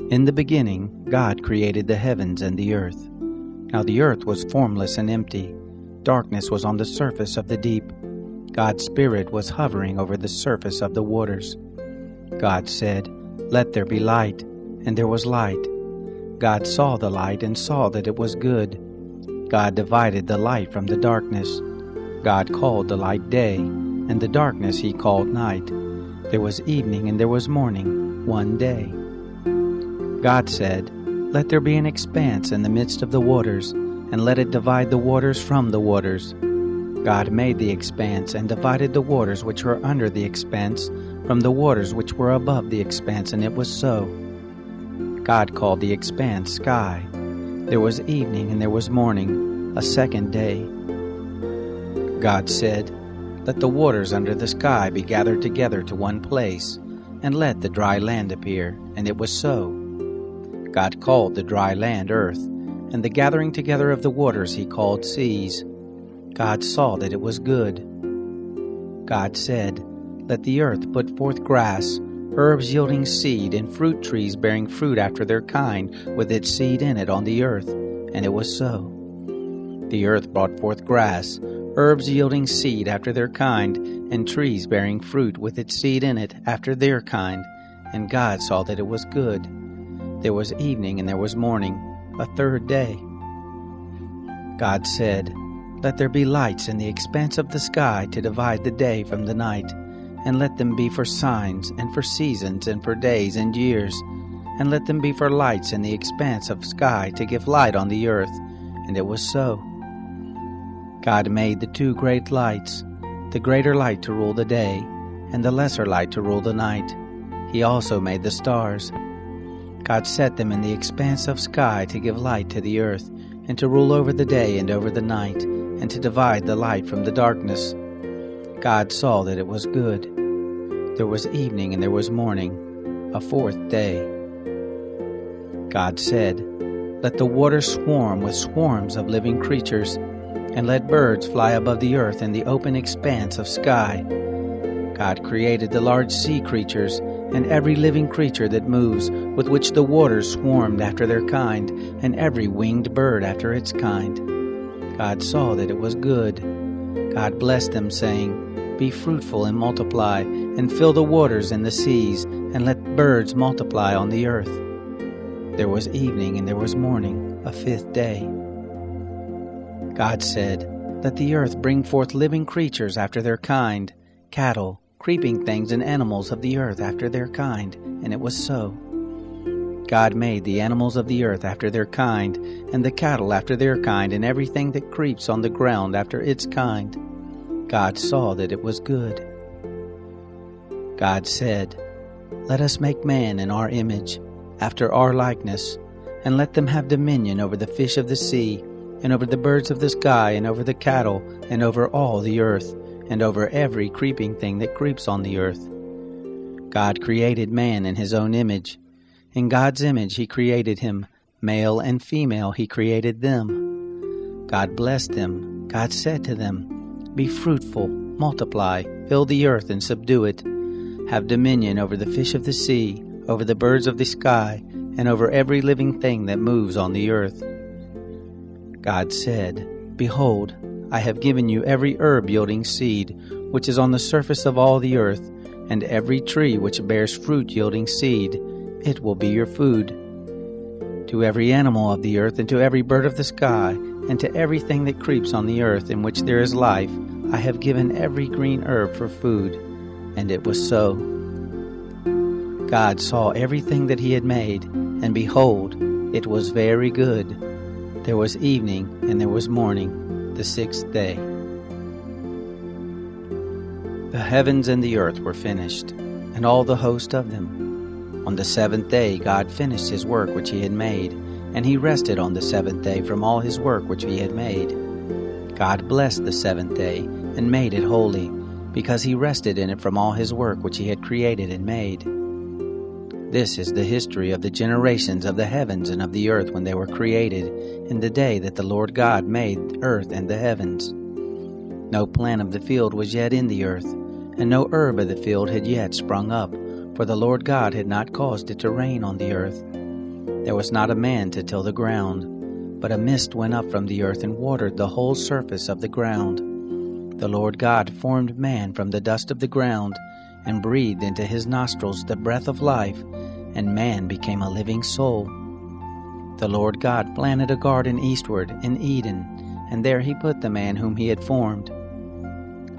In the beginning, God created the heavens and the earth. Now the earth was formless and empty. Darkness was on the surface of the deep. God's Spirit was hovering over the surface of the waters. God said, "Let there be light," and there was light. God saw the light and saw that it was good. God divided the light from the darkness. God called the light day, and the darkness he called night. There was evening and there was morning, one day. God said, "Let there be an expanse in the midst of the waters, and let it divide the waters from the waters." God made the expanse and divided the waters which were under the expanse from the waters which were above the expanse, and it was so. God called the expanse sky. There was evening and there was morning, a second day. God said, "Let the waters under the sky be gathered together to one place, and let the dry land appear," and it was so. God called the dry land earth, and the gathering together of the waters he called seas. God saw that it was good. God said, "Let the earth put forth grass, herbs yielding seed, and fruit trees bearing fruit after their kind, with its seed in it on the earth," and it was so. The earth brought forth grass, herbs yielding seed after their kind, and trees bearing fruit with its seed in it after their kind, and God saw that it was good. There was evening and there was morning, a third day. God said, "Let there be lights in the expanse of the sky to divide the day from the night, and let them be for signs, and for seasons, and for days and years, and let them be for lights in the expanse of sky to give light on the earth," and it was so. God made the two great lights, the greater light to rule the day, and the lesser light to rule the night. He also made the stars. God set them in the expanse of sky to give light to the earth, and to rule over the day and over the night, and to divide the light from the darkness. God saw that it was good. There was evening and there was morning, a fourth day. God said, "Let the waters swarm with swarms of living creatures, and let birds fly above the earth in the open expanse of sky." God created the large sea creatures, and every living creature that moves, with which the waters swarmed after their kind, and every winged bird after its kind. God saw that it was good. God blessed them, saying, "Be fruitful and multiply, and fill the waters and the seas, and let birds multiply on the earth." There was evening and there was morning, a fifth day. God said, "Let the earth bring forth living creatures after their kind, cattle, creeping things, and animals of the earth after their kind," and it was so. God made the animals of the earth after their kind, and the cattle after their kind, and everything that creeps on the ground after its kind. God saw that it was good. God said, "Let us make man in our image, after our likeness, and let them have dominion over the fish of the sea, and over the birds of the sky, and over the cattle, and over all the earth, and over every creeping thing that creeps on the earth." God created man in his own image. In God's image he created him, male and female he created them. God blessed them. God said to them, "Be fruitful, multiply, fill the earth and subdue it. Have dominion over the fish of the sea, over the birds of the sky, and over every living thing that moves on the earth." God said, "Behold, I have given you every herb yielding seed, which is on the surface of all the earth, and every tree which bears fruit yielding seed. It will be your food. To every animal of the earth, and to every bird of the sky, and to everything that creeps on the earth in which there is life, I have given every green herb for food." And it was so. God saw everything that he had made, and behold, it was very good. There was evening and there was morning, the sixth day. The heavens and the earth were finished, and all the host of them. On the seventh day God finished his work which he had made, and he rested on the seventh day from all his work which he had made. God blessed the seventh day, and made it holy, because he rested in it from all his work which he had created and made. This is the history of the generations of the heavens and of the earth when they were created, in the day that the Lord God made earth and the heavens. No plant of the field was yet in the earth, and no herb of the field had yet sprung up, for the Lord God had not caused it to rain on the earth. There was not a man to till the ground, but a mist went up from the earth and watered the whole surface of the ground. The Lord God formed man from the dust of the ground, and breathed into his nostrils the breath of life, and man became a living soul. The Lord God planted a garden eastward in Eden, and there he put the man whom he had formed.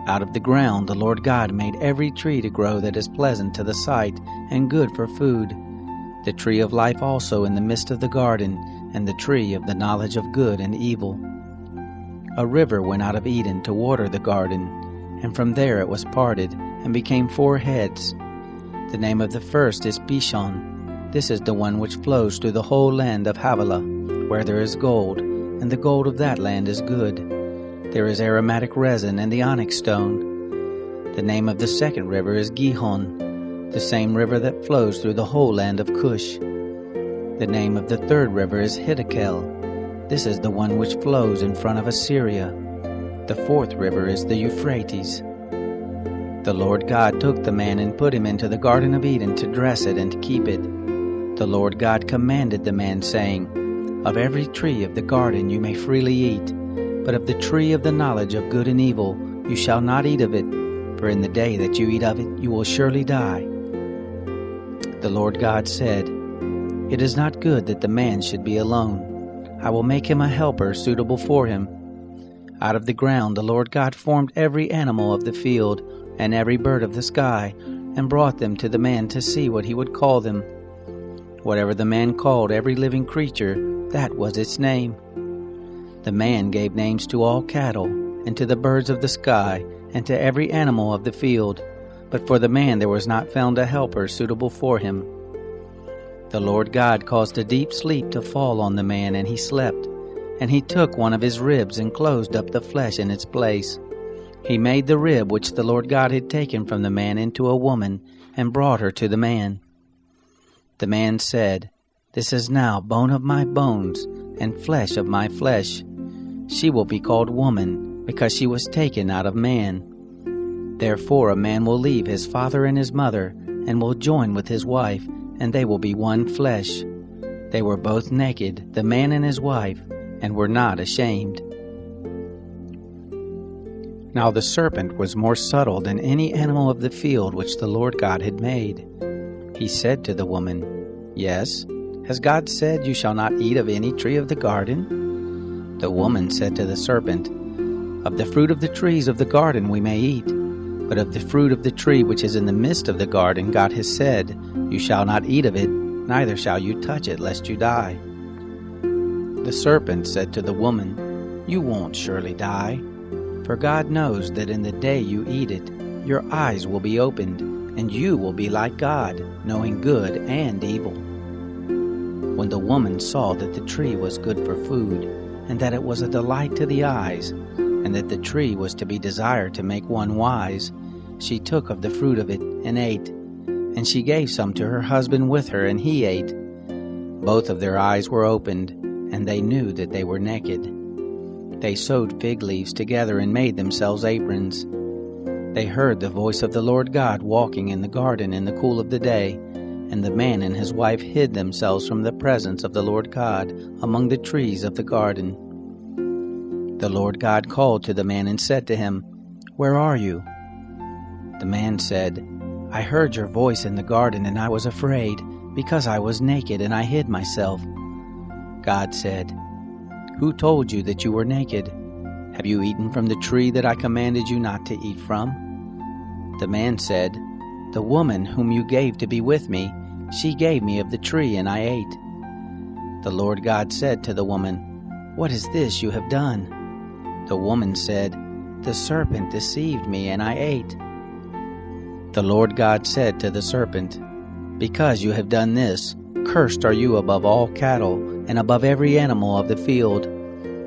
Out of the ground the Lord God made every tree to grow that is pleasant to the sight and good for food, the tree of life also in the midst of the garden, and the tree of the knowledge of good and evil. A river went out of Eden to water the garden, and from there it was parted, and became 4 heads. The name of the first is Pishon. This is the one which flows through the whole land of Havilah, where there is gold, and the gold of that land is good. There is aromatic resin and the onyx stone. The name of the second river is Gihon, the same river that flows through the whole land of Cush. The name of the third river is Hiddekel. This is the one which flows in front of Assyria. The fourth river is the Euphrates. The Lord God took the man and put him into the Garden of Eden to dress it and to keep it. The Lord God commanded the man, saying, Of every tree of the garden you may freely eat, but of the tree of the knowledge of good and evil you shall not eat of it, for in the day that you eat of it you will surely die. The Lord God said, It is not good that the man should be alone. I will make him a helper suitable for him. Out of the ground the Lord God formed every animal of the field and every bird of the sky, and brought them to the man to see what he would call them. Whatever the man called every living creature, that was its name. The man gave names to all cattle, and to the birds of the sky, and to every animal of the field. But for the man there was not found a helper suitable for him. The Lord God caused a deep sleep to fall on the man, and he slept. And he took one of his ribs and closed up the flesh in its place. He made the rib which the Lord God had taken from the man into a woman, and brought her to the man. The man said, This is now bone of my bones, and flesh of my flesh. She will be called woman, because she was taken out of man. Therefore a man will leave his father and his mother, and will join with his wife, and they will be one flesh. They were both naked, the man and his wife, and were not ashamed. Now the serpent was more subtle than any animal of the field which the Lord God had made. He said to the woman, Yes, has God said, You shall not eat of any tree of the garden? The woman said to the serpent, Of the fruit of the trees of the garden we may eat, but of the fruit of the tree which is in the midst of the garden God has said, You shall not eat of it, neither shall you touch it, lest you die. The serpent said to the woman, You won't surely die, for God knows that in the day you eat it, your eyes will be opened, and you will be like God, knowing good and evil. When the woman saw that the tree was good for food, and that it was a delight to the eyes, and that the tree was to be desired to make one wise, she took of the fruit of it and ate. And she gave some to her husband with her, and he ate. Both of their eyes were opened, and they knew that they were naked. They sewed fig leaves together and made themselves aprons. They heard the voice of the Lord God walking in the garden in the cool of the day, and the man and his wife hid themselves from the presence of the Lord God among the trees of the garden. The Lord God called to the man and said to him, Where are you? The man said, I heard your voice in the garden, and I was afraid, because I was naked and I hid myself. God said, Who told you that you were naked? Have you eaten from the tree that I commanded you not to eat from? The man said, The woman whom you gave to be with me, she gave me of the tree, and I ate. The Lord God said to the woman, What is this you have done? The woman said, The serpent deceived me, and I ate. The Lord God said to the serpent, Because you have done this, cursed are you above all cattle, and above every animal of the field.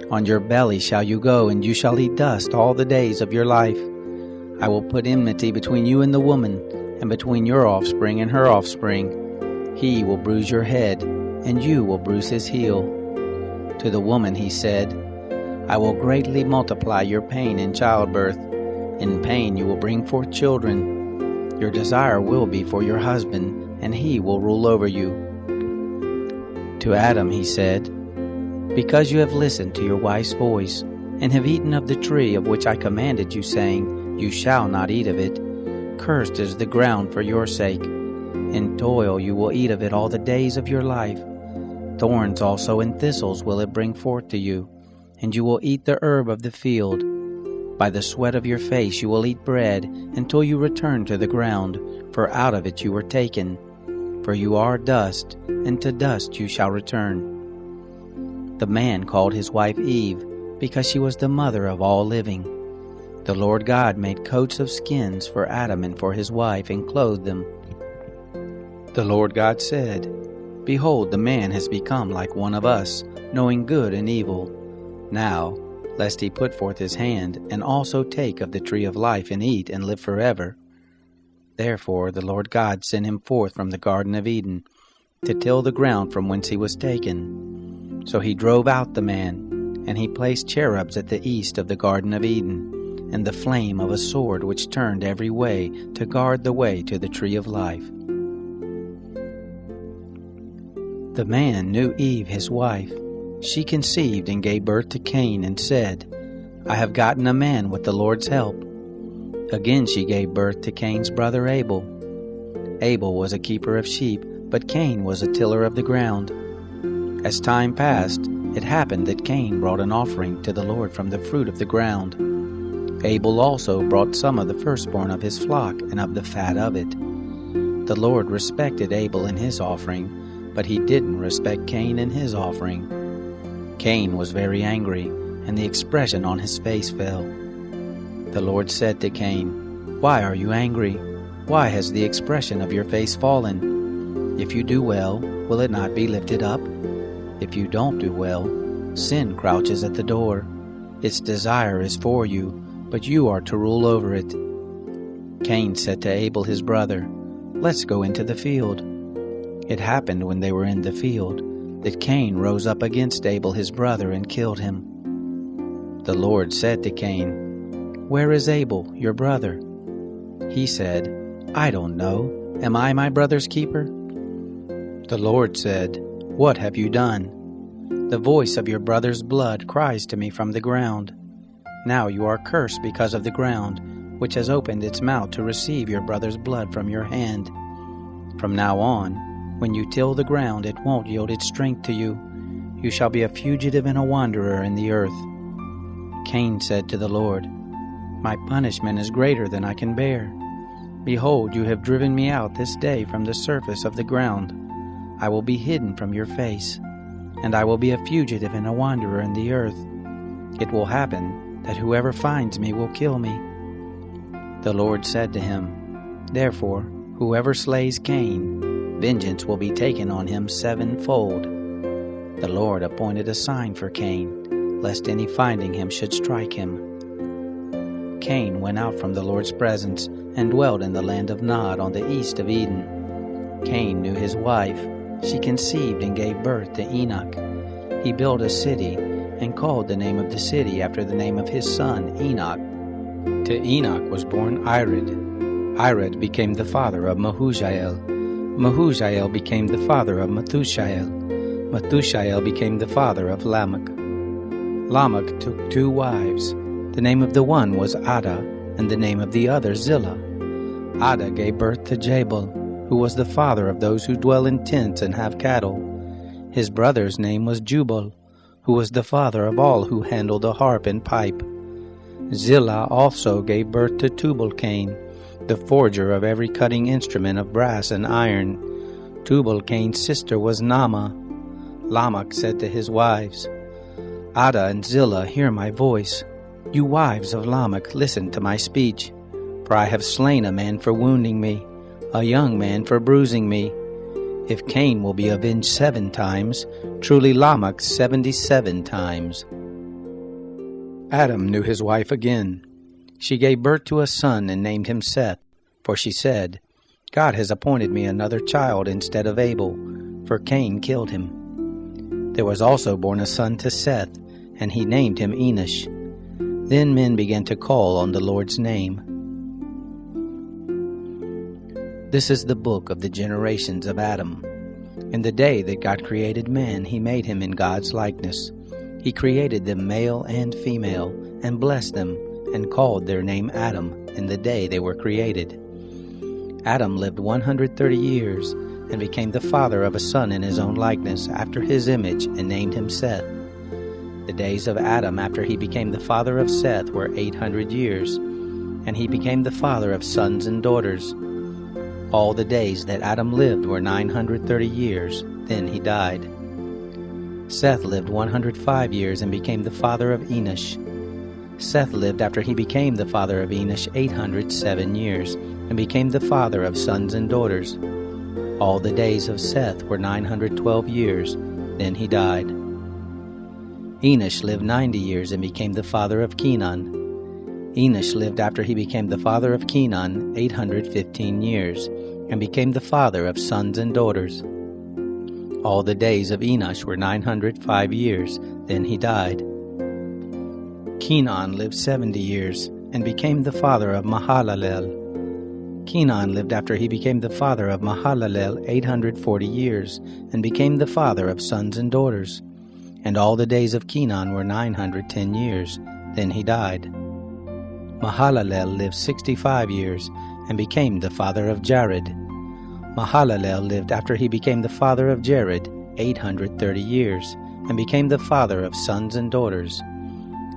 On your belly shall you go, and you shall eat dust all the days of your life. I will put enmity between you and the woman, and between your offspring and her offspring. He will bruise your head, and you will bruise his heel. To the woman he said, I will greatly multiply your pain in childbirth. In pain you will bring forth children. Your desire will be for your husband, and he will rule over you. to Adam he said, "Because you have listened to your wife's voice, and have eaten of the tree of which I commanded you, saying, 'You shall not eat of it,' cursed is the ground for your sake. In toil you will eat of it all the days of your life. Thorns also and thistles will it bring forth to you, and you will eat the herb of the field. By the sweat of your face you will eat bread, until you return to the ground, for out of it you were taken. For you are dust, and to dust you shall return." The man called his wife Eve, because she was the mother of all living. The Lord God made coats of skins for Adam and for his wife, and clothed them. The Lord God said, "Behold, the man has become like one of us, knowing good and evil. Now, lest he put forth his hand, and also take of the tree of life, and eat, and live forever." Therefore the Lord God sent him forth from the Garden of Eden, to till the ground from whence he was taken. So he drove out the man, and he placed cherubs at the east of the Garden of Eden, and the flame of a sword which turned every way, to guard the way to the tree of life. The man knew Eve his wife. She conceived and gave birth to Cain, and said, "I have gotten a man with the Lord's help." Again she gave birth to Cain's brother Abel. Abel was a keeper of sheep, but Cain was a tiller of the ground. As time passed, it happened that Cain brought an offering to the Lord from the fruit of the ground. Abel also brought some of the firstborn of his flock and of the fat of it. The Lord respected Abel and his offering, but he didn't respect Cain and his offering. Cain was very angry, and the expression on his face fell. The Lord said to Cain, "Why are you angry? Why has the expression of your face fallen? If you do well, will it not be lifted up? If you don't do well, sin crouches at the door. Its desire is for you, but you are to rule over it." Cain said to Abel his brother, "Let's go into the field." It happened when they were in the field, that Cain rose up against Abel his brother and killed him. The Lord said to Cain, "Where is Abel, your brother?" He said, "I don't know. Am I my brother's keeper?" The Lord said, "What have you done?" "The voice of your brother's blood cries to me from the ground. Now you are cursed because of the ground, which has opened its mouth to receive your brother's blood from your hand. From now on, when you till the ground, it won't yield its strength to you. You shall be a fugitive and a wanderer in the earth." Cain said to the Lord, "My punishment is greater than I can bear. Behold, you have driven me out this day from the surface of the ground. I will be hidden from your face, and I will be a fugitive and a wanderer in the earth. It will happen that whoever finds me will kill me." The Lord said to him, "Therefore, whoever slays Cain, vengeance will be taken on him sevenfold." The Lord appointed a sign for Cain, lest any finding him should strike him. Cain went out from the Lord's presence and dwelt in the land of Nod on the east of Eden. Cain knew his wife. She conceived and gave birth to Enoch. He built a city and called the name of the city after the name of his son Enoch. To Enoch was born Irad. Irad became the father of Mehujael. Mehujael became the father of Methushael. Methushael became the father of Lamech. Lamech took 2 wives. The name of the one was Ada, and the name of the other Zillah. Ada gave birth to Jabal, who was the father of those who dwell in tents and have cattle. His brother's name was Jubal, who was the father of all who handle the harp and pipe. Zillah also gave birth to Tubal-Cain, the forger of every cutting instrument of brass and iron. Tubal-Cain's sister was Naamah. Lamech said to his wives, "Ada and Zillah, hear my voice. You wives of Lamech, listen to my speech. For I have slain a man for wounding me, a young man for bruising me. If Cain will be avenged 7 times, truly Lamech 77 times. Adam knew his wife again. She gave birth to a son and named him Seth, for she said, "God has appointed me another child instead of Abel, for Cain killed him." There was also born a son to Seth, and he named him Enosh. Then men began to call on the Lord's name. This is the book of the generations of Adam. In the day that God created man, he made him in God's likeness. He created them male and female, and blessed them, and called their name Adam in the day they were created. Adam lived 130 years, and became the father of a son in his own likeness, after his image, and named him Seth. The days of Adam after he became the father of Seth were 800 years, and he became the father of sons and daughters. All the days that Adam lived were 930 years, then he died. Seth lived 105 years and became the father of Enosh. Seth lived after he became the father of Enosh 807 years, and became the father of sons and daughters. All the days of Seth were 912 years, then he died. Enosh lived 90 years and became the father of Kenan. Enosh lived after he became the father of Kenan 815 years, and became the father of sons and daughters. All the days of Enosh were 905 years, then he died. Kenan lived 70 years, and became the father of Mahalalel. Kenan lived after he became the father of Mahalalel 840 years, and became the father of sons and daughters. And all the days of Kenan were 910 years, then he died. Mahalalel lived 65 years, and became the father of Jared. Mahalalel lived after he became the father of Jared 830 years, and became the father of sons and daughters.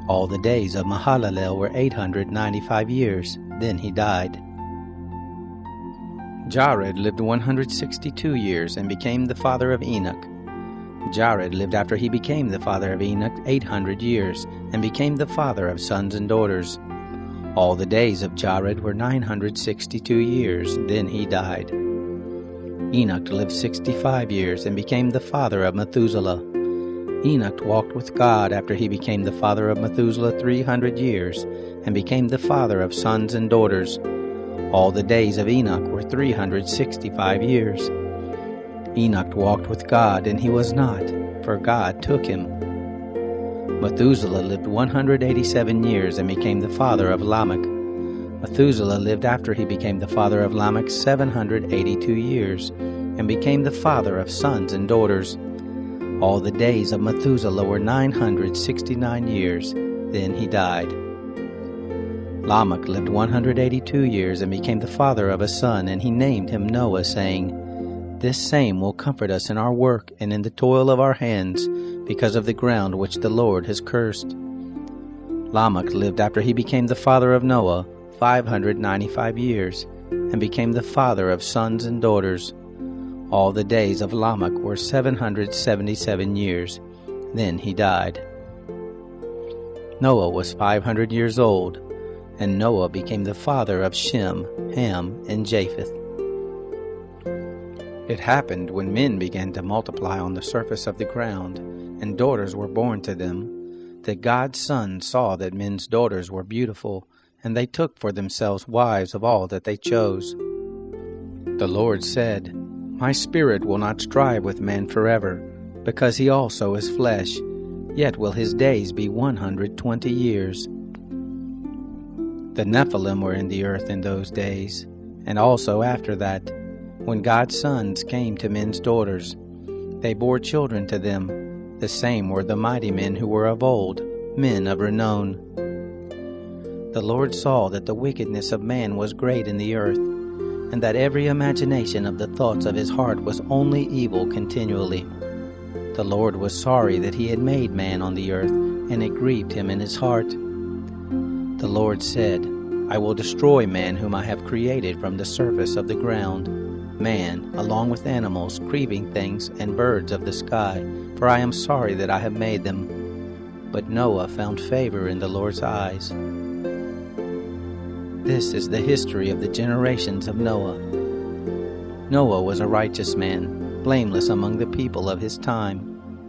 All the days of Mahalalel were 895 years, then he died. Jared lived 162 years, and became the father of Enoch. Jared lived after he became the father of Enoch 800 years, and became the father of sons and daughters. All the days of Jared were 962 years, then he died. Enoch lived 65 years, and became the father of Methuselah. Enoch walked with God after he became the father of Methuselah 300 years, and became the father of sons and daughters. All the days of Enoch were 365 years. Enoch walked with God, and he was not, for God took him. Methuselah lived 187 years, and became the father of Lamech. Methuselah lived after he became the father of Lamech 782 years, and became the father of sons and daughters. All the days of Methuselah were 969 years, then he died. Lamech lived 182 years, and became the father of a son, and he named him Noah, saying, "This same will comfort us in our work and in the toil of our hands, because of the ground which the Lord has cursed." Lamech lived after he became the father of Noah 595 years, and became the father of sons and daughters. All the days of Lamech were 777 years, then he died. Noah was 500 years old, and Noah became the father of Shem, Ham, and Japheth. It happened when men began to multiply on the surface of the ground, and daughters were born to them, that God's sons saw that men's daughters were beautiful, and they took for themselves wives of all that they chose. The Lord said, "My spirit will not strive with man forever, because he also is flesh, yet will his days be 120 years. The Nephilim were in the earth in those days, and also after that, when God's sons came to men's daughters. They bore children to them. The same were the mighty men who were of old, men of renown. The Lord saw that the wickedness of man was great in the earth, and that every imagination of the thoughts of his heart was only evil continually. The Lord was sorry that he had made man on the earth, and it grieved him in his heart. The Lord said, I will destroy man whom I have created from the surface of the ground, man, along with animals, creeping things, and birds of the sky, for I am sorry that I have made them. But Noah found favor in the Lord's eyes. This is the history of the generations of Noah. Noah was a righteous man, blameless among the people of his time.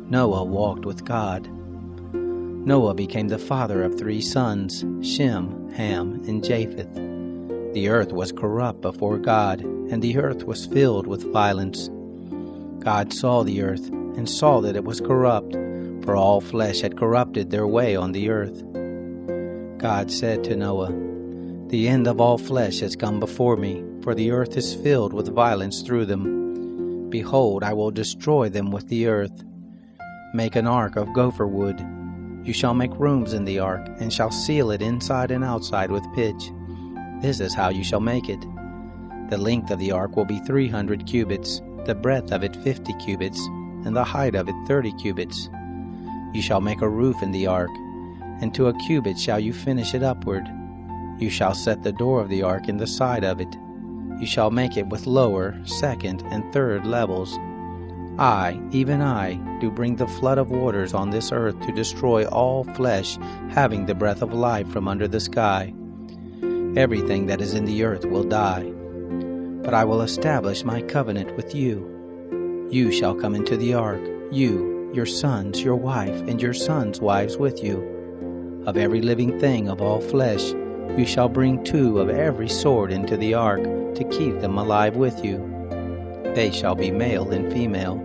Noah walked with God. Noah became the father of 3 sons, Shem, Ham, and Japheth. The earth was corrupt before God, and the earth was filled with violence. God saw the earth, and saw that it was corrupt, for all flesh had corrupted their way on the earth. God said to Noah, The end of all flesh has come before me, for the earth is filled with violence through them. Behold, I will destroy them with the earth. Make an ark of gopher wood. You shall make rooms in the ark, and shall seal it inside and outside with pitch. This is how you shall make it. The length of the ark will be 300 cubits, the breadth of it 50 cubits, and the height of it 30 cubits. You shall make a roof in the ark, and to a cubit shall you finish it upward. You shall set the door of the ark in the side of it. You shall make it with lower, second, and third levels. I, even I, do bring the flood of waters on this earth to destroy all flesh having the breath of life from under the sky. Everything that is in the earth will die. But I will establish my covenant with you. You shall come into the ark, you, your sons, your wife, and your sons' wives with you. Of every living thing of all flesh, you shall bring 2 of every sort into the ark, to keep them alive with you. They shall be male and female.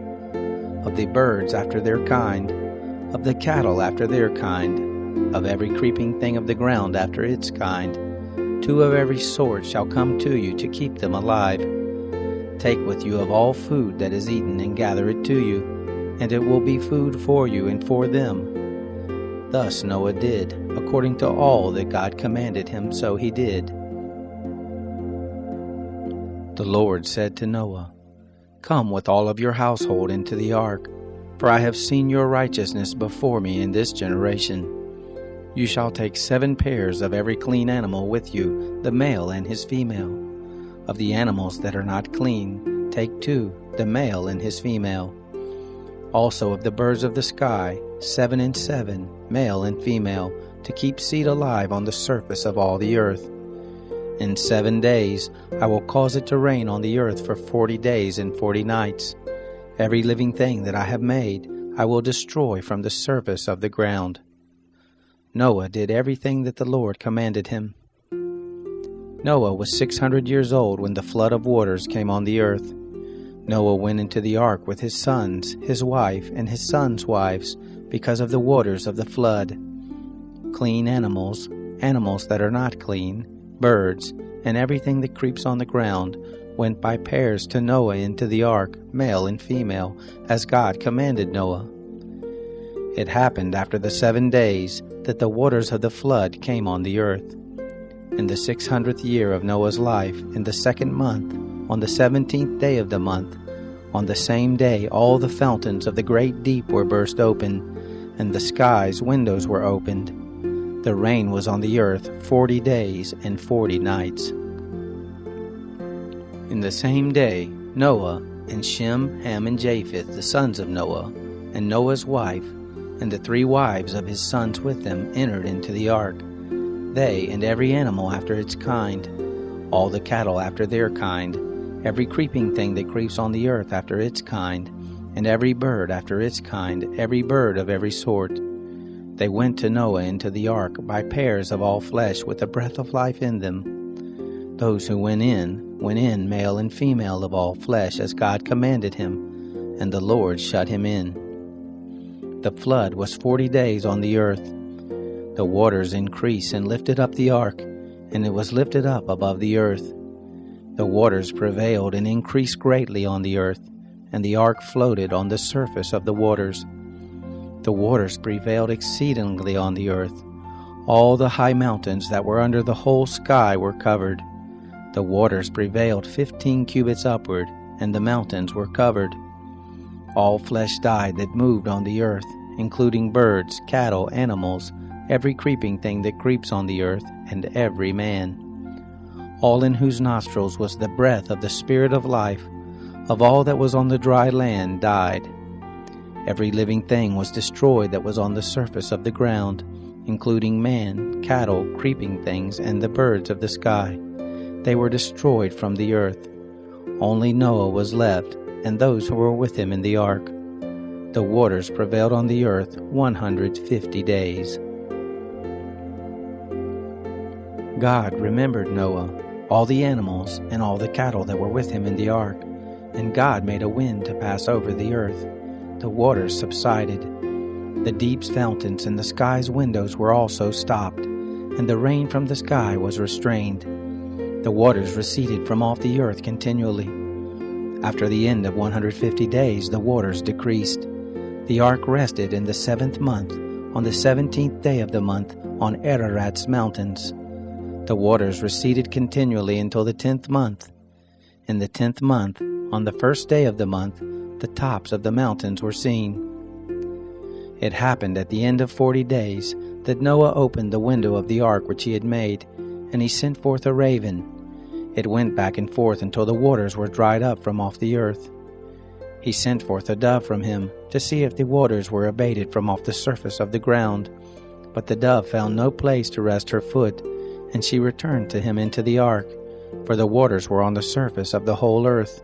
Of the birds after their kind, of the cattle after their kind, of every creeping thing of the ground after its kind, 2 of every sort shall come to you to keep them alive. Take with you of all food that is eaten, and gather it to you, and it will be food for you and for them. Thus Noah did, according to all that God commanded him, so he did. The Lord said to Noah, Come with all of your household into the ark, for I have seen your righteousness before me in this generation. You shall take 7 pairs of every clean animal with you, the male and his female. Of the animals that are not clean, take 2, the male and his female. Also of the birds of the sky, 7 and 7, male and female, to keep seed alive on the surface of all the earth. In 7 days I will cause it to rain on the earth for 40 days and 40 nights. Every living thing that I have made I will destroy from the surface of the ground. Noah did everything that the Lord commanded him. Noah was 600 years old when the flood of waters came on the earth. Noah went into the ark with his sons, his wife, and his sons' wives, because of the waters of the flood. Clean animals, animals that are not clean, birds, and everything that creeps on the ground, went by pairs to Noah into the ark, male and female, as God commanded Noah. It happened after the 7 days that the waters of the flood came on the earth. In the 600th year of Noah's life, in the 2nd month, on the 17th day of the month, on the same day all the fountains of the great deep were burst open, and the sky's windows were opened. The rain was on the earth 40 days and 40 nights. In the same day, Noah and Shem, Ham, and Japheth, the sons of Noah, and Noah's wife, and the 3 wives of his sons with them, entered into the ark. They and every animal after its kind, all the cattle after their kind, every creeping thing that creeps on the earth after its kind, and every bird after its kind, every bird of every sort. They went to Noah into the ark by pairs of all flesh with the breath of life in them. Those who went in, male and female of all flesh, as God commanded him, and the Lord shut him in. The flood was 40 days on the earth. The waters increased and lifted up the ark, and it was lifted up above the earth. The waters prevailed and increased greatly on the earth, and the ark floated on the surface of the waters. The waters prevailed exceedingly on the earth. All the high mountains that were under the whole sky were covered. The waters prevailed 15 cubits upward, and the mountains were covered. All flesh died that moved on the earth, including birds, cattle, animals, every creeping thing that creeps on the earth, and every man. All in whose nostrils was the breath of the Spirit of life, of all that was on the dry land, died. Every living thing was destroyed that was on the surface of the ground, including man, cattle, creeping things, and the birds of the sky. They were destroyed from the earth. Only Noah was left, and those who were with him in the ark. The waters prevailed on the earth 150 days. God remembered Noah, all the animals, and all the cattle that were with him in the ark. And God made a wind to pass over the earth. The waters subsided. The deep's fountains and the sky's windows were also stopped, and the rain from the sky was restrained. The waters receded from off the earth continually. After the end of 150 days, the waters decreased. The ark rested in the 7th month, on the 17th day of the month, on Ararat's mountains. The waters receded continually until the 10th month. In the 10th month, on the 1st day of the month, the tops of the mountains were seen. It happened at the end of 40 days that Noah opened the window of the ark which he had made, and he sent forth a raven. It went back and forth until the waters were dried up from off the earth. He sent forth a dove from him to see if the waters were abated from off the surface of the ground. But the dove found no place to rest her foot, and she returned to him into the ark, for the waters were on the surface of the whole earth.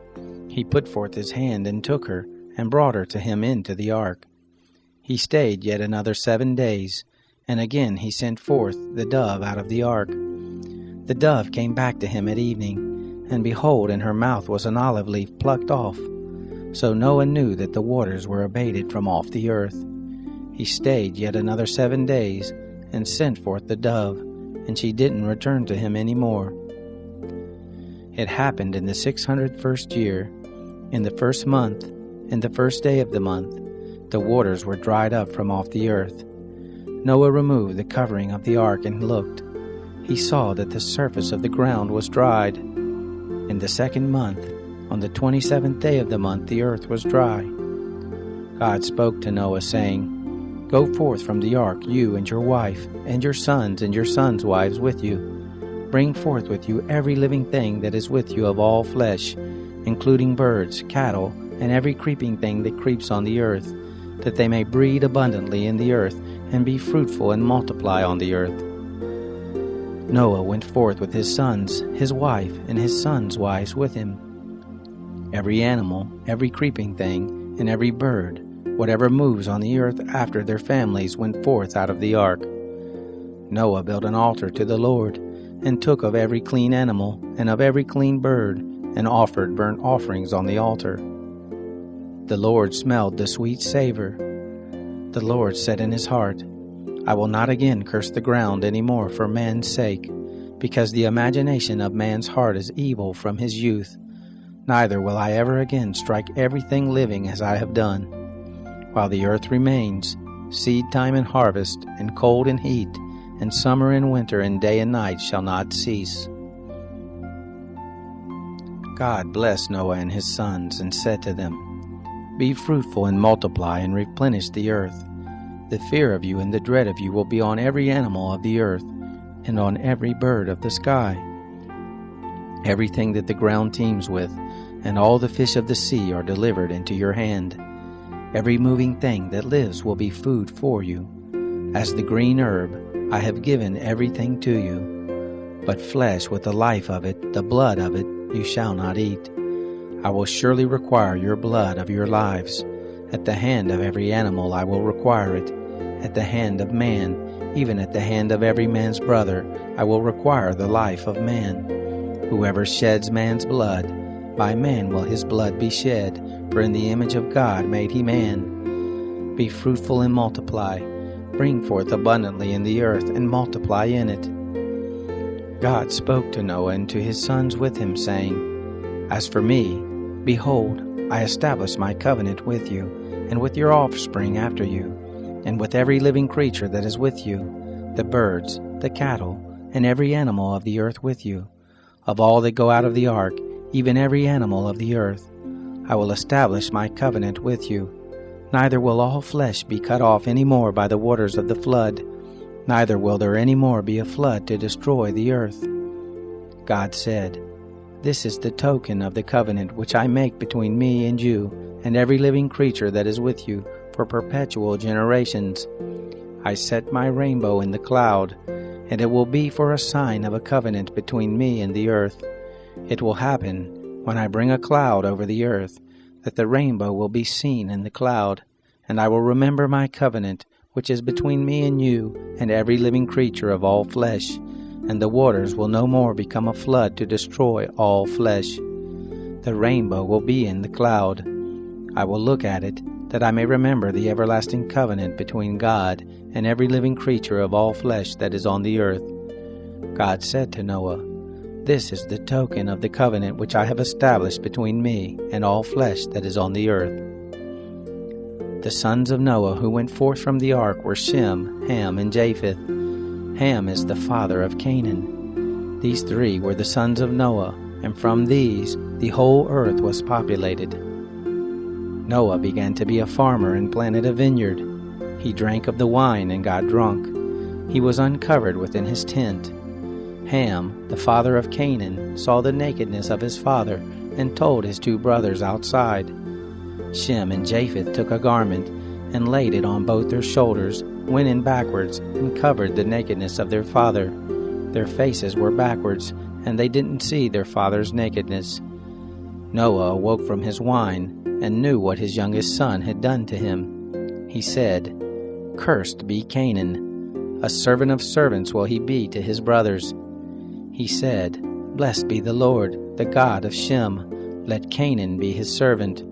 He put forth his hand and took her, and brought her to him into the ark. He stayed yet another 7 days, and again he sent forth the dove out of the ark. The dove came back to him at evening, and behold, in her mouth was an olive leaf plucked off. So Noah knew that the waters were abated from off the earth. He stayed yet another 7 days, and sent forth the dove, and she didn't return to him any more. It happened in the 601st year, in the 1st month, in the 1st day of the month, the waters were dried up from off the earth. Noah removed the covering of the ark and looked. He saw that the surface of the ground was dried. In the 2nd month, on the 27th day of the month, the earth was dry. God spoke to Noah, saying, Go forth from the ark, you and your wife, and your sons wives with you. Bring forth with you every living thing that is with you of all flesh, including birds, cattle, and every creeping thing that creeps on the earth, that they may breed abundantly in the earth, and be fruitful and multiply on the earth. Noah went forth with his sons, his wife, and his sons' wives with him. Every animal, every creeping thing, and every bird, whatever moves on the earth after their families, went forth out of the ark. Noah built an altar to the Lord, and took of every clean animal, and of every clean bird, and offered burnt offerings on the altar. The Lord smelled the sweet savor. The Lord said in his heart, I will not again curse the ground any more for man's sake, because the imagination of man's heart is evil from his youth. Neither will I ever again strike everything living as I have done. While the earth remains, seed time and harvest, and cold and heat, and summer and winter, and day and night shall not cease. God blessed Noah and his sons, and said to them, Be fruitful and multiply, and replenish the earth. The fear of you and the dread of you will be on every animal of the earth, and on every bird of the sky. Everything that the ground teems with, and all the fish of the sea are delivered into your hand. Every moving thing that lives will be food for you. As the green herb, I have given everything to you. But flesh with the life of it, the blood of it, you shall not eat. I will surely require your blood of your lives. At the hand of every animal I will require it. At the hand of man, even at the hand of every man's brother, I will require the life of man. Whoever sheds man's blood, by man will his blood be shed, for in the image of God made he man. Be fruitful and multiply. Bring forth abundantly in the earth, and multiply in it. God spoke to Noah and to his sons with him, saying, As for me, behold, I establish my covenant with you, and with your offspring after you, and with every living creature that is with you, the birds, the cattle, and every animal of the earth with you. Of all that go out of the ark, even every animal of the earth, I will establish my covenant with you. Neither will all flesh be cut off any more by the waters of the flood, neither will there any more be a flood to destroy the earth. God said, This is the token of the covenant which I make between me and you, and every living creature that is with you, for perpetual generations. I set my rainbow in the cloud, and it will be for a sign of a covenant between me and the earth. It will happen, when I bring a cloud over the earth, that the rainbow will be seen in the cloud, and I will remember my covenant, which is between me and you, and every living creature of all flesh, and the waters will no more become a flood to destroy all flesh. The rainbow will be in the cloud. I will look at it, that I may remember the everlasting covenant between God and every living creature of all flesh that is on the earth. God said to Noah, This is the token of the covenant which I have established between me and all flesh that is on the earth. The sons of Noah who went forth from the ark were Shem, Ham, and Japheth. Ham is the father of Canaan. These three were the sons of Noah, and from these the whole earth was populated. Noah began to be a farmer and planted a vineyard. He drank of the wine and got drunk. He was uncovered within his tent. Ham, the father of Canaan, saw the nakedness of his father and told his two brothers outside. Shem and Japheth took a garment and laid it on both their shoulders, went in backwards, and covered the nakedness of their father. Their faces were backwards, and they didn't see their father's nakedness. Noah awoke from his wine and knew what his youngest son had done to him. He said, "Cursed be Canaan. A servant of servants will he be to his brothers." He said, "Blessed be the Lord, the God of Shem. Let Canaan be his servant."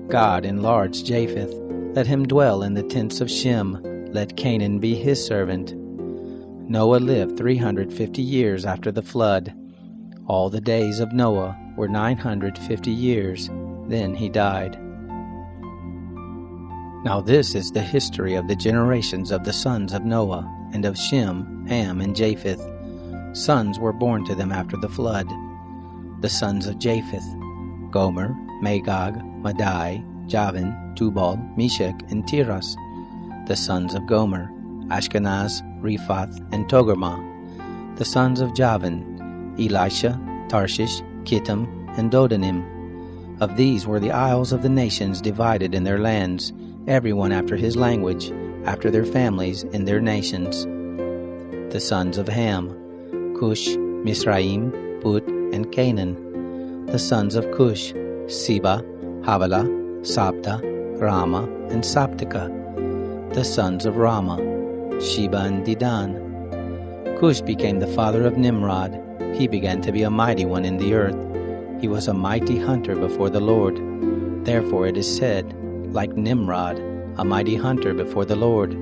God enlarged Japheth. Let him dwell in the tents of Shem. Let Canaan be his servant. Noah lived 350 years after the flood. All the days of Noah were 950 years. Then he died. Now this is the history of the generations of the sons of Noah, and of Shem, Ham, and Japheth. Sons were born to them after the flood. The sons of Japheth: Gomer, Magog, Madai, Javan, Tubal, Meshech, and Tiras. The sons of Gomer: Ashkenaz, Riphath, and Togarmah. The sons of Javan: Elisha, Tarshish, Kittim, and Dodanim. Of these were the isles of the nations divided in their lands, everyone after his language, after their families in their nations. The sons of Ham: Cush, Mizraim, Put, and Canaan. The sons of Cush: Seba, Havilah, Sabta, Rama, and Sabteka. The sons of Rama: Sheba and Dedan. Cush became the father of Nimrod. He began to be a mighty one in the earth. He was a mighty hunter before the Lord. Therefore it is said, like Nimrod, a mighty hunter before the Lord.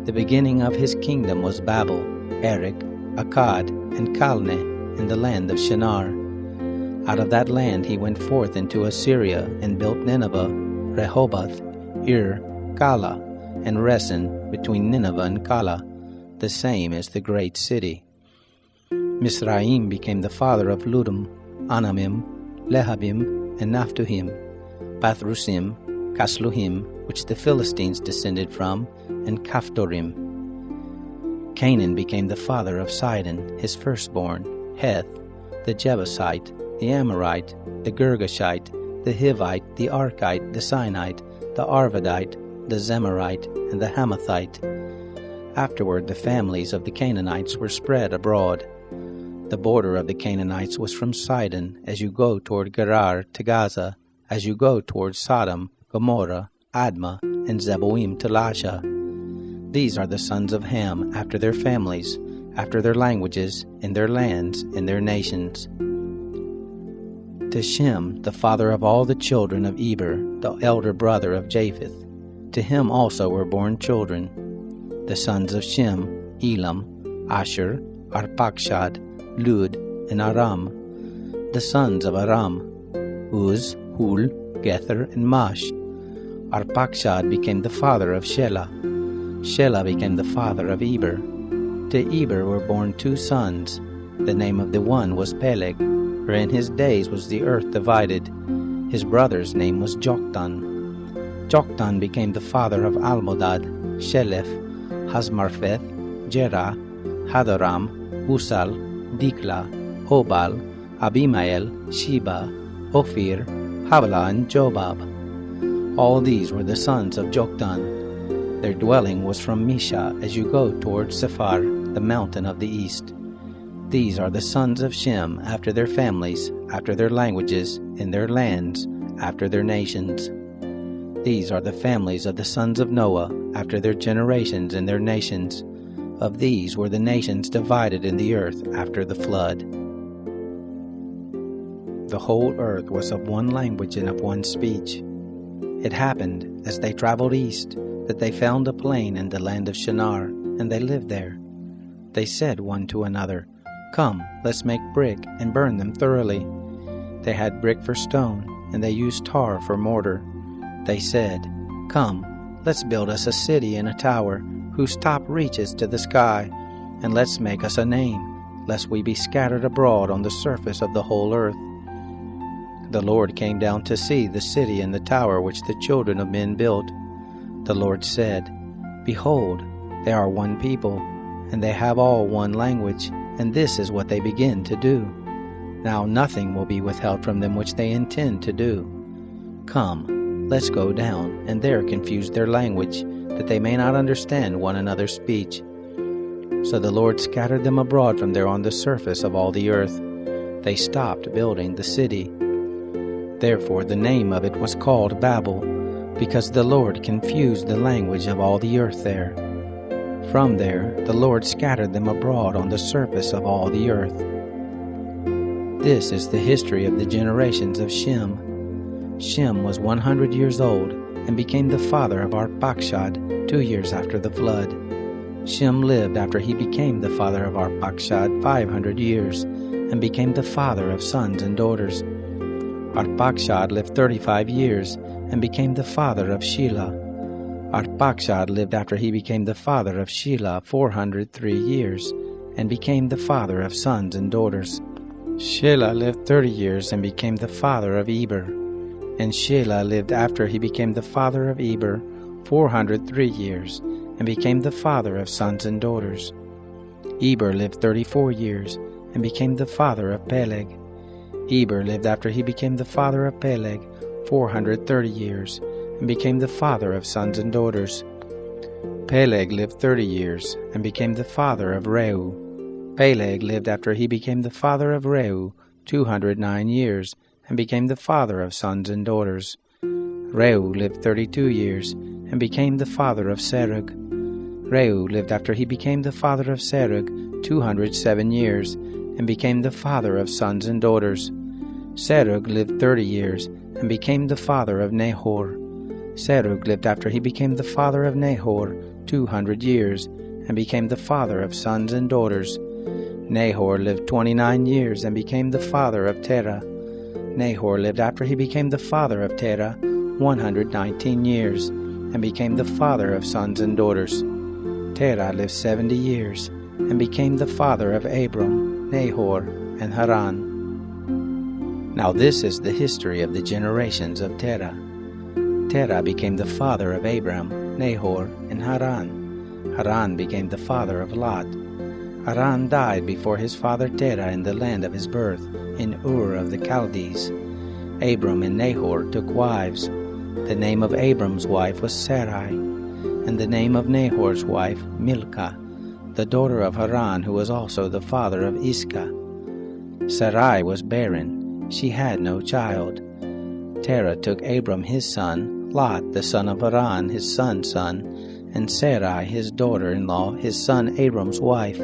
The beginning of his kingdom was Babel, Erech, Akkad, and Calneh in the land of Shinar. Out of that land he went forth into Assyria and built Nineveh, Rehoboth, Ir, Kala, and Resen between Nineveh and Kala. The same is the great city. Mizraim became the father of Ludum, Anamim, Lehabim, and Naphtuhim, Pathrusim, Casluhim, which the Philistines descended from, and Caphtorim. Canaan became the father of Sidon, his firstborn, Heth, the Jebusite, the Amorite, the Girgashite, the Hivite, the Archite, the Sinite, the Arvadite, the Zemarite, and the Hamathite. Afterward the families of the Canaanites were spread abroad. The border of the Canaanites was from Sidon, as you go toward Gerar to Gaza, as you go toward Sodom, Gomorrah, Admah, and Zeboim to Lasha. These are the sons of Ham after their families, after their languages, in their lands, in their nations. To Shem, the father of all the children of Eber, the elder brother of Japheth, to him also were born children. The sons of Shem: Elam, Asher, Arpachshad, Lud, and Aram. The sons of Aram: Uz, Hul, Gether, and Mash. Arpachshad became the father of Shelah. Shelah became the father of Eber. To Eber were born two sons. The name of the one was Peleg, for in his days was the earth divided. His brother's name was Joktan. Joktan became the father of Almodad, Shelef, Hazmarpheth, Jerah, Hadoram, Usal, Dikla, Hobal, Abimael, Sheba, Ophir, Havilah, and Jobab. All these were the sons of Joktan. Their dwelling was from Misha as you go toward Sephar, the mountain of the east. These are the sons of Shem after their families, after their languages, in their lands, after their nations. These are the families of the sons of Noah after their generations in their nations. Of these were the nations divided in the earth after the flood. The whole earth was of one language and of one speech. It happened, as they traveled east, that they found a plain in the land of Shinar, and they lived there. They said one to another, Come, let's make brick and burn them thoroughly. They had brick for stone, and they used tar for mortar. They said, Come, let's build us a city and a tower, whose top reaches to the sky, and let's make us a name, lest we be scattered abroad on the surface of the whole earth. The Lord came down to see the city and the tower which the children of men built. The Lord said, Behold, they are one people, and they have all one language, and this is what they begin to do. Now nothing will be withheld from them which they intend to do. Come, let's go down, and there confuse their language, that they may not understand one another's speech. So the Lord scattered them abroad from there on the surface of all the earth. They stopped building the city. Therefore the name of it was called Babel, because the Lord confused the language of all the earth there. From there the Lord scattered them abroad on the surface of all the earth. This is the history of the generations of Shem. Shem was 100 years old, and became the father of Arpachshad 2 years after the flood. Shem lived after he became the father of Arpachshad 500 years, and became the father of sons and daughters. Arpachshad lived 35 years, and became the father of Shelah. Arpachshad lived after he became the father of Shelah 403 years, and became the father of sons and daughters. Shelah lived 30 years, and became the father of Eber. And Shelah lived after he became the father of Eber 403 years, and became the father of sons and daughters. Eber lived 34 years, and became the father of Peleg. Eber lived after he became the father of Peleg 430 years, and became the father of sons and daughters. Peleg lived 30 years, and became the father of Reu. Peleg lived after he became the father of Reu 209 years, and became the father of sons and daughters. Reu lived 32 years, and became the father of Serug. Reu lived after he became the father of Serug 207 years, and became the father of sons and daughters. Serug lived 30 years, and became the father of Nahor. Serug lived after he became the father of Nahor 200 years, and became the father of sons and daughters. Nahor lived 29 years, and became the father of Terah. Nahor lived after he became the father of Terah 119 years, and became the father of sons and daughters. Terah lived 70 years, and became the father of Abram, Nahor, and Haran. Now this is the history of the generations of Terah. Terah became the father of Abram, Nahor, and Haran. Haran became the father of Lot. Haran died before his father Terah in the land of his birth, in Ur of the Chaldees. Abram and Nahor took wives. The name of Abram's wife was Sarai, and the name of Nahor's wife Milcah, the daughter of Haran, who was also the father of Iscah. Sarai was barren; she had no child. Terah took Abram his son, Lot the son of Haran his son's son, and Sarai his daughter-in-law, his son Abram's wife.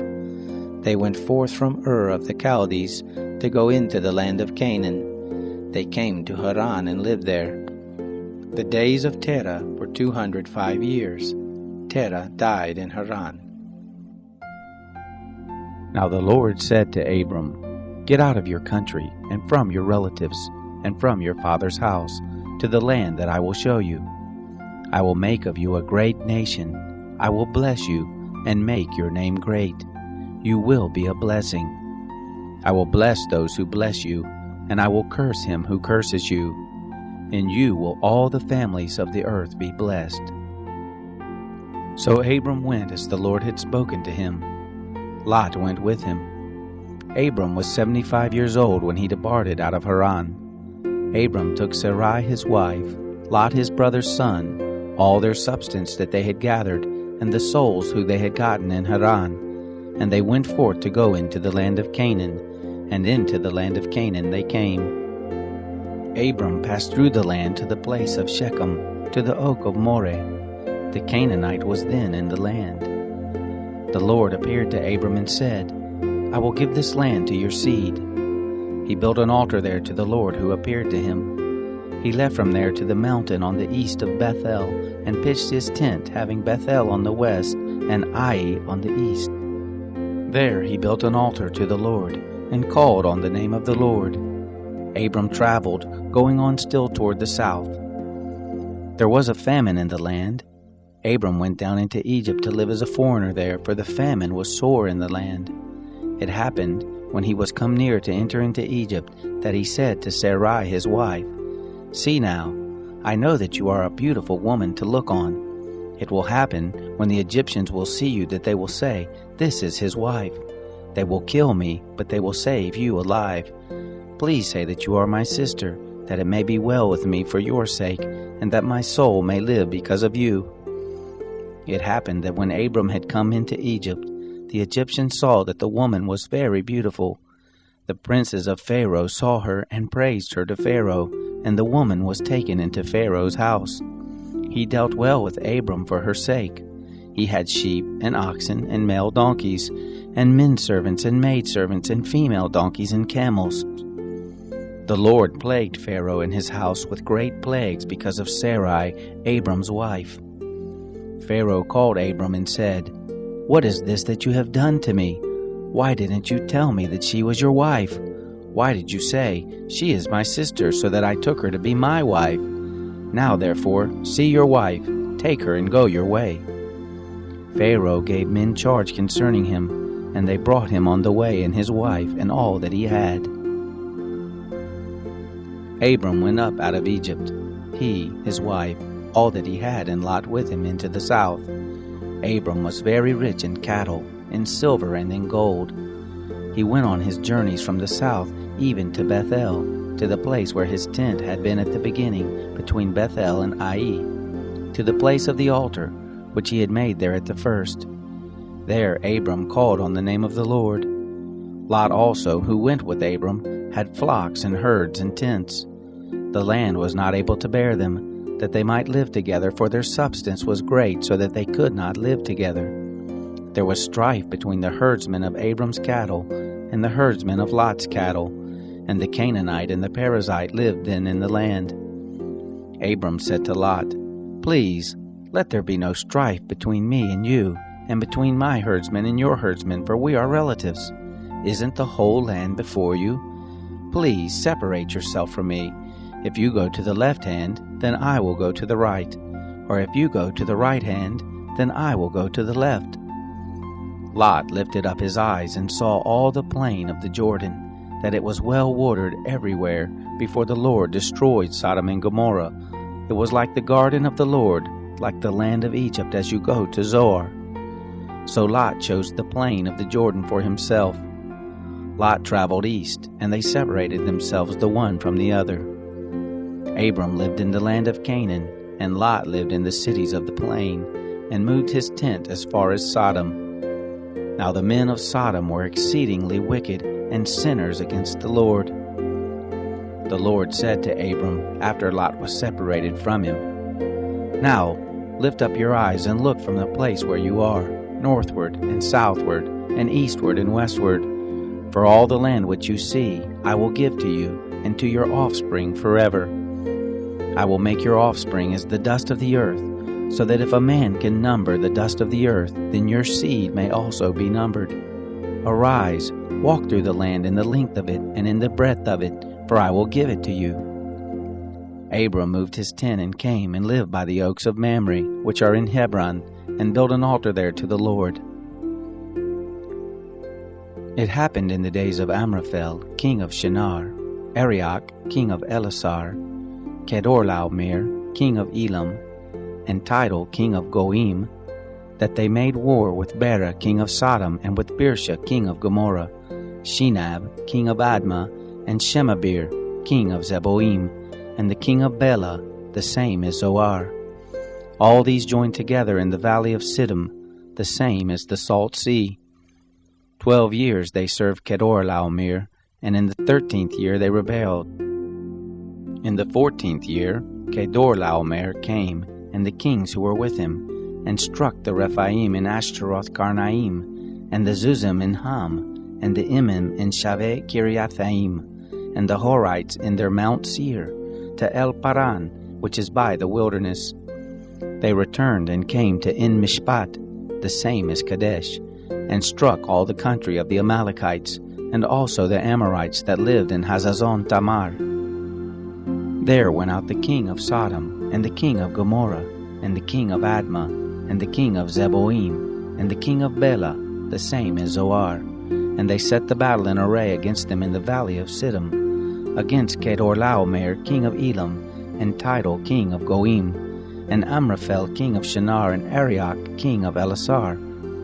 They went forth from Ur of the Chaldees to go into the land of Canaan. They came to Haran and lived there. The days of Terah were 205 years. Terah died in Haran. Now the Lord said to Abram, Get out of your country, and from your relatives, and from your father's house, to the land that I will show you. I will make of you a great nation. I will bless you, and make your name great. You will be a blessing. I will bless those who bless you, and I will curse him who curses you. In you will all the families of the earth be blessed. So Abram went as the Lord had spoken to him. Lot went with him. Abram was 75 years old when he departed out of Haran. Abram took Sarai his wife, Lot his brother's son, all their substance that they had gathered, and the souls who they had gotten in Haran. And they went forth to go into the land of Canaan, and into the land of Canaan they came. Abram passed through the land to the place of Shechem, to the oak of Moreh. The Canaanite was then in the land. The Lord appeared to Abram and said, I will give this land to your seed. He built an altar there to the Lord who appeared to him. He left from there to the mountain on the east of Bethel, and pitched his tent, having Bethel on the west and Ai on the east. There he built an altar to the Lord, and called on the name of the Lord. Abram traveled, going on still toward the south. There was a famine in the land. Abram went down into Egypt to live as a foreigner there, for the famine was sore in the land. It happened, when he was come near to enter into Egypt, that he said to Sarai his wife, "See now, I know that you are a beautiful woman to look on. It will happen, when the Egyptians will see you, that they will say, 'This is his wife.' They will kill me, but they will save you alive. Please say that you are my sister, that it may be well with me for your sake, and that my soul may live because of you." It happened that when Abram had come into Egypt, the Egyptians saw that the woman was very beautiful. The princes of Pharaoh saw her and praised her to Pharaoh, and the woman was taken into Pharaoh's house. He dealt well with Abram for her sake. He had sheep and oxen and male donkeys, and men servants and maid servants and female donkeys and camels. The Lord plagued Pharaoh and his house with great plagues because of Sarai, Abram's wife. Pharaoh called Abram and said, "What is this that you have done to me? Why didn't you tell me that she was your wife? Why did you say, 'She is my sister,' so that I took her to be my wife? Now therefore, see your wife, take her and go your way." Pharaoh gave men charge concerning him, and they brought him on the way and his wife and all that he had. Abram went up out of Egypt, he, his wife, all that he had, and Lot with him into the south. Abram was very rich in cattle, in silver and in gold. He went on his journeys from the south even to Bethel, to the place where his tent had been at the beginning, between Bethel and Ai, to the place of the altar, which he had made there at the first. There Abram called on the name of the Lord. Lot also, who went with Abram, had flocks and herds and tents. The land was not able to bear them, that they might live together, for their substance was great, so that they could not live together. There was strife between the herdsmen of Abram's cattle and the herdsmen of Lot's cattle, and the Canaanite and the Perizzite lived then in the land. Abram said to Lot, "Please, let there be no strife between me and you, and between my herdsmen and your herdsmen, for we are relatives. Isn't the whole land before you? Please separate yourself from me. If you go to the left hand, then I will go to the right. Or if you go to the right hand, then I will go to the left." Lot lifted up his eyes and saw all the plain of the Jordan, that it was well watered everywhere, before the Lord destroyed Sodom and Gomorrah. It was like the garden of the Lord, like the land of Egypt as you go to Zoar. So Lot chose the plain of the Jordan for himself. Lot traveled east, and they separated themselves the one from the other. Abram lived in the land of Canaan, and Lot lived in the cities of the plain, and moved his tent as far as Sodom. Now the men of Sodom were exceedingly wicked and sinners against the Lord. The Lord said to Abram, after Lot was separated from him, "Now lift up your eyes and look from the place where you are, northward and southward, and eastward and westward. For all the land which you see I will give to you, and to your offspring forever. I will make your offspring as the dust of the earth, so that if a man can number the dust of the earth, then your seed may also be numbered. Arise, walk through the land in the length of it and in the breadth of it, for I will give it to you." Abram moved his tent and came and lived by the oaks of Mamre, which are in Hebron, and built an altar there to the Lord. It happened in the days of Amraphel, king of Shinar, Arioch, king of Elasar, Kedorlaomer, king of Elam, and Tidal, king of Goim, that they made war with Bera, king of Sodom, and with Birsha, king of Gomorrah, Shinab, king of Admah, and Shemabir, king of Zeboim, and the king of Bela, the same is Zoar. All these joined together in the valley of Siddim, the same is the Salt Sea. 12 years they served Kedorlaomer, and in the 13th year they rebelled. In the 14th year Kedorlaomer came, and the kings who were with him, and struck the Rephaim in Ashtaroth Karnaim, and the Zuzim in Ham, and the Imim in Shaveh Kiriathaim, and the Horites in their Mount Seir, to El Paran, which is by the wilderness. They returned and came to En Mishpat, the same as Kadesh, and struck all the country of the Amalekites, and also the Amorites that lived in Hazazon Tamar. There went out the king of Sodom, and the king of Gomorrah, and the king of Admah, and the king of Zeboim, and the king of Bela, the same is Zoar. And they set the battle in array against them in the valley of Siddim, against Kedorlaomer king of Elam, and Tidal king of Goim, and Amraphel king of Shinar, and Arioch king of Elasar,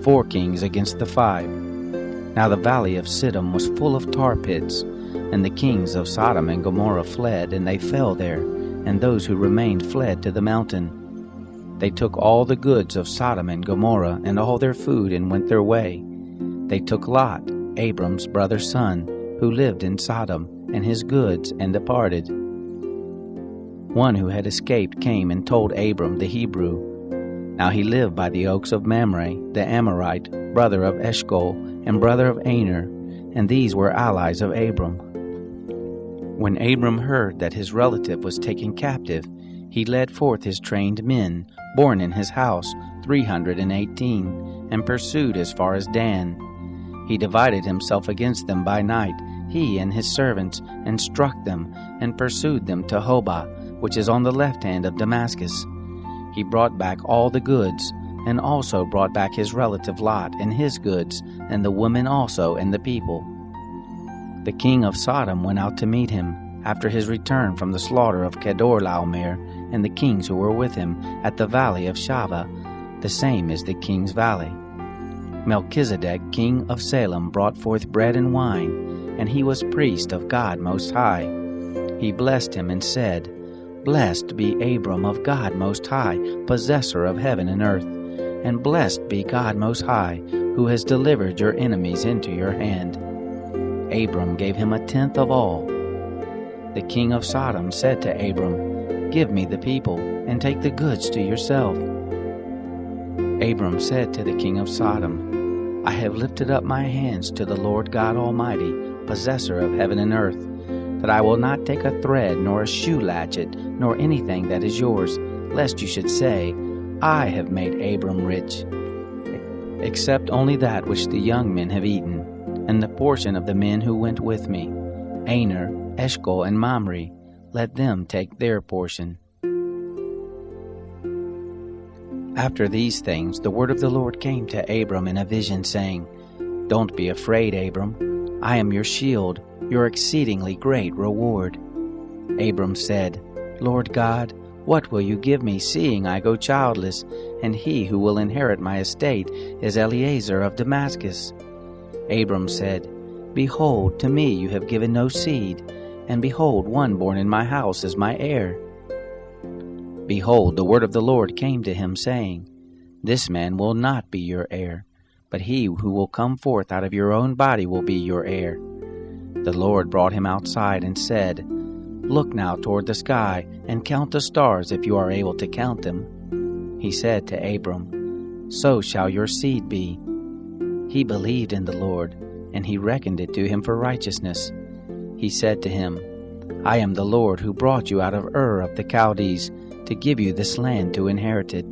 4 kings against the 5. Now the valley of Siddim was full of tar pits, and the kings of Sodom and Gomorrah fled, and they fell there, and those who remained fled to the mountain. They took all the goods of Sodom and Gomorrah, and all their food, and went their way. They took Lot, Abram's brother's son, who lived in Sodom, and his goods, and departed. One who had escaped came and told Abram the Hebrew. Now he lived by the oaks of Mamre, the Amorite, brother of Eshcol, and brother of Aner, and these were allies of Abram. When Abram heard that his relative was taken captive, he led forth his trained men, born in his house, 318, and pursued as far as Dan. He divided himself against them by night, he and his servants, and struck them, and pursued them to Hobah, which is on the left hand of Damascus. He brought back all the goods, and also brought back his relative Lot and his goods, and the women also and the people. The king of Sodom went out to meet him, after his return from the slaughter of Kedorlaomer, and the kings who were with him, at the valley of Shaveh, the same is the king's valley. Melchizedek, king of Salem, brought forth bread and wine, and he was priest of God Most High. He blessed him and said, Blessed be Abram of God Most High, possessor of heaven and earth, and blessed be God Most High, who has delivered your enemies into your hand. Abram gave him 1/10 of all. The king of Sodom said to Abram, Give me the people, and take the goods to yourself. Abram said to the king of Sodom, I have lifted up my hands to the Lord God Almighty, possessor of heaven and earth, that I will not take a thread, nor a shoe latchet, nor anything that is yours, lest you should say, I have made Abram rich, except only that which the young men have eaten, and the portion of the men who went with me, Aner, Eshcol, and Mamre, let them take their portion. After these things, the word of the Lord came to Abram in a vision, saying, Don't be afraid, Abram. I am your shield, your exceedingly great reward. Abram said, Lord God, what will you give me, seeing I go childless, and he who will inherit my estate is Eliezer of Damascus? Abram said, Behold, to me you have given no seed, and behold, one born in my house is my heir. Behold, the word of the Lord came to him, saying, This man will not be your heir, but he who will come forth out of your own body will be your heir. The Lord brought him outside and said, Look now toward the sky, and count the stars if you are able to count them. He said to Abram, So shall your seed be. He believed in the Lord, and he reckoned it to him for righteousness. He said to him, I am the Lord who brought you out of Ur of the Chaldees, to give you this land to inherit it.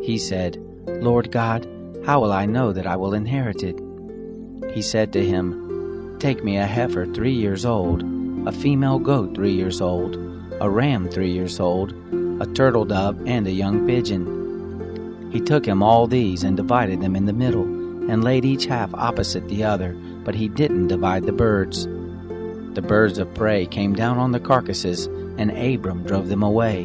He said, Lord God, how will I know that I will inherit it? He said to him, Take me a heifer 3 years old, a female goat 3 years old, a ram 3 years old, a turtle dove, and a young pigeon. He took him all these and divided them in the middle, and laid each half opposite the other, but he didn't divide the birds. The birds of prey came down on the carcasses, and Abram drove them away.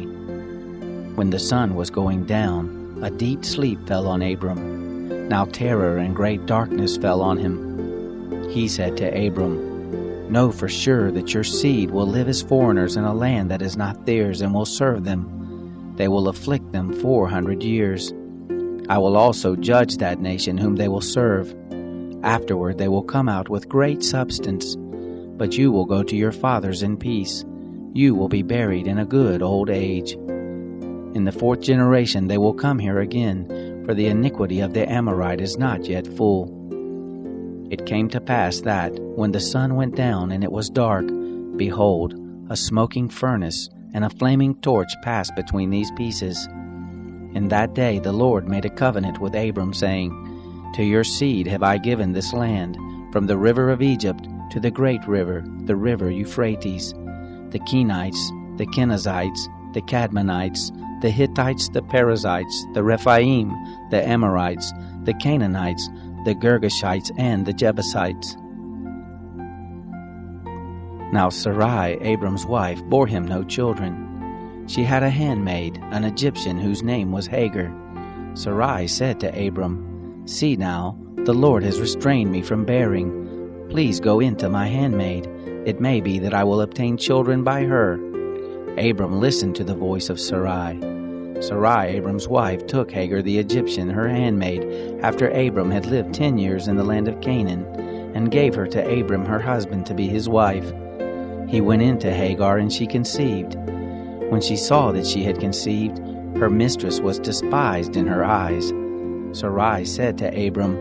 When the sun was going down, a deep sleep fell on Abram. Now terror and great darkness fell on him. He said to Abram, Know for sure that your seed will live as foreigners in a land that is not theirs, and will serve them. They will afflict them 400 years. I will also judge that nation whom they will serve. Afterward they will come out with great substance. But you will go to your fathers in peace. You will be buried in a good old age. In the 4th generation they will come here again, for the iniquity of the Amorite is not yet full. It came to pass that, when the sun went down and it was dark, behold, a smoking furnace and a flaming torch passed between these pieces. In that day the Lord made a covenant with Abram, saying, To your seed have I given this land, from the river of Egypt to the great river, the river Euphrates. The Kenites, the Kenizzites, the Cadmonites, the Hittites, the Perizzites, the Rephaim, the Amorites, the Canaanites, the Girgashites, and the Jebusites. Now Sarai, Abram's wife, bore him no children. She had a handmaid, an Egyptian, whose name was Hagar. Sarai said to Abram, "See now, the Lord has restrained me from bearing. Please go into my handmaid. It may be that I will obtain children by her." Abram listened to the voice of Sarai. Sarai, Abram's wife, took Hagar the Egyptian, her handmaid, after Abram had lived 10 years in the land of Canaan, and gave her to Abram her husband to be his wife. He went in to Hagar, and she conceived. When she saw that she had conceived, her mistress was despised in her eyes. Sarai said to Abram,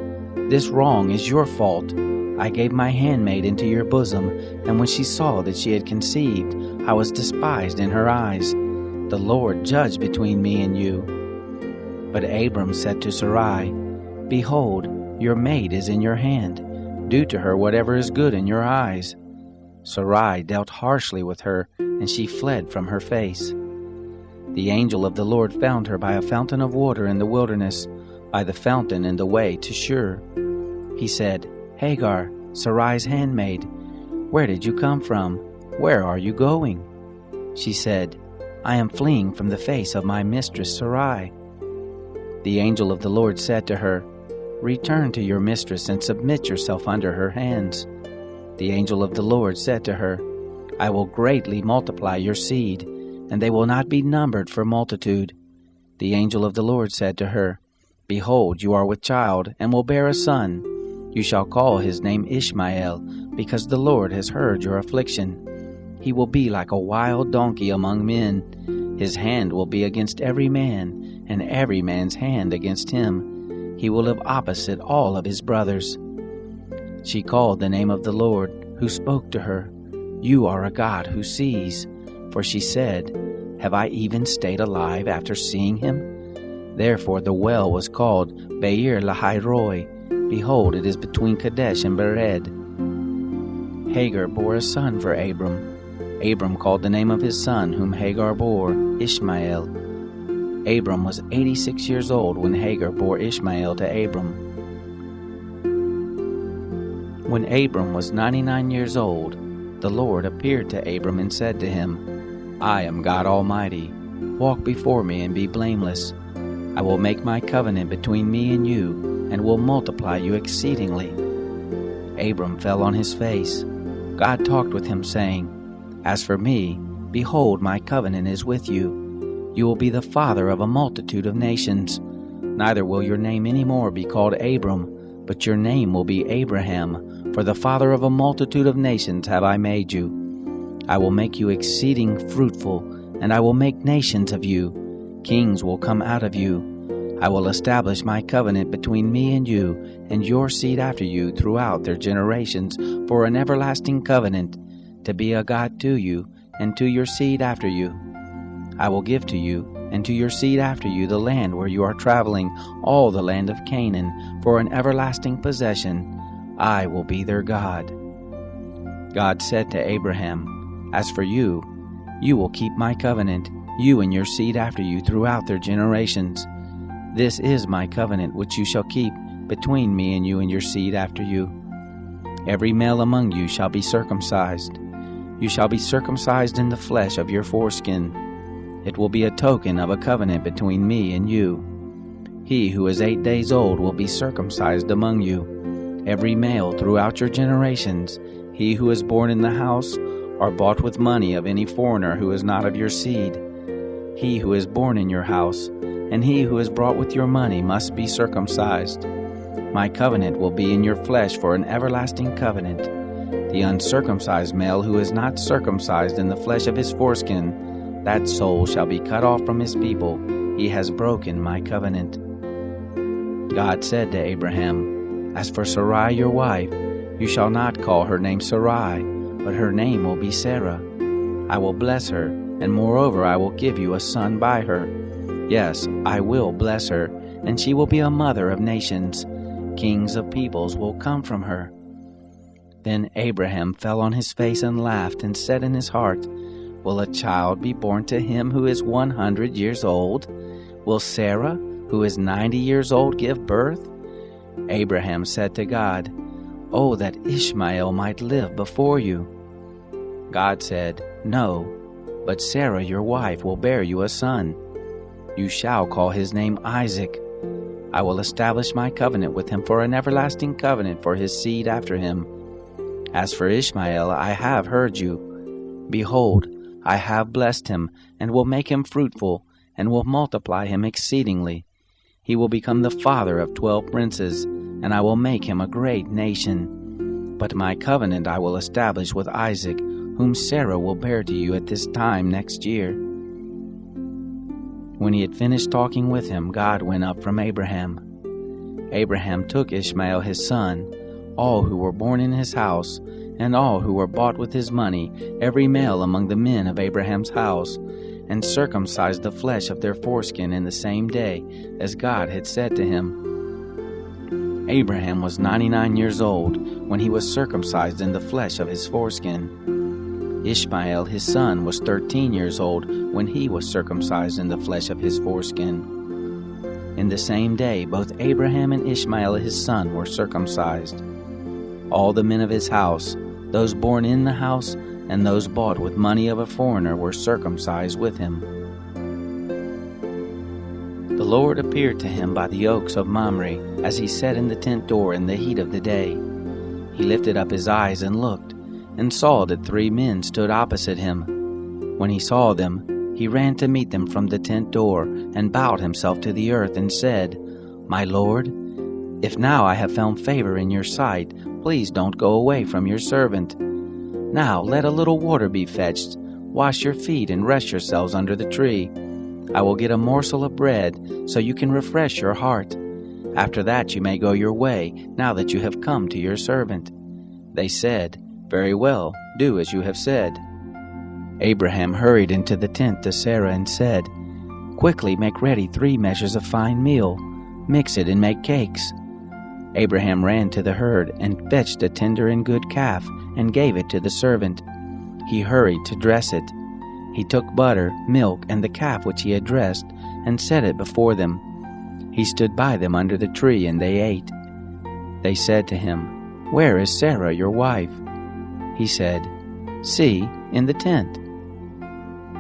"This wrong is your fault. I gave my handmaid into your bosom, and when she saw that she had conceived, I was despised in her eyes. The Lord judge between me and you." But Abram said to Sarai, "Behold, your maid is in your hand. Do to her whatever is good in your eyes." Sarai dealt harshly with her, and she fled from her face. The angel of the Lord found her by a fountain of water in the wilderness, by the fountain in the way to Shur. He said, "Hagar, Sarai's handmaid, where did you come from? Where are you going?" She said, "I am fleeing from the face of my mistress Sarai." The angel of the Lord said to her, "Return to your mistress and submit yourself under her hands." The angel of the Lord said to her, "I will greatly multiply your seed, and they will not be numbered for multitude." The angel of the Lord said to her, "Behold, you are with child, and will bear a son. You shall call his name Ishmael, because the Lord has heard your affliction. He will be like a wild donkey among men. His hand will be against every man, and every man's hand against him. He will live opposite all of his brothers." She called the name of the Lord, who spoke to her, "You are a God who sees." For she said, "Have I even stayed alive after seeing him?" Therefore the well was called Beer Lahai-roi. Behold, it is between Kadesh and Bered. Hagar bore a son for Abram. Abram called the name of his son, whom Hagar bore, Ishmael. Abram was 86 years old when Hagar bore Ishmael to Abram. When Abram was 99 years old, the Lord appeared to Abram and said to him, "I am God Almighty. Walk before me and be blameless. I will make my covenant between me and you, and will multiply you exceedingly." Abram fell on his face. God talked with him, saying, "As for me, behold, my covenant is with you. You will be the father of a multitude of nations. Neither will your name any more be called Abram, but your name will be Abraham, for the father of a multitude of nations have I made you. I will make you exceeding fruitful, and I will make nations of you. Kings will come out of you. I will establish my covenant between me and you, and your seed after you throughout their generations, for an everlasting covenant, to be a God to you, and to your seed after you. I will give to you, and to your seed after you, the land where you are traveling, all the land of Canaan, for an everlasting possession. I will be their God." God said to Abraham, "As for you, you will keep my covenant, you and your seed after you throughout their generations. This is my covenant which you shall keep between me and you and your seed after you. Every male among you shall be circumcised. You shall be circumcised in the flesh of your foreskin. It will be a token of a covenant between me and you. He who is 8 days old will be circumcised among you, every male throughout your generations, he who is born in the house or bought with money of any foreigner who is not of your seed. He who is born in your house, and he who is brought with your money must be circumcised. My covenant will be in your flesh for an everlasting covenant. The uncircumcised male who is not circumcised in the flesh of his foreskin, that soul shall be cut off from his people. He has broken my covenant." God said to Abraham, "As for Sarai your wife, you shall not call her name Sarai, but her name will be Sarah. I will bless her, and moreover I will give you a son by her. Yes, I will bless her, and she will be a mother of nations. Kings of peoples will come from her." Then Abraham fell on his face and laughed, and said in his heart, "Will a child be born to him who is 100 years old? Will Sarah, who is 90 years old, give birth?" Abraham said to God, "Oh, that Ishmael might live before you." God said, "No, but Sarah your wife will bear you a son. You shall call his name Isaac. I will establish my covenant with him for an everlasting covenant for his seed after him. As for Ishmael, I have heard you. Behold, I have blessed him, and will make him fruitful, and will multiply him exceedingly. He will become the father of 12 princes, and I will make him a great nation. But my covenant I will establish with Isaac, whom Sarah will bear to you at this time next year." When he had finished talking with him, God went up from Abraham. Abraham took Ishmael his son, all who were born in his house, and all who were bought with his money, every male among the men of Abraham's house, and circumcised the flesh of their foreskin in the same day, as God had said to him. Abraham was 99 years old when he was circumcised in the flesh of his foreskin. Ishmael his son was 13 years old when he was circumcised in the flesh of his foreskin. In the same day both Abraham and Ishmael his son were circumcised. All the men of his house, those born in the house and those bought with money of a foreigner, were circumcised with him. The Lord appeared to him by the oaks of Mamre, as he sat in the tent door in the heat of the day. He lifted up his eyes and looked, and saw that 3 men stood opposite him. When he saw them, he ran to meet them from the tent door, and bowed himself to the earth, and said, "My Lord, if now I have found favor in your sight, please don't go away from your servant. Now let a little water be fetched, wash your feet, and rest yourselves under the tree. I will get a morsel of bread, so you can refresh your heart. After that you may go your way, now that you have come to your servant." They said, "Very well, do as you have said." Abraham hurried into the tent to Sarah and said, "Quickly make ready 3 measures of fine meal, mix it and make cakes." Abraham ran to the herd and fetched a tender and good calf and gave it to the servant. He hurried to dress it. He took butter, milk, and the calf which he had dressed, and set it before them. He stood by them under the tree, and they ate. They said to him, "Where is Sarah your wife?" He said, "See, in the tent."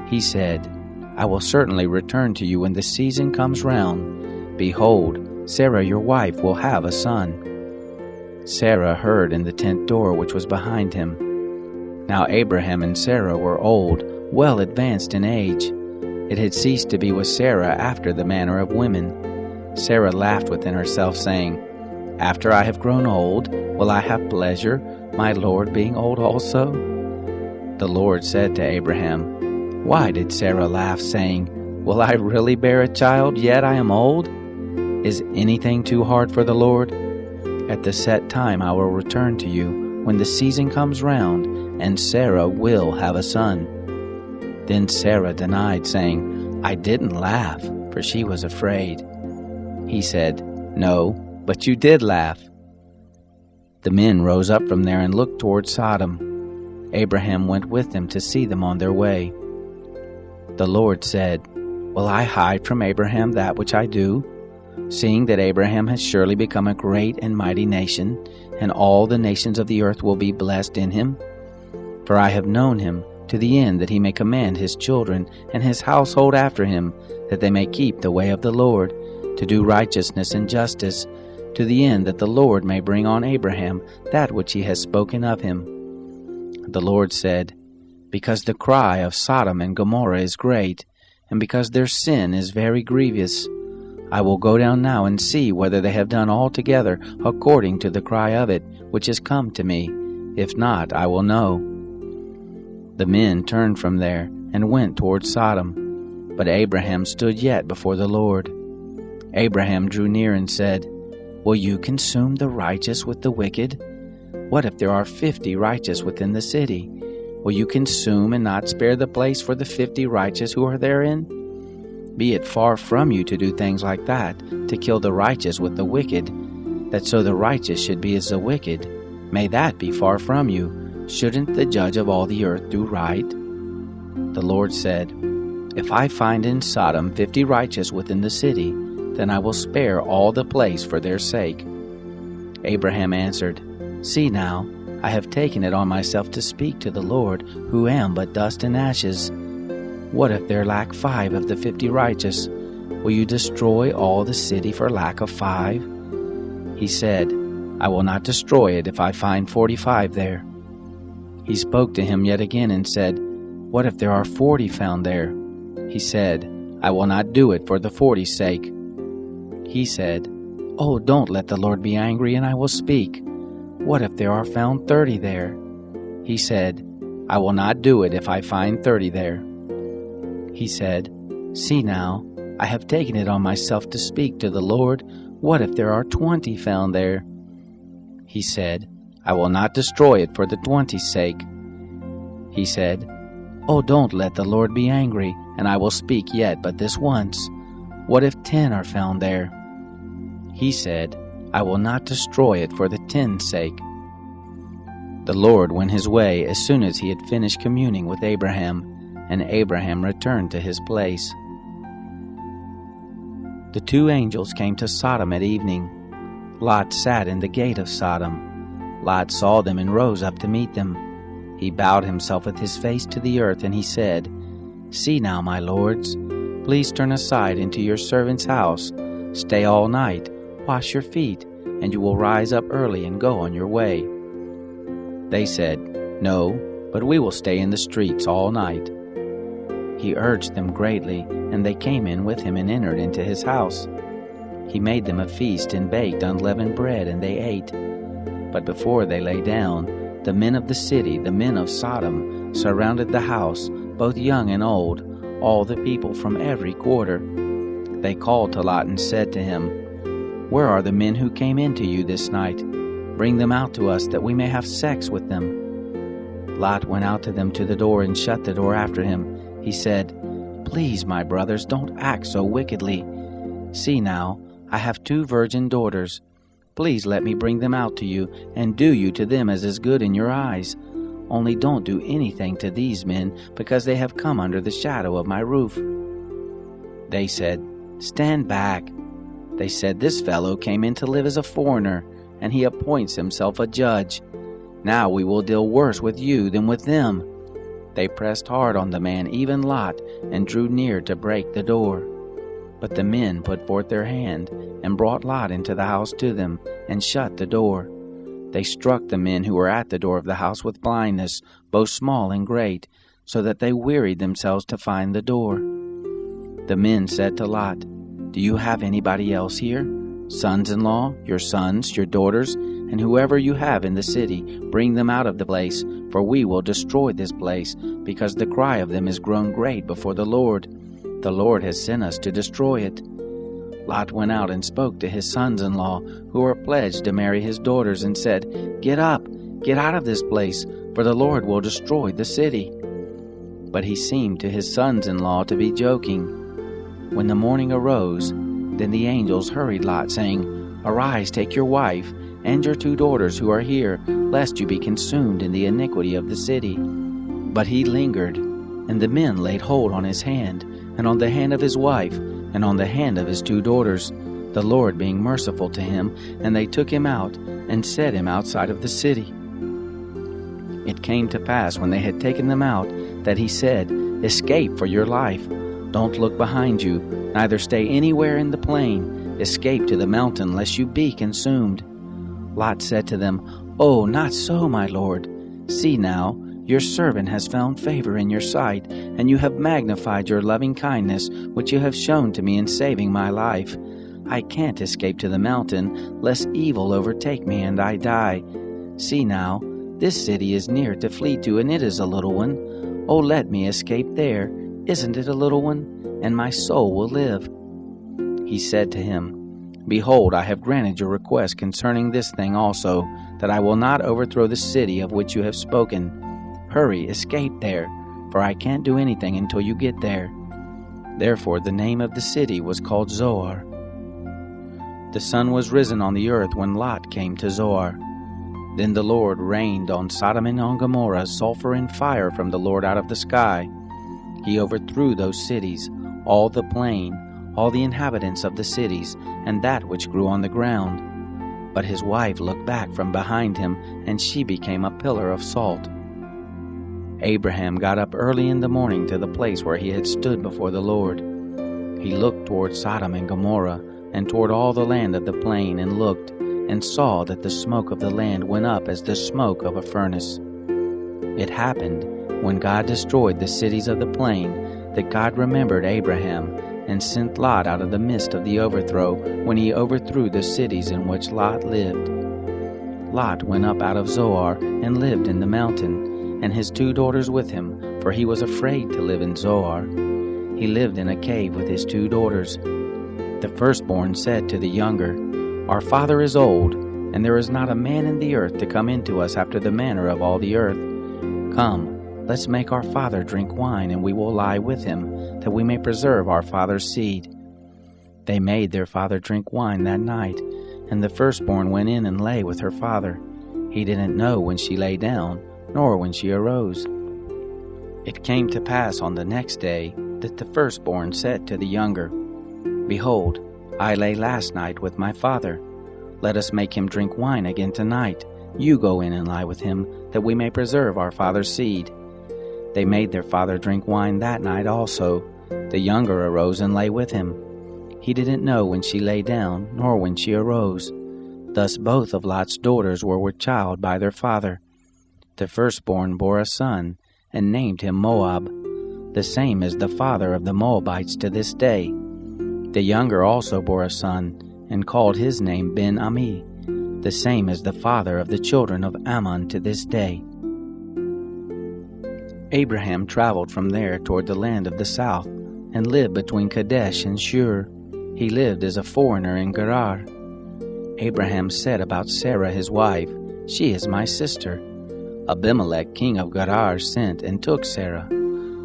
He said, "I will certainly return to you when the season comes round. Behold, Sarah your wife will have a son." Sarah heard in the tent door which was behind him. Now Abraham and Sarah were old, well advanced in age. It had ceased to be with Sarah after the manner of women. Sarah laughed within herself, saying, "After I have grown old, will I have pleasure, my Lord being old also?" The Lord said to Abraham, "Why did Sarah laugh, saying, 'Will I really bear a child, yet I am old?' Is anything too hard for the Lord? At the set time I will return to you, when the season comes round, and Sarah will have a son." Then Sarah denied, saying, "I didn't laugh," for she was afraid. He said, "No, but you did laugh." The men rose up from there and looked toward Sodom. Abraham went with them to see them on their way. The Lord said, "Will I hide from Abraham that which I do? Seeing that Abraham has surely become a great and mighty nation, and all the nations of the earth will be blessed in him. For I have known him, to the end that he may command his children and his household after him, that they may keep the way of the Lord, to do righteousness and justice, to the end that the Lord may bring on Abraham that which he has spoken of him." The Lord said, "Because the cry of Sodom and Gomorrah is great, and because their sin is very grievous, I will go down now and see whether they have done altogether according to the cry of it, which has come to me. If not, I will know." The men turned from there and went toward Sodom, but Abraham stood yet before the Lord. Abraham drew near and said, "Will you consume the righteous with the wicked? What if there are 50 righteous within the city? Will you consume and not spare the place for the 50 righteous who are therein? Be it far from you to do things like that, to kill the righteous with the wicked. that so the righteous should be as the wicked? May that be far from you. Shouldn't the judge of all the earth do right?" The Lord said, "If I find in Sodom 50 righteous within the city, then I will spare all the place for their sake." Abraham answered, "See now, I have taken it on myself to speak to the Lord, who am but dust and ashes. What if there lack 5 of the 50 righteous? Will you destroy all the city for lack of 5? He said, "I will not destroy it if I find 45 there." He spoke to him yet again and said, "What if there are 40 found there?" He said, "I will not do it for the 40's sake." He said, "Oh, don't let the Lord be angry, and I will speak. What if there are found 30 there?" He said, "I will not do it if I find 30 there." He said, "See now, I have taken it on myself to speak to the Lord. What if there are 20 found there?" He said, "I will not destroy it for the 20's sake." He said, "Oh, don't let the Lord be angry, and I will speak yet but this once. What if 10 are found there?" He said, "I will not destroy it for the 10's sake." The Lord went his way as soon as he had finished communing with Abraham, and Abraham returned to his place. The 2 angels came to Sodom at evening. Lot sat in the gate of Sodom. Lot saw them and rose up to meet them. He bowed himself with his face to the earth, and he said, "See now, my lords, please turn aside into your servant's house. Stay all night, wash your feet, and you will rise up early and go on your way." They said, "No, but we will stay in the streets all night." He urged them greatly, and they came in with him and entered into his house. He made them a feast and baked unleavened bread, and they ate. But before they lay down, the men of the city, the men of Sodom, surrounded the house, both young and old, all the people from every quarter. They called to Lot and said to him, "Where are the men who came into you this night? Bring them out to us, that we may have sex with them." Lot went out to them to the door and shut the door after him. He said, "Please, my brothers, don't act so wickedly. See now, I have 2 virgin daughters. Please let me bring them out to you, and do you to them as is good in your eyes. Only don't do anything to these men, because they have come under the shadow of my roof." They said, "Stand back." They said, "This fellow came in to live as a foreigner, and he appoints himself a judge. Now we will deal worse with you than with them." They pressed hard on the man, even Lot, and drew near to break the door. But the men put forth their hand, and brought Lot into the house to them, and shut the door. They struck the men who were at the door of the house with blindness, both small and great, so that they wearied themselves to find the door. The men said to Lot, "Do you have anybody else here? Sons-in-law, your sons, your daughters, and whoever you have in the city, bring them out of the place, for we will destroy this place, because the cry of them is grown great before the Lord. The Lord has sent us to destroy it." Lot went out and spoke to his sons-in-law, who were pledged to marry his daughters, and said, "Get up, get out of this place, for the Lord will destroy the city." But he seemed to his sons-in-law to be joking. When the morning arose, then the angels hurried Lot, saying, "Arise, take your wife, and your 2 daughters who are here, lest you be consumed in the iniquity of the city." But he lingered, and the men laid hold on his hand, and on the hand of his wife, and on the hand of his 2 daughters, the Lord being merciful to him, and they took him out, and set him outside of the city. It came to pass, when they had taken them out, that he said, "Escape for your life. Don't look behind you, neither stay anywhere in the plain. Escape to the mountain, lest you be consumed." Lot said to them, "Oh, not so, my lord. See now, your servant has found favor in your sight, and you have magnified your loving kindness, which you have shown to me in saving my life. I can't escape to the mountain, lest evil overtake me and I die. See now, this city is near to flee to, and it is a little one. Oh, let me escape there. Isn't it a little one? And my soul will live." He said to him, "Behold, I have granted your request concerning this thing also, that I will not overthrow the city of which you have spoken. Hurry, escape there, for I can't do anything until you get there." Therefore the name of the city was called Zoar. The sun was risen on the earth when Lot came to Zoar. Then the Lord rained on Sodom and on Gomorrah sulfur and fire from the Lord out of the sky. He overthrew those cities, all the plain, all the inhabitants of the cities, and that which grew on the ground. But his wife looked back from behind him, and she became a pillar of salt. Abraham got up early in the morning to the place where he had stood before the Lord. He looked toward Sodom and Gomorrah, and toward all the land of the plain, and looked, and saw that the smoke of the land went up as the smoke of a furnace. It happened, when God destroyed the cities of the plain, that God remembered Abraham, and sent Lot out of the midst of the overthrow, when he overthrew the cities in which Lot lived. Lot went up out of Zoar, and lived in the mountain, and his 2 daughters with him, for he was afraid to live in Zoar. He lived in a cave with his 2 daughters. The firstborn said to the younger, Our father is old, and there is not a man in the earth to come into us after the manner of all the earth. Come, let's make our father drink wine, and we will lie with him, that we may preserve our father's seed. They made their father drink wine that night, and the firstborn went in and lay with her father. He didn't know when she lay down, nor when she arose. It came to pass on the next day that the firstborn said to the younger, Behold, I lay last night with my father. Let us make him drink wine again tonight. You go in and lie with him, that we may preserve our father's seed. They made their father drink wine that night also. The younger arose and lay with him. He didn't know when she lay down, nor when she arose. Thus both of Lot's daughters were with child by their father. The firstborn bore a son, and named him Moab. The same is the father of the Moabites to this day. The younger also bore a son, and called his name Ben-Ami. The same is the father of the children of Ammon to this day. Abraham traveled from there toward the land of the south, and lived between Kadesh and Shur. He lived as a foreigner in Gerar. Abraham said about Sarah his wife, She is my sister. Abimelech king of Gerar sent and took Sarah.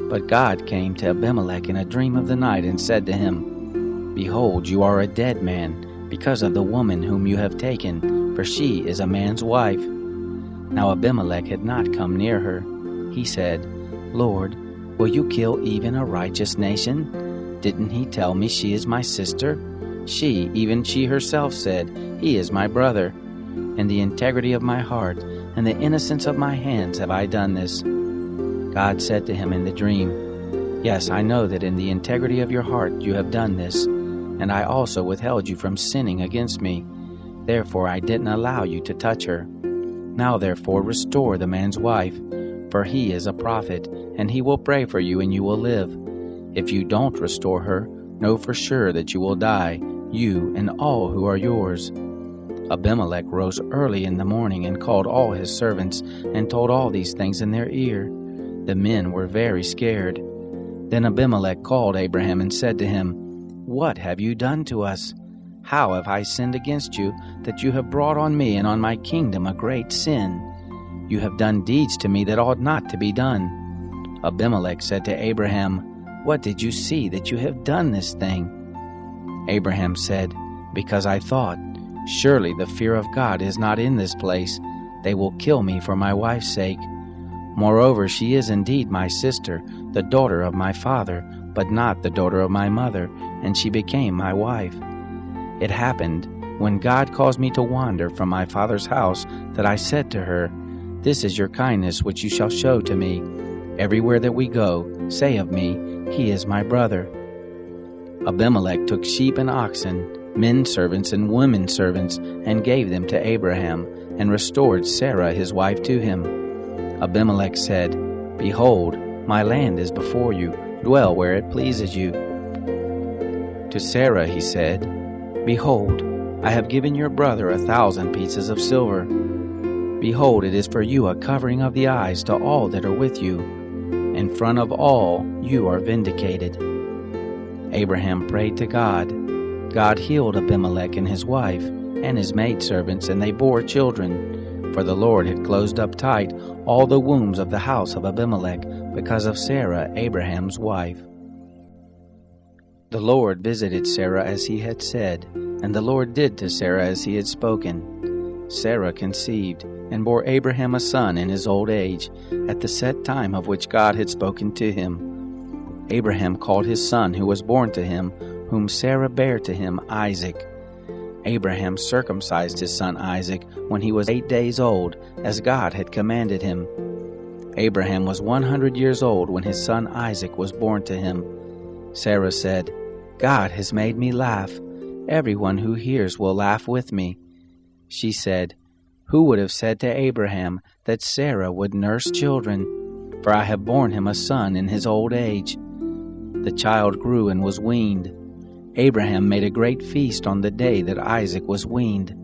But God came to Abimelech in a dream of the night and said to him, Behold, you are a dead man, because of the woman whom you have taken, for she is a man's wife. Now Abimelech had not come near her. He said, Lord, will you kill even a righteous nation? Didn't he tell me she is my sister? She, even she herself said, He is my brother. In the integrity of my heart and the innocence of my hands have I done this. God said to him in the dream, Yes, I know that in the integrity of your heart you have done this, and I also withheld you from sinning against me. Therefore I didn't allow you to touch her. Now therefore restore the man's wife, for he is a prophet, and he will pray for you and you will live. If you don't restore her, know for sure that you will die, you and all who are yours. Abimelech rose early in the morning and called all his servants, and told all these things in their ear. The men were very scared. Then Abimelech called Abraham and said to him, What have you done to us? How have I sinned against you, that you have brought on me and on my kingdom a great sin? You have done deeds to me that ought not to be done. Abimelech said to Abraham, What did you see that you have done this thing? Abraham said, Because I thought, Surely the fear of God is not in this place. They will kill me for my wife's sake. Moreover, she is indeed my sister, the daughter of my father, but not the daughter of my mother, and she became my wife. It happened, when God caused me to wander from my father's house, that I said to her, This is your kindness which you shall show to me. Everywhere that we go, say of me, He is my brother. Abimelech took sheep and oxen, men servants and women servants, and gave them to Abraham, and restored Sarah his wife to him. Abimelech said, Behold, my land is before you, dwell where it pleases you. To Sarah he said, Behold, I have given your brother 1,000 pieces of silver. Behold, it is for you a covering of the eyes to all that are with you. In front of all you are vindicated. Abraham prayed to God. God healed Abimelech and his wife, and his maidservants, and they bore children. For the Lord had closed up tight all the wombs of the house of Abimelech, because of Sarah, Abraham's wife. The Lord visited Sarah as he had said, And the Lord did to Sarah as he had spoken. Sarah conceived, and bore Abraham a son in his old age, at the set time of which God had spoken to him. Abraham called his son who was born to him, whom Sarah bare to him, Isaac. Abraham circumcised his son Isaac when he was 8 days old, as God had commanded him. Abraham was 100 years old when his son Isaac was born to him. Sarah said, God has made me laugh. Everyone who hears will laugh with me. She said, Who would have said to Abraham that Sarah would nurse children? For I have borne him a son in his old age. The child grew and was weaned. Abraham made a great feast on the day that Isaac was weaned.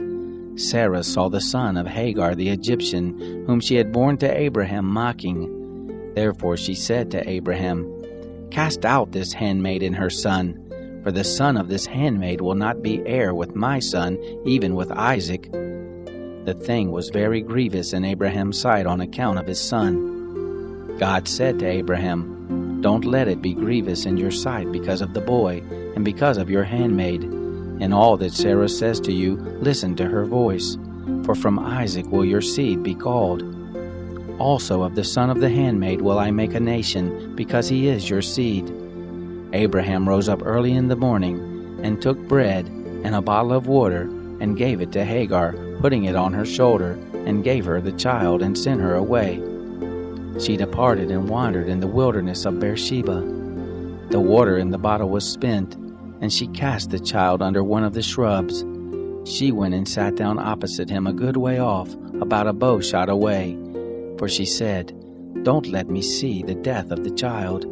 Sarah saw the son of Hagar the Egyptian, whom she had borne to Abraham, mocking. Therefore she said to Abraham, Cast out this handmaid and her son, for the son of this handmaid will not be heir with my son, even with Isaac. The thing was very grievous in Abraham's sight on account of his son. God said to Abraham, Don't let it be grievous in your sight because of the boy, and because of your handmaid. In all that Sarah says to you, listen to her voice, for from Isaac will your seed be called. Also of the son of the handmaid will I make a nation, because he is your seed. Abraham rose up early in the morning, and took bread and a bottle of water, and gave it to Hagar, putting it on her shoulder, and gave her the child, and sent her away. She departed and wandered in the wilderness of Beersheba. The water in the bottle was spent, and she cast the child under one of the shrubs. She went and sat down opposite him a good way off, about a bow shot away. For she said, Don't let me see the death of the child.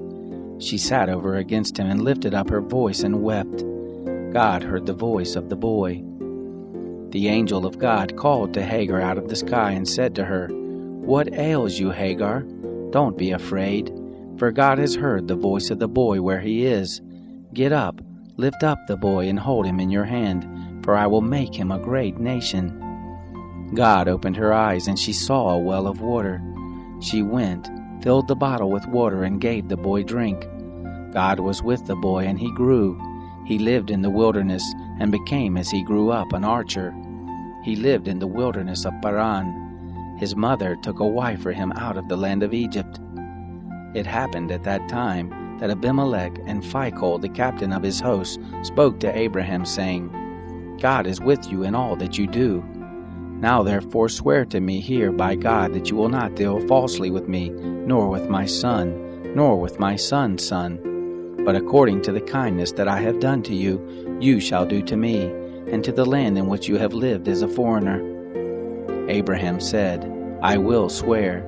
She sat over against him and lifted up her voice and wept. God heard the voice of the boy. The angel of God called to Hagar out of the sky and said to her, What ails you, Hagar? Don't be afraid, for God has heard the voice of the boy where he is. Get up, lift up the boy and hold him in your hand, for I will make him a great nation. God opened her eyes, and she saw a well of water. She went, filled the bottle with water, and gave the boy drink. God was with the boy, and he grew. He lived in the wilderness, and became as he grew up an archer. He lived in the wilderness of Paran. His mother took a wife for him out of the land of Egypt. It happened at that time that Abimelech and Phicol, the captain of his host, spoke to Abraham, saying, God is with you in all that you do. Now therefore swear to me here by God that you will not deal falsely with me, nor with my son, nor with my son's son. But according to the kindness that I have done to you, you shall do to me, and to the land in which you have lived as a foreigner. Abraham said, I will swear.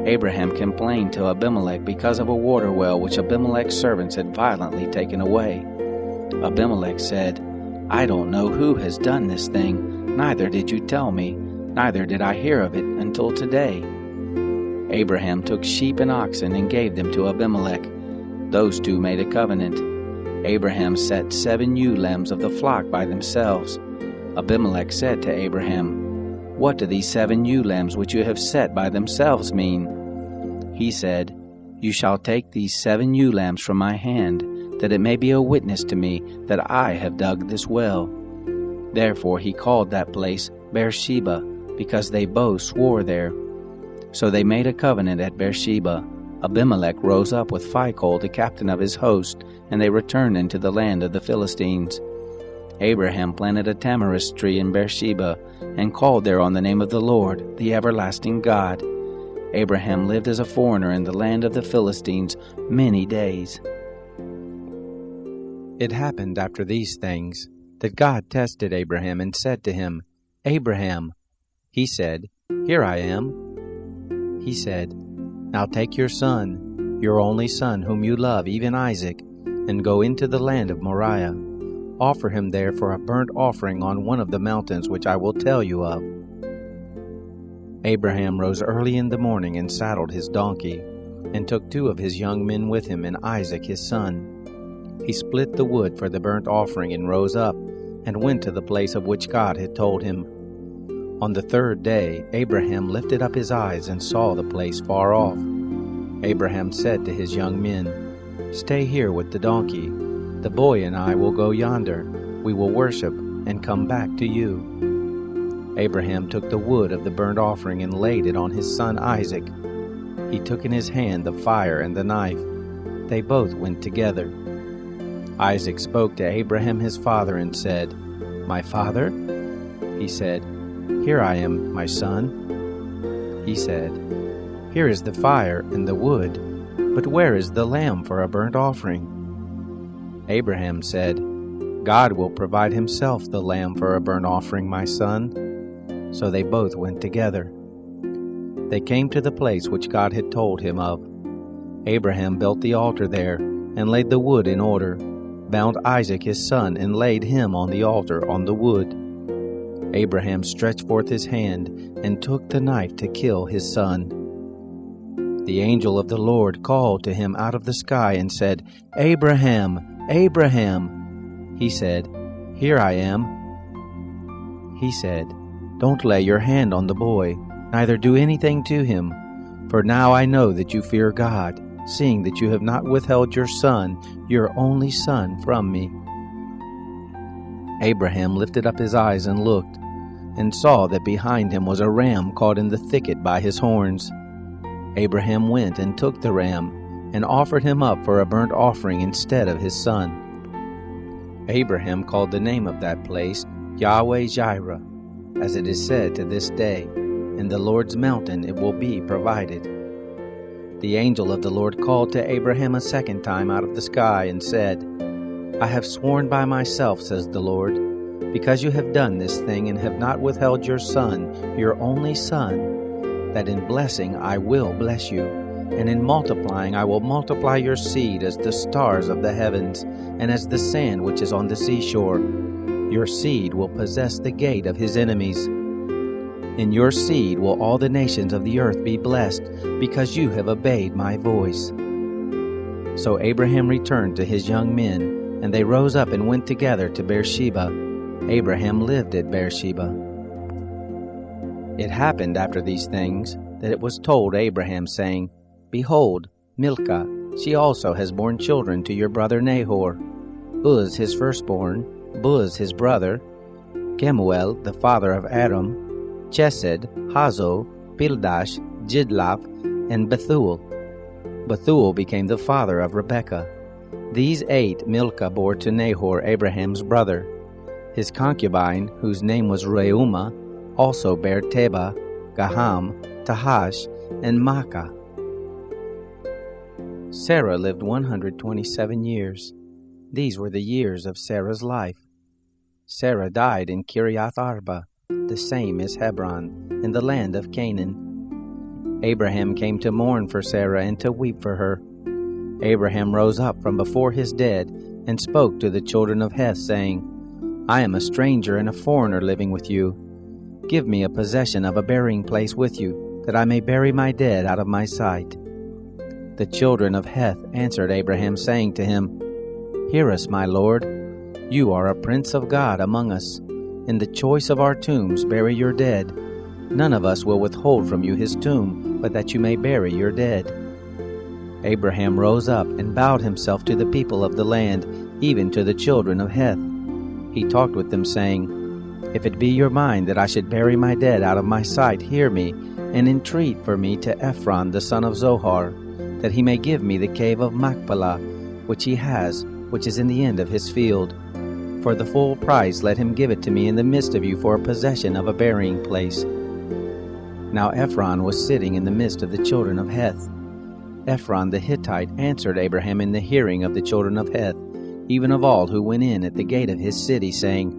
Abraham complained to Abimelech because of a water well which Abimelech's servants had violently taken away. Abimelech said, I don't know who has done this thing, neither did you tell me, neither did I hear of it until today. Abraham took sheep and oxen and gave them to Abimelech. Those two made a covenant. Abraham set 7 ewe lambs of the flock by themselves. Abimelech said to Abraham, What do these 7 ewe lambs which you have set by themselves mean? He said, You shall take these 7 ewe lambs from my hand, that it may be a witness to me that I have dug this well. Therefore he called that place Beersheba, because they both swore there. So they made a covenant at Beersheba. Abimelech rose up with Phicol, the captain of his host, and they returned into the land of the Philistines. Abraham planted a tamarisk tree in Beersheba, and called there on the name of the Lord, the everlasting God. Abraham lived as a foreigner in the land of the Philistines many days. It happened after these things that God tested Abraham and said to him, Abraham. He said, Here I am. He said, Now take your son, your only son whom you love, even Isaac, and go into the land of Moriah. Offer him there for a burnt offering on one of the mountains which I will tell you of. Abraham rose early in the morning and saddled his donkey, and took 2 of his young men with him and Isaac his son. He split the wood for the burnt offering and rose up, and went to the place of which God had told him. On the 3rd day Abraham lifted up his eyes and saw the place far off. Abraham said to his young men, Stay here with the donkey. The boy and I will go yonder. We will worship, and come back to you." Abraham took the wood of the burnt offering and laid it on his son Isaac. He took in his hand the fire and the knife. They both went together. Isaac spoke to Abraham his father and said, "My father?" He said, "Here I am, my son." He said, "Here is the fire and the wood, but where is the lamb for a burnt offering?" Abraham said, "God will provide himself the lamb for a burnt offering, my son." So they both went together. They came to the place which God had told him of. Abraham built the altar there and laid the wood in order, bound Isaac his son, and laid him on the altar on the wood. Abraham stretched forth his hand and took the knife to kill his son. The angel of the Lord called to him out of the sky and said, "Abraham, Abraham." He said, "Here I am." He said, "Don't lay your hand on the boy, neither do anything to him, for now I know that you fear God, seeing that you have not withheld your son, your only son, from me." Abraham lifted up his eyes and looked, and saw that behind him was a ram caught in the thicket by his horns. Abraham went and took the ram, and offered him up for a burnt offering instead of his son. Abraham called the name of that place Yahweh-Jireh, as it is said to this day, "In the Lord's mountain it will be provided." The angel of the Lord called to Abraham a second time out of the sky and said, "I have sworn by myself, says the Lord, because you have done this thing and have not withheld your son, your only son, that in blessing I will bless you, and in multiplying I will multiply your seed as the stars of the heavens, and as the sand which is on the seashore. Your seed will possess the gate of his enemies. In your seed will all the nations of the earth be blessed, because you have obeyed my voice." So Abraham returned to his young men, and they rose up and went together to Beersheba. Abraham lived at Beersheba. It happened after these things that it was told Abraham, saying, "Behold, Milcah, she also has borne children to your brother Nahor, Uz his firstborn, Buz his brother, Kemuel the father of Aram, Chesed, Hazo, Pildash, Jidlaph, and Bethuel. Bethuel became the father of Rebekah. These 8 Milcah bore to Nahor, Abraham's brother. His concubine, whose name was Reumah, also bare Tebah, Gaham, Tahash, and Maacah. Sarah lived 127 years. These were the years of Sarah's life. Sarah died in Kiriath Arba, the same as Hebron, in the land of Canaan. Abraham came to mourn for Sarah and to weep for her. Abraham rose up from before his dead and spoke to the children of Heth, saying, "I am a stranger and a foreigner living with you. Give me a possession of a burying place with you, that I may bury my dead out of my sight." The children of Heth answered Abraham, saying to him, "Hear us, my lord. You are a prince of God among us. In the choice of our tombs bury your dead. None of us will withhold from you his tomb, but that you may bury your dead." Abraham rose up and bowed himself to the people of the land, even to the children of Heth. He talked with them, saying, "If it be your mind that I should bury my dead out of my sight, hear me, and entreat for me to Ephron the son of Zohar, that he may give me the cave of Machpelah, which he has, which is in the end of his field. For the full price let him give it to me in the midst of you for a possession of a burying place." Now Ephron was sitting in the midst of the children of Heth. Ephron the Hittite answered Abraham in the hearing of the children of Heth, even of all who went in at the gate of his city, saying,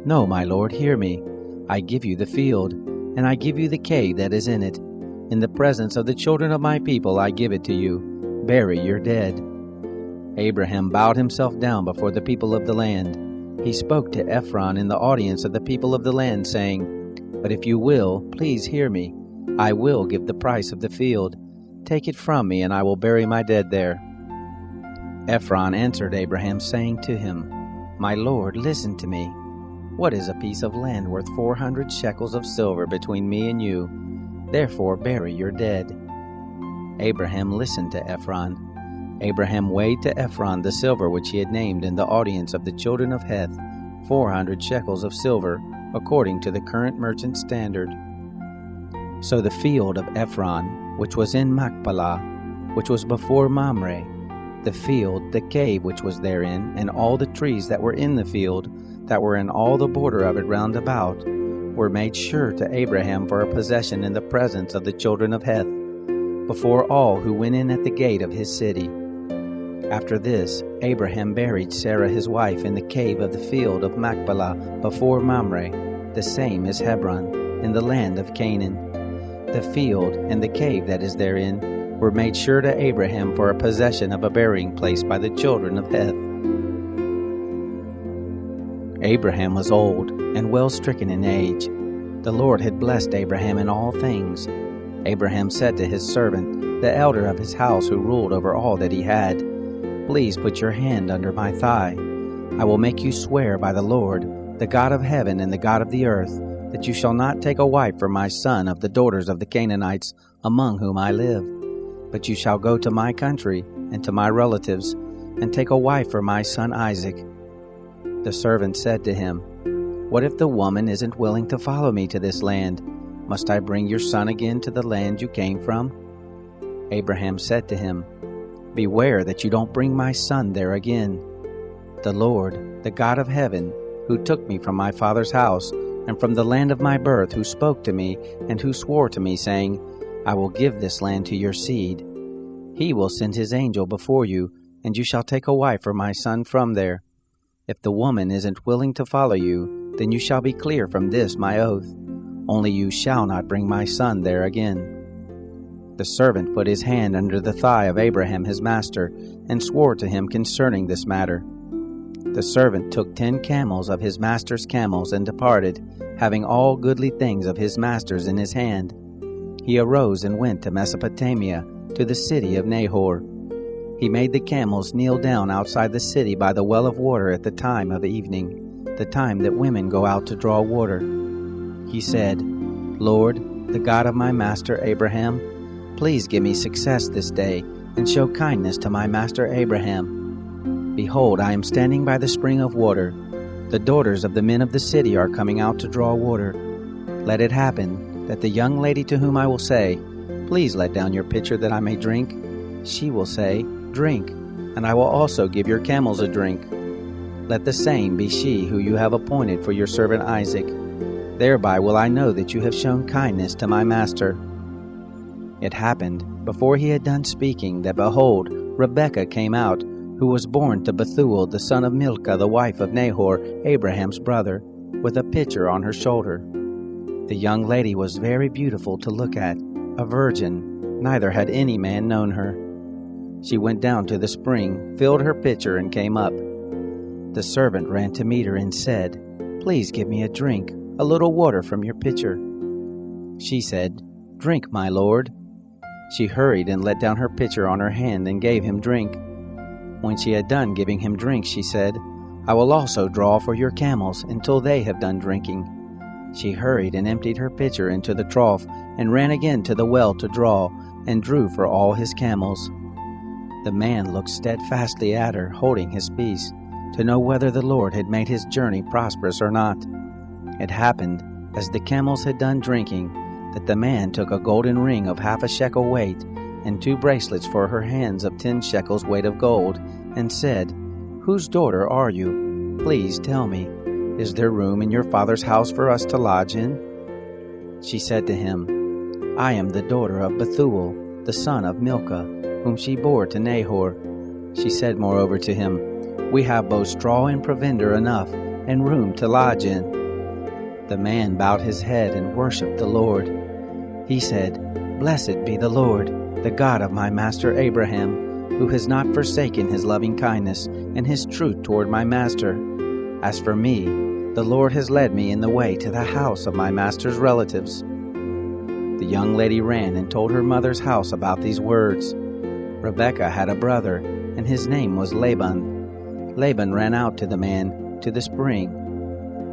"No, my lord, hear me. I give you the field, and I give you the cave that is in it. In the presence of the children of my people I give it to you. Bury your dead." Abraham bowed himself down before the people of the land. He spoke to Ephron in the audience of the people of the land, saying, "But if you will, please hear me. I will give the price of the field. Take it from me, and I will bury my dead there." Ephron answered Abraham, saying to him, "My lord, listen to me. What is a piece of land worth 400 shekels of silver between me and you? Therefore bury your dead." Abraham listened to Ephron. Abraham weighed to Ephron the silver which he had named in the audience of the children of Heth, 400 shekels of silver, according to the current merchant standard. So the field of Ephron, which was in Machpelah, which was before Mamre, the field, the cave which was therein, and all the trees that were in the field, that were in all the border of it round about, were made sure to Abraham for a possession in the presence of the children of Heth, before all who went in at the gate of his city. After this, Abraham buried Sarah his wife in the cave of the field of Machpelah before Mamre, the same is Hebron, in the land of Canaan. The field and the cave that is therein were made sure to Abraham for a possession of a burying place by the children of Heth. Abraham was old and well stricken in age. The Lord had blessed Abraham in all things. Abraham said to his servant, the elder of his house who ruled over all that he had, "Please put your hand under my thigh. I will make you swear by the Lord, the God of heaven and the God of the earth, that you shall not take a wife for my son of the daughters of the Canaanites among whom I live. But you shall go to my country and to my relatives, and take a wife for my son Isaac." The servant said to him, "What if the woman isn't willing to follow me to this land? Must I bring your son again to the land you came from?" Abraham said to him, "Beware that you don't bring my son there again. The Lord, the God of heaven, who took me from my father's house and from the land of my birth, who spoke to me and who swore to me, saying, 'I will give this land to your seed,' he will send his angel before you, and you shall take a wife for my son from there. If the woman isn't willing to follow you, then you shall be clear from this my oath. Only you shall not bring my son there again." The servant put his hand under the thigh of Abraham his master, and swore to him concerning this matter. The servant took 10 camels of his master's camels and departed, having all goodly things of his master's in his hand. He arose and went to Mesopotamia, to the city of Nahor. He made the camels kneel down outside the city by the well of water at the time of evening, the time that women go out to draw water. He said, "Lord, the God of my master Abraham, please give me success this day, and show kindness to my master Abraham. Behold, I am standing by the spring of water. The daughters of the men of the city are coming out to draw water. Let it happen that the young lady to whom I will say, 'Please let down your pitcher that I may drink,' she will say, 'Drink, and I will also give your camels a drink.' Let the same be she who you have appointed for your servant Isaac. Thereby will I know that you have shown kindness to my master." It happened, before he had done speaking, that behold, Rebekah came out, who was born to Bethuel the son of Milcah, the wife of Nahor, Abraham's brother, with a pitcher on her shoulder. The young lady was very beautiful to look at, a virgin, neither had any man known her. She went down to the spring, filled her pitcher, and came up. The servant ran to meet her and said, "Please give me a drink, a little water from your pitcher." She said, "Drink, my lord." She hurried and let down her pitcher on her hand and gave him drink. When she had done giving him drink, she said, "I will also draw for your camels until they have done drinking." She hurried and emptied her pitcher into the trough, and ran again to the well to draw, and drew for all his camels. The man looked steadfastly at her, holding his peace, to know whether the Lord had made his journey prosperous or not. It happened, as the camels had done drinking, that the man took a golden ring of 1/2 shekel weight, and 2 bracelets for her hands of 10 shekels weight of gold, and said, "Whose daughter are you? Please tell me. Is there room in your father's house for us to lodge in?" She said to him, "I am the daughter of Bethuel, the son of Milcah, whom she bore to Nahor." She said moreover to him, "We have both straw and provender enough, and room to lodge in." The man bowed his head and worshipped the Lord. He said, "Blessed be the Lord, the God of my master Abraham, who has not forsaken his loving kindness and his truth toward my master. As for me, the Lord has led me in the way to the house of my master's relatives." The young lady ran and told her mother's house about these words. Rebekah had a brother, and his name was Laban. Laban ran out to the man, to the spring.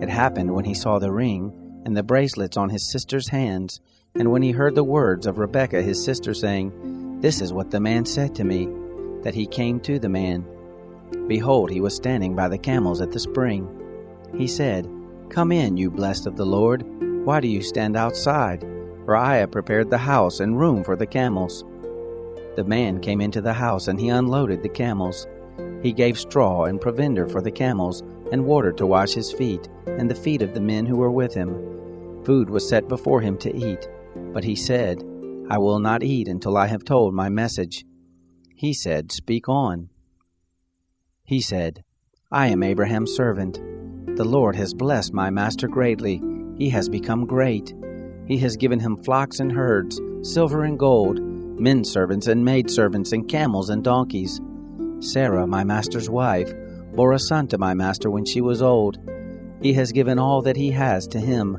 It happened when he saw the ring and the bracelets on his sister's hands, and when he heard the words of Rebekah his sister, saying, "This is what the man said to me," that he came to the man. Behold, he was standing by the camels at the spring. He said, "Come in, you blessed of the Lord. Why do you stand outside? For I have prepared the house and room for the camels." The man came into the house, and he unloaded the camels. He gave straw and provender for the camels, and water to wash his feet, and the feet of the men who were with him. Food was set before him to eat, but he said, "I will not eat until I have told my message." He said, "Speak on." He said, "I am Abraham's servant. The Lord has blessed my master greatly. He has become great. He has given him flocks and herds, silver and gold, men servants and maidservants, and camels and donkeys. Sarah, my master's wife, bore a son to my master when she was old. He has given all that he has to him.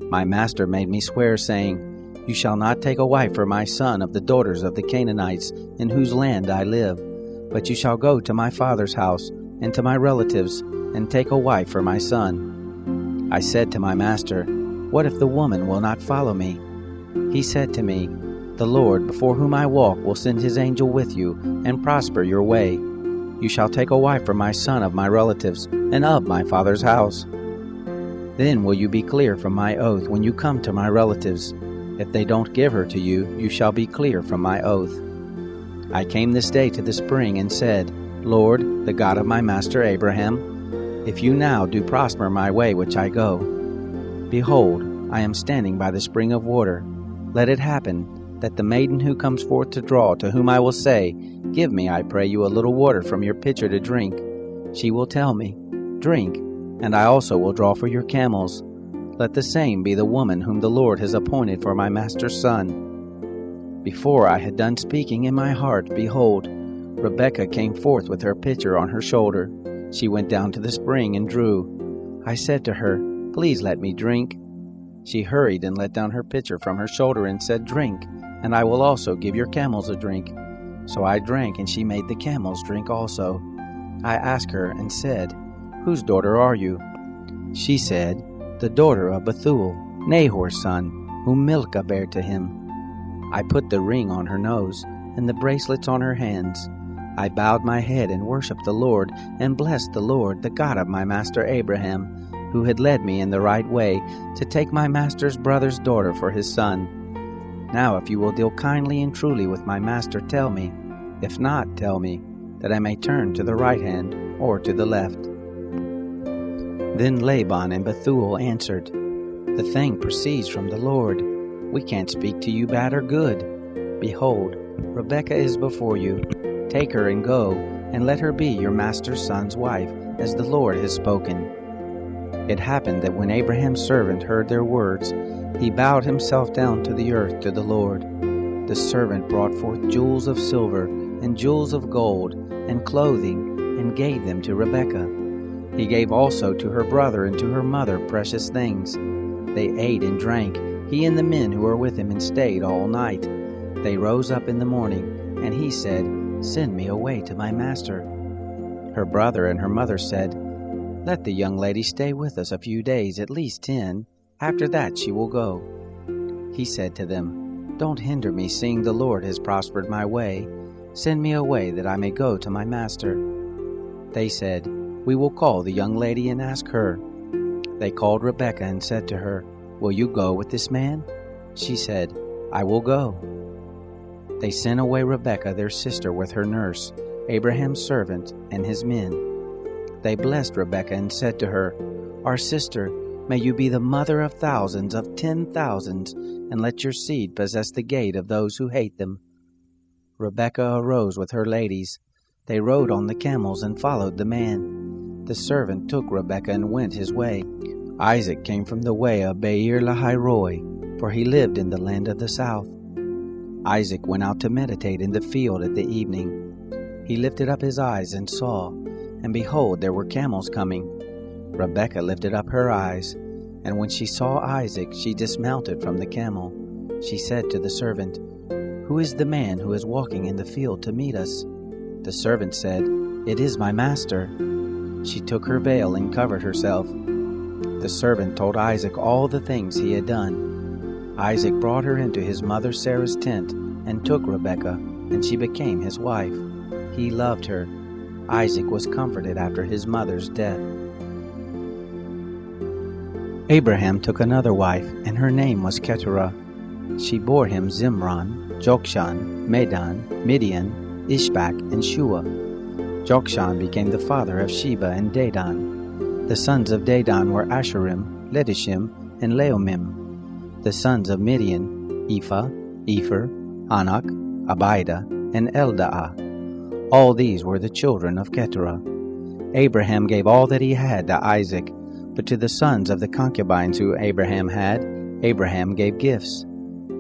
My master made me swear, saying, 'You shall not take a wife for my son of the daughters of the Canaanites in whose land I live, but you shall go to my father's house and to my relatives and take a wife for my son.' I said to my master, 'What if the woman will not follow me?' He said to me, 'The Lord, before whom I walk, will send his angel with you and prosper your way. You shall take a wife for my son of my relatives and of my father's house. Then will you be clear from my oath when you come to my relatives. If they don't give her to you, you shall be clear from my oath.' I came this day to the spring and said, 'Lord, the God of my master Abraham, if you now do prosper my way which I go, behold, I am standing by the spring of water. Let it happen that the maiden who comes forth to draw, to whom I will say, Give me, I pray you, a little water from your pitcher to drink, she will tell me, Drink, and I also will draw for your camels. Let the same be the woman whom the Lord has appointed for my master's son.' Before I had done speaking in my heart, behold, Rebekah came forth with her pitcher on her shoulder. She went down to the spring and drew. I said to her, 'Please let me drink.' She hurried and let down her pitcher from her shoulder and said, 'Drink, and I will also give your camels a drink.' So I drank, and she made the camels drink also. I asked her and said, 'Whose daughter are you?' She said, 'The daughter of Bethuel, Nahor's son, whom Milcah bare to him.' I put the ring on her nose and the bracelets on her hands. I bowed my head and worshipped the Lord, and blessed the Lord, the God of my master Abraham, who had led me in the right way to take my master's brother's daughter for his son. Now if you will deal kindly and truly with my master, tell me. If not, tell me, that I may turn to the right hand or to the left." Then Laban and Bethuel answered, "The thing proceeds from the Lord. We can't speak to you bad or good. Behold, Rebekah is before you. Take her and go, and let her be your master's son's wife, as the Lord has spoken." It happened that when Abraham's servant heard their words, he bowed himself down to the earth to the Lord. The servant brought forth jewels of silver and jewels of gold and clothing, and gave them to Rebekah. He gave also to her brother and to her mother precious things. They ate and drank, he and the men who were with him, and stayed all night. They rose up in the morning, and he said, "Send me away to my master." Her brother and her mother said, "Let the young lady stay with us a few days, at least 10. After that she will go." He said to them, "Don't hinder me, seeing the Lord has prospered my way. Send me away that I may go to my master." They said, "We will call the young lady and ask her." They called Rebekah and said to her, "Will you go with this man?" She said, "I will go." They sent away Rebekah their sister with her nurse, Abraham's servant, and his men. They blessed Rebekah and said to her, "Our sister, may you be the mother of thousands, of 10,000s, and let your seed possess the gate of those who hate them." Rebekah arose with her ladies. They rode on the camels and followed the man. The servant took Rebekah and went his way. Isaac came from the way of Beer Lahai-roi, for he lived in the land of the south. Isaac went out to meditate in the field at the evening. He lifted up his eyes and saw, and behold, there were camels coming. Rebekah lifted up her eyes, and when she saw Isaac, she dismounted from the camel. She said to the servant, "Who is the man who is walking in the field to meet us?" The servant said, "It is my master." She took her veil and covered herself. The servant told Isaac all the things he had done. Isaac brought her into his mother Sarah's tent and took Rebekah, and she became his wife. He loved her. Isaac was comforted after his mother's death. Abraham took another wife, and her name was Keturah. She bore him Zimran, Jokshan, Medan, Midian, Ishbak, and Shua. Jokshan became the father of Sheba and Dedan. The sons of Dedan were Asherim, Letishim, and Leomim. The sons of Midian, Ephah, Epher, Anak, Abida, and Eldaah. All these were the children of Keturah. Abraham gave all that he had to Isaac, but to the sons of the concubines who Abraham had, Abraham gave gifts.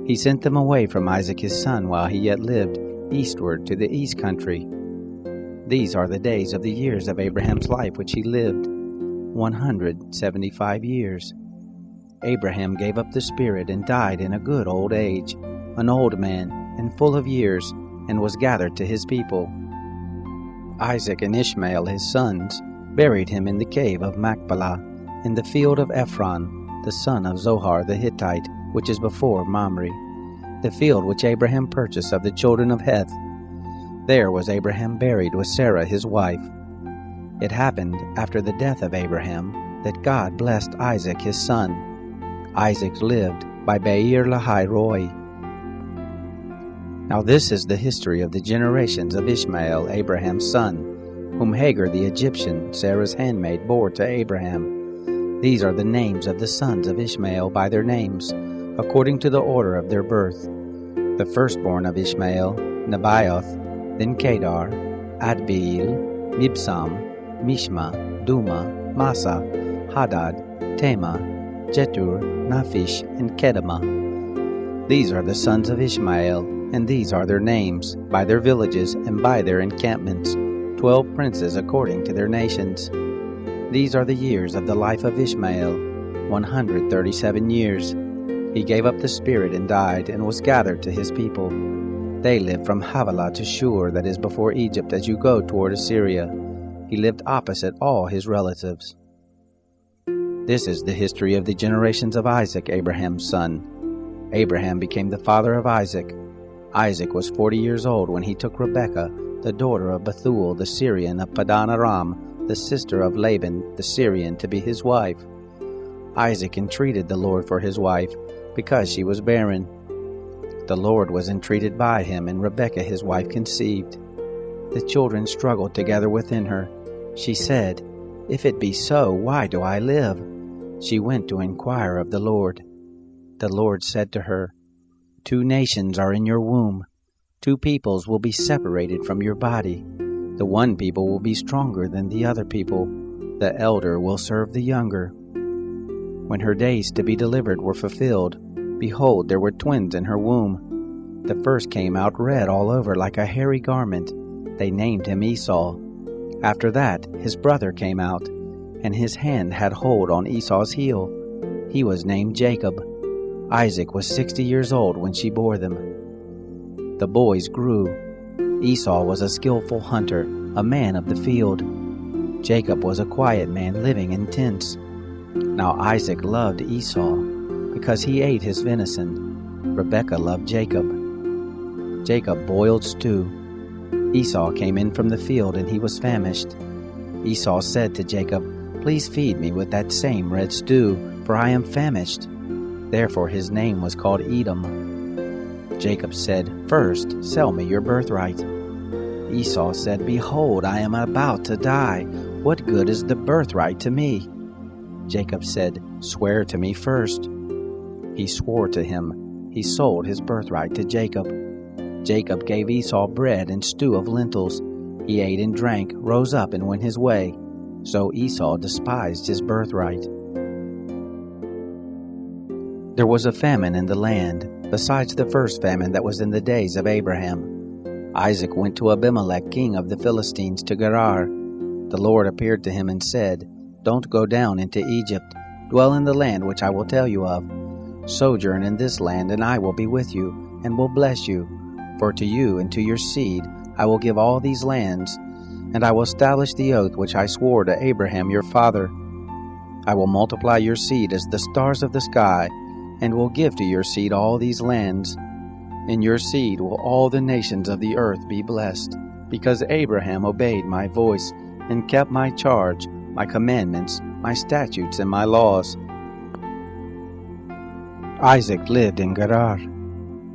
He sent them away from Isaac his son while he yet lived, eastward to the east country. These are the days of the years of Abraham's life which he lived, 175 years. Abraham gave up the spirit and died in a good old age, an old man and full of years, and was gathered to his people. Isaac and Ishmael his sons buried him in the cave of Machpelah, in the field of Ephron, the son of Zohar the Hittite, which is before Mamre, the field which Abraham purchased of the children of Heth. There was Abraham buried with Sarah his wife. It happened after the death of Abraham that God blessed Isaac his son. Isaac lived by Beer Lahai Roi. Now this is the history of the generations of Ishmael, Abraham's son, whom Hagar the Egyptian, Sarah's handmaid, bore to Abraham. These are the names of the sons of Ishmael by their names, according to the order of their birth. The firstborn of Ishmael, Nebaioth, then Kedar, Adbeel, Mibsam, Mishma, Duma, Massa, Hadad, Tema, Jetur, Naphish, and Kedemah. These are the sons of Ishmael, and these are their names, by their villages and by their encampments, 12 princes according to their nations. These are the years of the life of Ishmael, 137 years. He gave up the spirit and died, and was gathered to his people. They lived from Havilah to Shur, that is before Egypt, as you go toward Assyria. He lived opposite all his relatives. This is the history of the generations of Isaac, Abraham's son. Abraham became the father of Isaac. Isaac was 40 years old when he took Rebekah, the daughter of Bethuel the Syrian of Padan Aram, the sister of Laban the Syrian, to be his wife. Isaac entreated the Lord for his wife, because she was barren. The Lord was entreated by him, and Rebekah his wife conceived. The children struggled together within her. She said, "If it be so, why do I live?" She went to inquire of the Lord. The Lord said to her, "2 nations are in your womb. 2 peoples will be separated from your body. The one people will be stronger than the other people. The elder will serve the younger." When her days to be delivered were fulfilled, behold, there were twins in her womb. The first came out red all over like a hairy garment. They named him Esau. After that, his brother came out, and his hand had hold on Esau's heel. He was named Jacob. Isaac was 60 years old when she bore them. The boys grew. Esau was a skillful hunter, a man of the field. Jacob was a quiet man living in tents. Now Isaac loved Esau, because he ate his venison. Rebekah loved Jacob. Jacob boiled stew. Esau came in from the field, and he was famished. Esau said to Jacob, "Please feed me with that same red stew, for I am famished." Therefore his name was called Edom. Jacob said, "First, sell me your birthright." Esau said, "Behold, I am about to die. What good is the birthright to me?" Jacob said, "Swear to me first." He swore to him. He sold his birthright to Jacob. Jacob gave Esau bread and stew of lentils. He ate and drank, rose up, and went his way. So Esau despised his birthright. There was a famine in the land, besides the first famine that was in the days of Abraham. Isaac went to Abimelech, king of the Philistines, to Gerar. The Lord appeared to him and said, "Don't go down into Egypt. Dwell in the land which I will tell you of. Sojourn in this land, and I will be with you, and will bless you. For to you and to your seed I will give all these lands, and I will establish the oath which I swore to Abraham your father. I will multiply your seed as the stars of the sky, and will give to your seed all these lands. In your seed will all the nations of the earth be blessed, because Abraham obeyed my voice, and kept my charge, my commandments, my statutes, and my laws." Isaac lived in Gerar.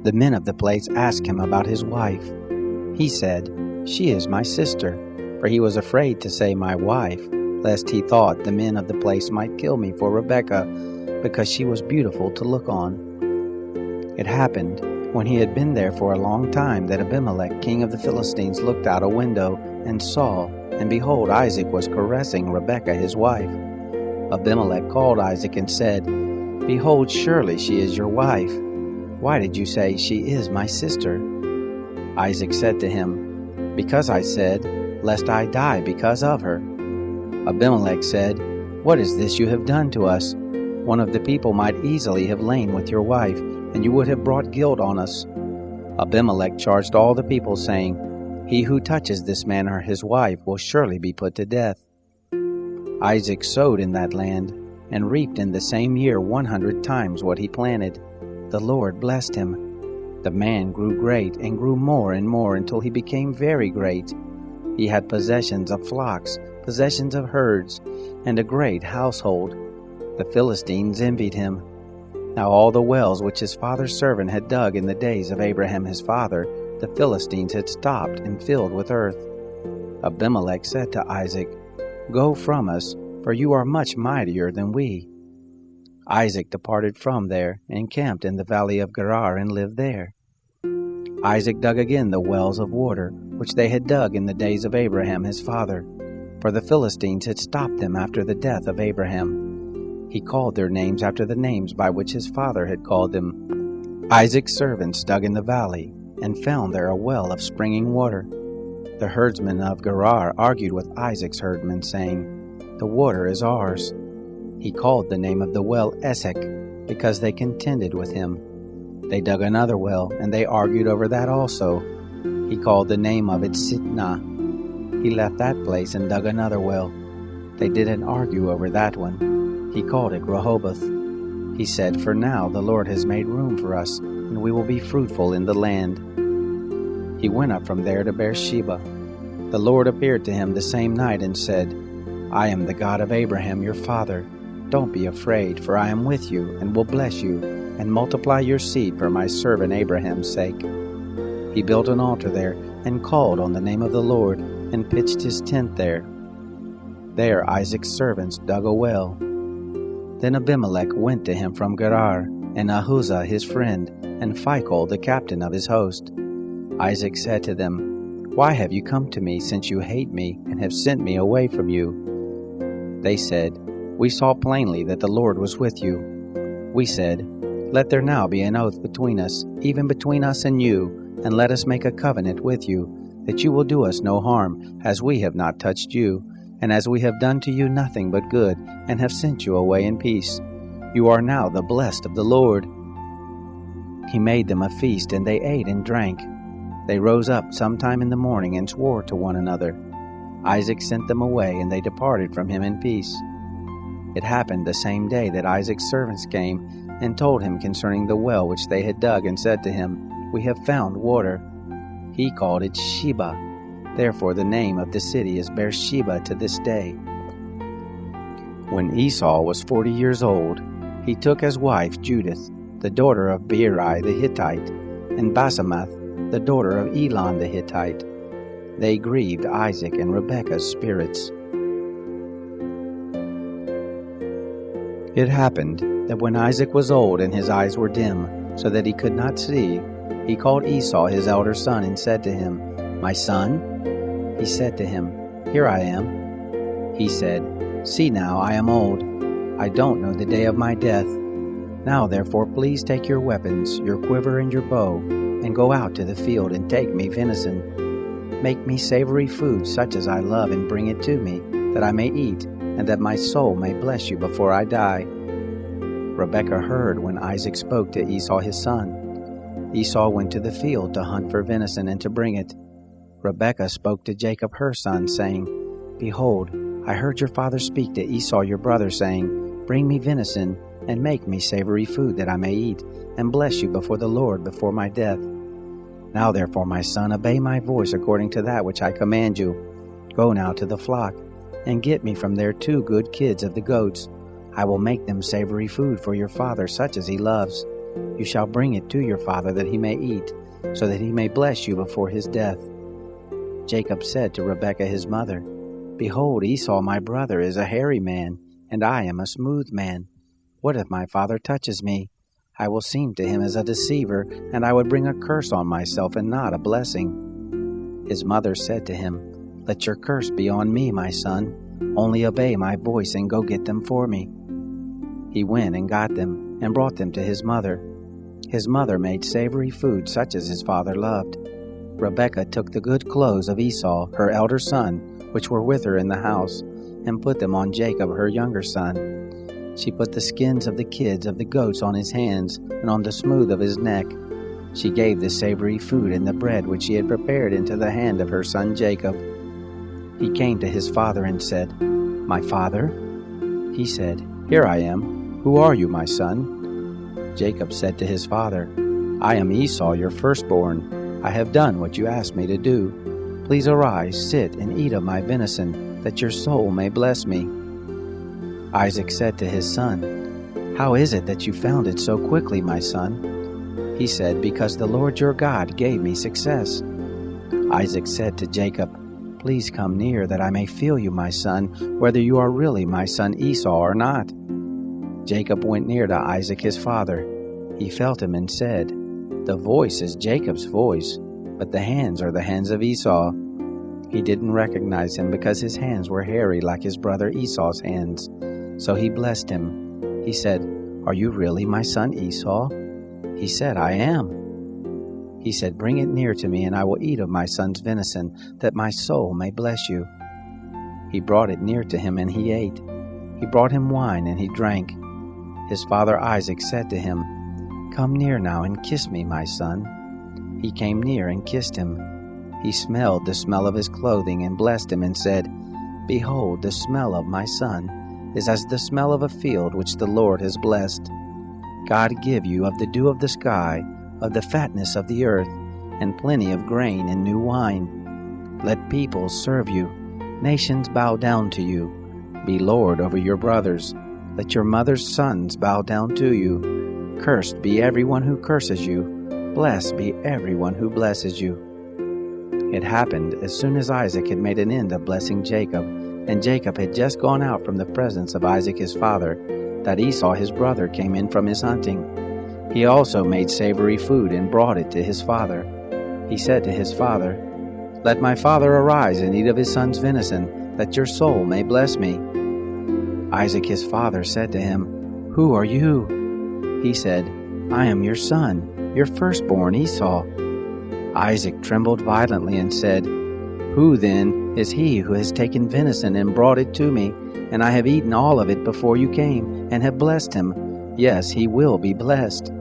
The men of the place asked him about his wife. He said, "She is my sister," for he was afraid to say my wife, lest he thought the men of the place might kill me for Rebekah, because she was beautiful to look on. It happened, when he had been there for a long time, that Abimelech, king of the Philistines, looked out a window and saw, and behold, Isaac was caressing Rebekah his wife. Abimelech called Isaac and said, "Behold, surely she is your wife. Why did you say, 'She is my sister'?" Isaac said to him, "Because I said, lest I die because of her." Abimelech said, "What is this you have done to us? One of the people might easily have lain with your wife, and you would have brought guilt on us." Abimelech charged all the people, saying, "He who touches this man or his wife will surely be put to death." Isaac sowed in that land, and reaped in the same year 100 times what he planted. The Lord blessed him. The man grew great, and grew more and more, until he became very great. He had possessions of flocks, possessions of herds, and a great household. The Philistines envied him. Now all the wells which his father's servant had dug in the days of Abraham his father, the Philistines had stopped and filled with earth. Abimelech said to Isaac, "Go from us, for you are much mightier than we." Isaac departed from there, and camped in the valley of Gerar, and lived there. Isaac dug again the wells of water, which they had dug in the days of Abraham his father, for the Philistines had stopped them after the death of Abraham. He called their names after the names by which his father had called them. Isaac's servants dug in the valley, and found there a well of springing water. The herdsmen of Gerar argued with Isaac's herdmen, saying, "The water is ours." He called the name of the well Esek, because they contended with him. They dug another well, and they argued over that also. He called the name of it Sitnah. He left that place and dug another well. They didn't argue over that one. He called it Rehoboth. He said, "For now the Lord has made room for us, and we will be fruitful in the land." He went up from there to Beersheba. The Lord appeared to him the same night and said, "I am the God of Abraham your father. Don't be afraid, for I am with you, and will bless you, and multiply your seed for my servant Abraham's sake." He built an altar there, and called on the name of the Lord, and pitched his tent there. There Isaac's servants dug a well. Then Abimelech went to him from Gerar, and Ahuzah his friend, and Phicol the captain of his host. Isaac said to them, "Why have you come to me, since you hate me, and have sent me away from you?" They said, "We saw plainly that the Lord was with you." We said, "Let there now be an oath between us, even between us and you, and let us make a covenant with you, that you will do us no harm, as we have not touched you, and as we have done to you nothing but good, and have sent you away in peace. You are now the blessed of the Lord." He made them a feast, and they ate and drank. They rose up sometime in the morning and swore to one another. Isaac sent them away, and they departed from him in peace. It happened the same day that Isaac's servants came and told him concerning the well which they had dug, and said to him, "We have found water." He called it Sheba. Therefore the name of the city is Beersheba to this day. When Esau was 40 years old, he took as wife Judith, the daughter of Beeri the Hittite, and Basemath, the daughter of Elon the Hittite. They grieved Isaac and Rebekah's spirits. It happened that when Isaac was old and his eyes were dim, so that he could not see, he called Esau his elder son and said to him, "My son?" He said to him, "Here I am." He said, "See now, I am old. I don't know the day of my death. Now therefore please take your weapons, your quiver and your bow, and go out to the field and take me venison. Make me savory food such as I love, and bring it to me, that I may eat, and that my soul may bless you before I die." Rebekah heard when Isaac spoke to Esau his son. Esau went to the field to hunt for venison and to bring it. Rebekah spoke to Jacob her son, saying, "Behold, I heard your father speak to Esau your brother, saying, 'Bring me venison, and make me savory food that I may eat, and bless you before the Lord before my death.' Now therefore, my son, obey my voice according to that which I command you. Go now to the flock, and get me from there 2 good kids of the goats. I will make them savory food for your father, such as he loves. You shall bring it to your father that he may eat, so that he may bless you before his death." Jacob said to Rebekah his mother, "Behold, Esau my brother is a hairy man, and I am a smooth man. What if my father touches me? I will seem to him as a deceiver, and I would bring a curse on myself and not a blessing." His mother said to him, "Let your curse be on me, my son. Only obey my voice and go get them for me." He went and got them, and brought them to his mother. His mother made savory food such as his father loved. Rebekah took the good clothes of Esau, her elder son, which were with her in the house, and put them on Jacob, her younger son. She put the skins of the kids of the goats on his hands and on the smooth of his neck. She gave the savory food and the bread which she had prepared into the hand of her son Jacob. He came to his father and said, "My father?" He said, "Here I am. Who are you, my son?" Jacob said to his father, "I am Esau, your firstborn. I have done what you asked me to do. Please arise, sit, and eat of my venison, that your soul may bless me." Isaac said to his son, "How is it that you found it so quickly, my son?" He said, "Because the Lord your God gave me success." Isaac said to Jacob, "Please come near, that I may feel you, my son, whether you are really my son Esau or not." Jacob went near to Isaac his father. He felt him and said, "The voice is Jacob's voice, but the hands are the hands of Esau." He didn't recognize him because his hands were hairy like his brother Esau's hands. So he blessed him. He said, "Are you really my son Esau?" He said, "I am." He said, "Bring it near to me, and I will eat of my son's venison, that my soul may bless you." He brought it near to him, and he ate. He brought him wine, and he drank. His father Isaac said to him, "Come near now and kiss me, my son." He came near and kissed him. He smelled the smell of his clothing and blessed him and said, "Behold, the smell of my son is as the smell of a field which the Lord has blessed. God give you of the dew of the sky, of the fatness of the earth, and plenty of grain and new wine. Let peoples serve you, nations bow down to you. Be Lord over your brothers. Let your mother's sons bow down to you. Cursed be everyone who curses you. Blessed be everyone who blesses you." It happened as soon as Isaac had made an end of blessing Jacob, and Jacob had just gone out from the presence of Isaac his father, that Esau his brother came in from his hunting. He also made savory food and brought it to his father. He said to his father, "Let my father arise and eat of his son's venison, that your soul may bless me." Isaac his father said to him, "Who are you?" He said, "I am your son, your firstborn Esau." Isaac trembled violently and said, "Who then is he who has taken venison and brought it to me? And I have eaten all of it before you came, and have blessed him. Yes, he will be blessed."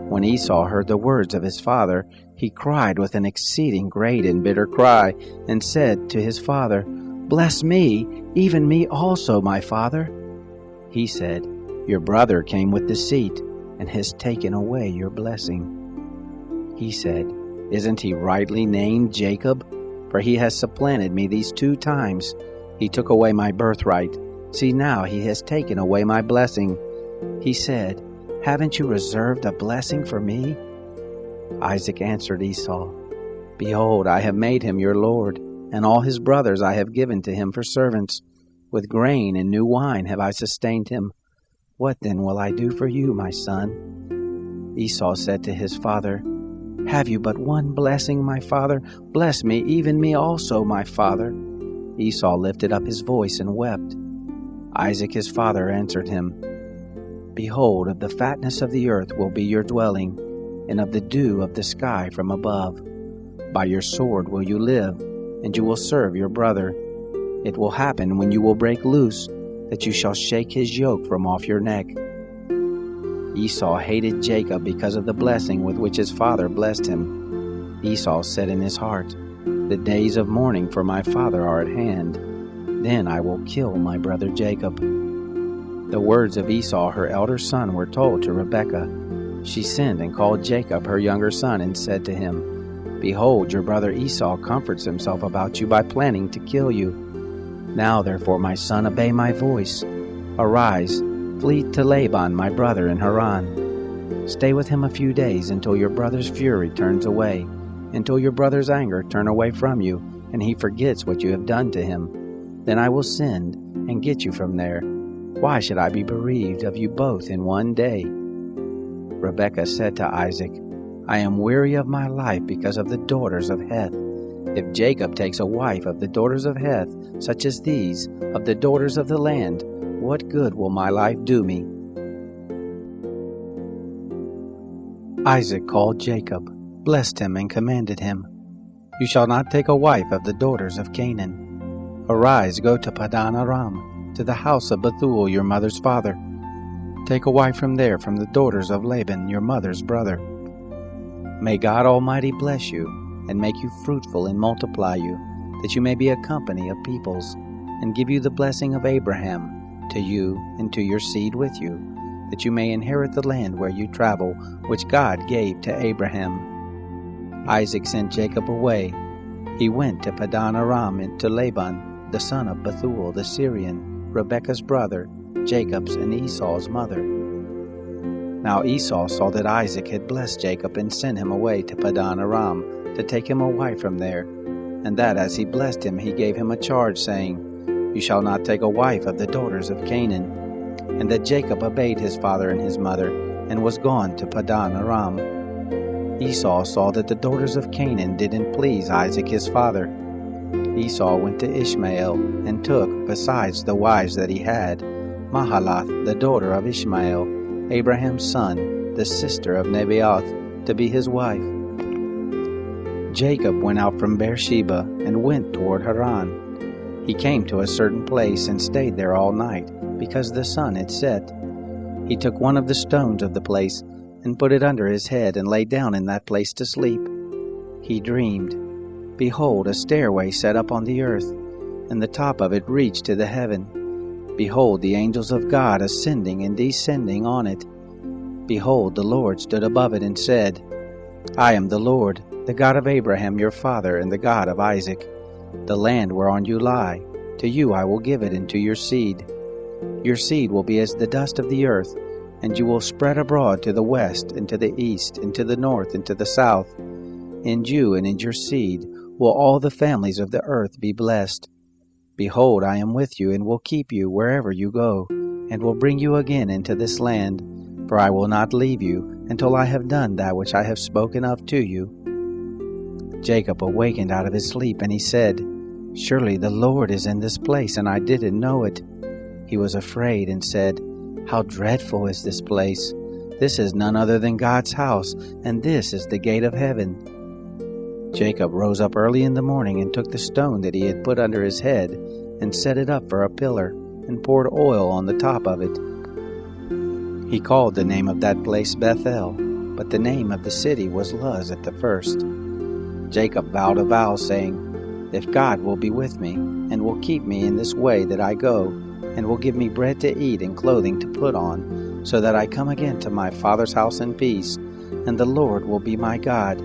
When Esau heard the words of his father, he cried with an exceeding great and bitter cry, and said to his father, "Bless me, even me also, my father." He said, "Your brother came with deceit, and has taken away your blessing." He said, "Isn't he rightly named Jacob? For he has supplanted me these 2 times. He took away my birthright. See, now he has taken away my blessing." He said, "Haven't you reserved a blessing for me?" Isaac answered Esau, "Behold, I have made him your lord, and all his brothers I have given to him for servants. With grain and new wine have I sustained him. What then will I do for you, my son?" Esau said to his father, "Have you but one blessing, my father? Bless me, even me also, my father." Esau lifted up his voice and wept. Isaac his father answered him, "Behold, of the fatness of the earth will be your dwelling, and of the dew of the sky from above. By your sword will you live, and you will serve your brother. It will happen when you will break loose, that you shall shake his yoke from off your neck." Esau hated Jacob because of the blessing with which his father blessed him. Esau said in his heart, "The days of mourning for my father are at hand. Then I will kill my brother Jacob." The words of Esau, her elder son, were told to Rebekah. She sent and called Jacob, her younger son, and said to him, "Behold, your brother Esau comforts himself about you by planning to kill you. Now therefore, my son, obey my voice. Arise, flee to Laban my brother in Haran. Stay with him a few days until your brother's fury turns away, until your brother's anger turn away from you, and he forgets what you have done to him. Then I will send and get you from there. Why should I be bereaved of you both in one day?" Rebekah said to Isaac, "I am weary of my life because of the daughters of Heth. If Jacob takes a wife of the daughters of Heth, such as these, of the daughters of the land, what good will my life do me?" Isaac called Jacob, blessed him, and commanded him, "You shall not take a wife of the daughters of Canaan. Arise, go to Padan Aram, to the house of Bethuel your mother's father. Take a wife from there, from the daughters of Laban your mother's brother. May God Almighty bless you, and make you fruitful and multiply you, that you may be a company of peoples, and give you the blessing of Abraham, to you and to your seed with you, that you may inherit the land where you travel, which God gave to Abraham." Isaac sent Jacob away. He went to Padan Aram and to Laban, the son of Bethuel the Syrian, Rebekah's brother, Jacob's and Esau's mother. Now Esau saw that Isaac had blessed Jacob and sent him away to Padan Aram to take him a wife from there, and that as he blessed him he gave him a charge, saying, "You shall not take a wife of the daughters of Canaan." And that Jacob obeyed his father and his mother, and was gone to Padan Aram. Esau saw that the daughters of Canaan didn't please Isaac his father. Esau went to Ishmael, and took, besides the wives that he had, Mahalath, the daughter of Ishmael, Abraham's son, the sister of Nebaioth, to be his wife. Jacob went out from Beersheba, and went toward Haran. He came to a certain place, and stayed there all night, because the sun had set. He took one of the stones of the place, and put it under his head, and lay down in that place to sleep. He dreamed, behold, a stairway set up on the earth, and the top of it reached to the heaven. Behold, the angels of God ascending and descending on it. Behold, the Lord stood above it and said, "I am the Lord, the God of Abraham your father, and the God of Isaac. The land whereon you lie, to you I will give it, and to your seed. Your seed will be as the dust of the earth, and you will spread abroad to the west, and to the east, and to the north, and to the south. In you and in your seed will all the families of the earth be blessed. Behold, I am with you, and will keep you wherever you go, and will bring you again into this land, for I will not leave you until I have done that which I have spoken of to you." Jacob awakened out of his sleep, and he said, "Surely the Lord is in this place, and I didn't know it." He was afraid, and said, "How dreadful is this place! This is none other than God's house, and this is the gate of heaven." Jacob rose up early in the morning, and took the stone that he had put under his head, and set it up for a pillar, and poured oil on the top of it. He called the name of that place Bethel, but the name of the city was Luz at the first. Jacob vowed a vow, saying, "If God will be with me, and will keep me in this way that I go, and will give me bread to eat and clothing to put on, so that I come again to my father's house in peace, and the Lord will be my God,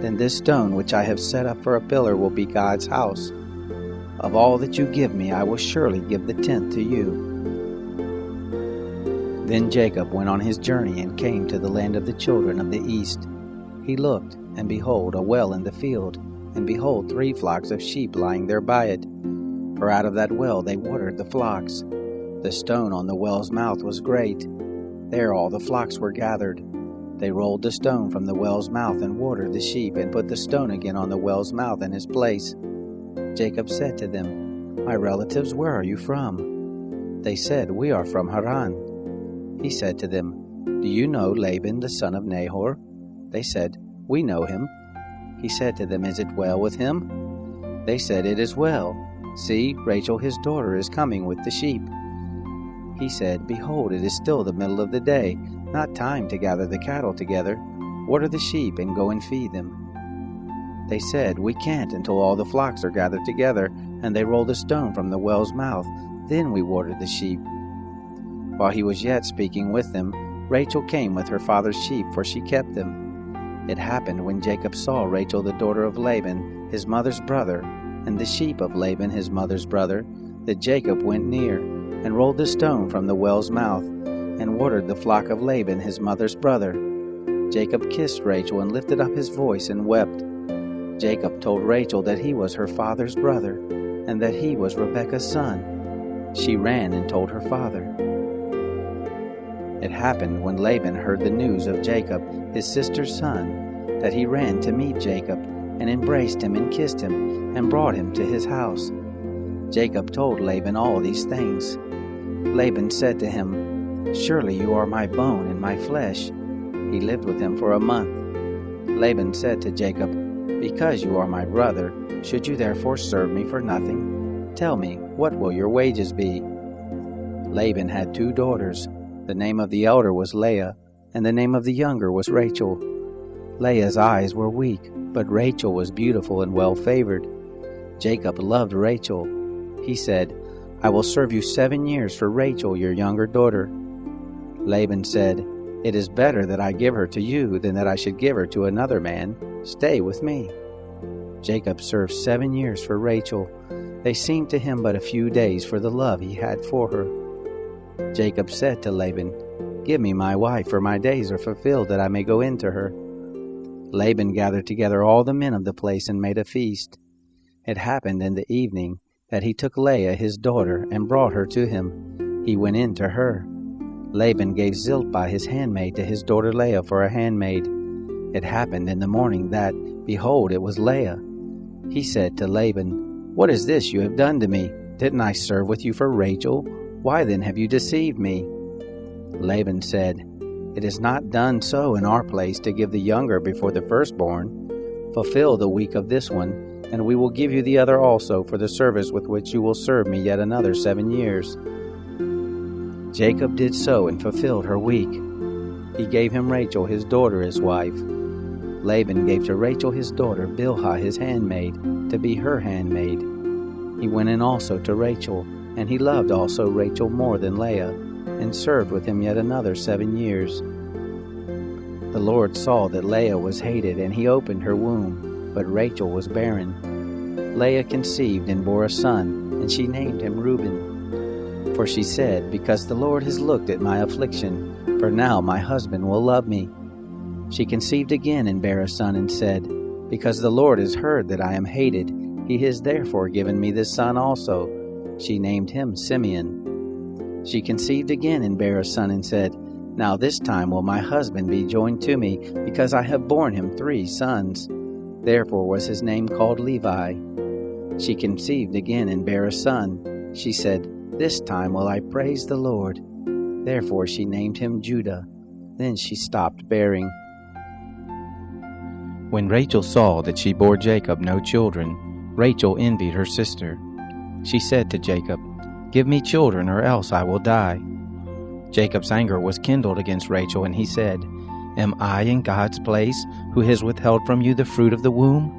then this stone which I have set up for a pillar will be God's house. Of all that you give me, I will surely give the tenth to you." Then Jacob went on his journey, and came to the land of the children of the east. He looked, and behold, a well in the field, and behold, 3 flocks of sheep lying there by it. For out of that well they watered the flocks. The stone on the well's mouth was great. There all the flocks were gathered. They rolled the stone from the well's mouth, and watered the sheep, and put the stone again on the well's mouth in his place. Jacob said to them, "My relatives, where are you from?" They said, "We are from Haran." He said to them, "Do you know Laban the son of Nahor?" They said, "We know him." He said to them, "Is it well with him?" They said, "It is well. See, Rachel his daughter is coming with the sheep." He said, "Behold, it is still the middle of the day, not time to gather the cattle together. Water the sheep, and go and feed them." They said, "We can't until all the flocks are gathered together, and they roll the stone from the well's mouth. Then we water the sheep." While he was yet speaking with them, Rachel came with her father's sheep, for she kept them. It happened when Jacob saw Rachel the daughter of Laban, his mother's brother, and the sheep of Laban his mother's brother, that Jacob went near, and rolled the stone from the well's mouth, and watered the flock of Laban his mother's brother, Jacob kissed Rachel and lifted up his voice and wept. Jacob told Rachel that he was her father's brother, and that he was Rebekah's son. She ran and told her father. It happened when Laban heard the news of Jacob, his sister's son, that he ran to meet Jacob, and embraced him and kissed him, and brought him to his house. Jacob told Laban all these things. Laban said to him, "Surely you are my bone and my flesh." He lived with him for a month. Laban said to Jacob, "Because you are my brother, should you therefore serve me for nothing? Tell me, what will your wages be?" Laban had 2 daughters. The name of the elder was Leah, and the name of the younger was Rachel. Leah's eyes were weak, but Rachel was beautiful and well-favored. Jacob loved Rachel. He said, "I will serve you 7 years for Rachel, your younger daughter." Laban said, "It is better that I give her to you than that I should give her to another man. Stay with me." Jacob served 7 years for Rachel. They seemed to him but a few days for the love he had for her. Jacob said to Laban, "Give me my wife, for my days are fulfilled that I may go in to her." Laban gathered together all the men of the place and made a feast. It happened in the evening that he took Leah his daughter and brought her to him. He went in to her. Laban gave Zilpah his handmaid to his daughter Leah for a handmaid. It happened in the morning that, behold, it was Leah. He said to Laban, "What is this you have done to me? Didn't I serve with you for Rachel? Why then have you deceived me?" Laban said, "It is not done so in our place to give the younger before the firstborn. Fulfill the week of this one, and we will give you the other also for the service with which you will serve me yet another 7 years." Jacob did so and fulfilled her week. He gave him Rachel his daughter his wife. Laban gave to Rachel his daughter Bilhah his handmaid, to be her handmaid. He went in also to Rachel, and he loved also Rachel more than Leah, and served with him yet another 7 years. The Lord saw that Leah was hated, and he opened her womb, but Rachel was barren. Leah conceived and bore a son, and she named him Reuben. For she said, "Because the Lord has looked at my affliction, for now my husband will love me." She conceived again and bare a son, and said, "Because the Lord has heard that I am hated, he has therefore given me this son also." She named him Simeon. She conceived again and bare a son, and said, "Now this time will my husband be joined to me, because I have borne him 3 sons." Therefore was his name called Levi. She conceived again and bare a son. She said, "This time will I praise the Lord." Therefore she named him Judah. Then she stopped bearing. When Rachel saw that she bore Jacob no children, Rachel envied her sister. She said to Jacob, "Give me children, or else I will die." Jacob's anger was kindled against Rachel, and he said, "Am I in God's place, who has withheld from you the fruit of the womb?"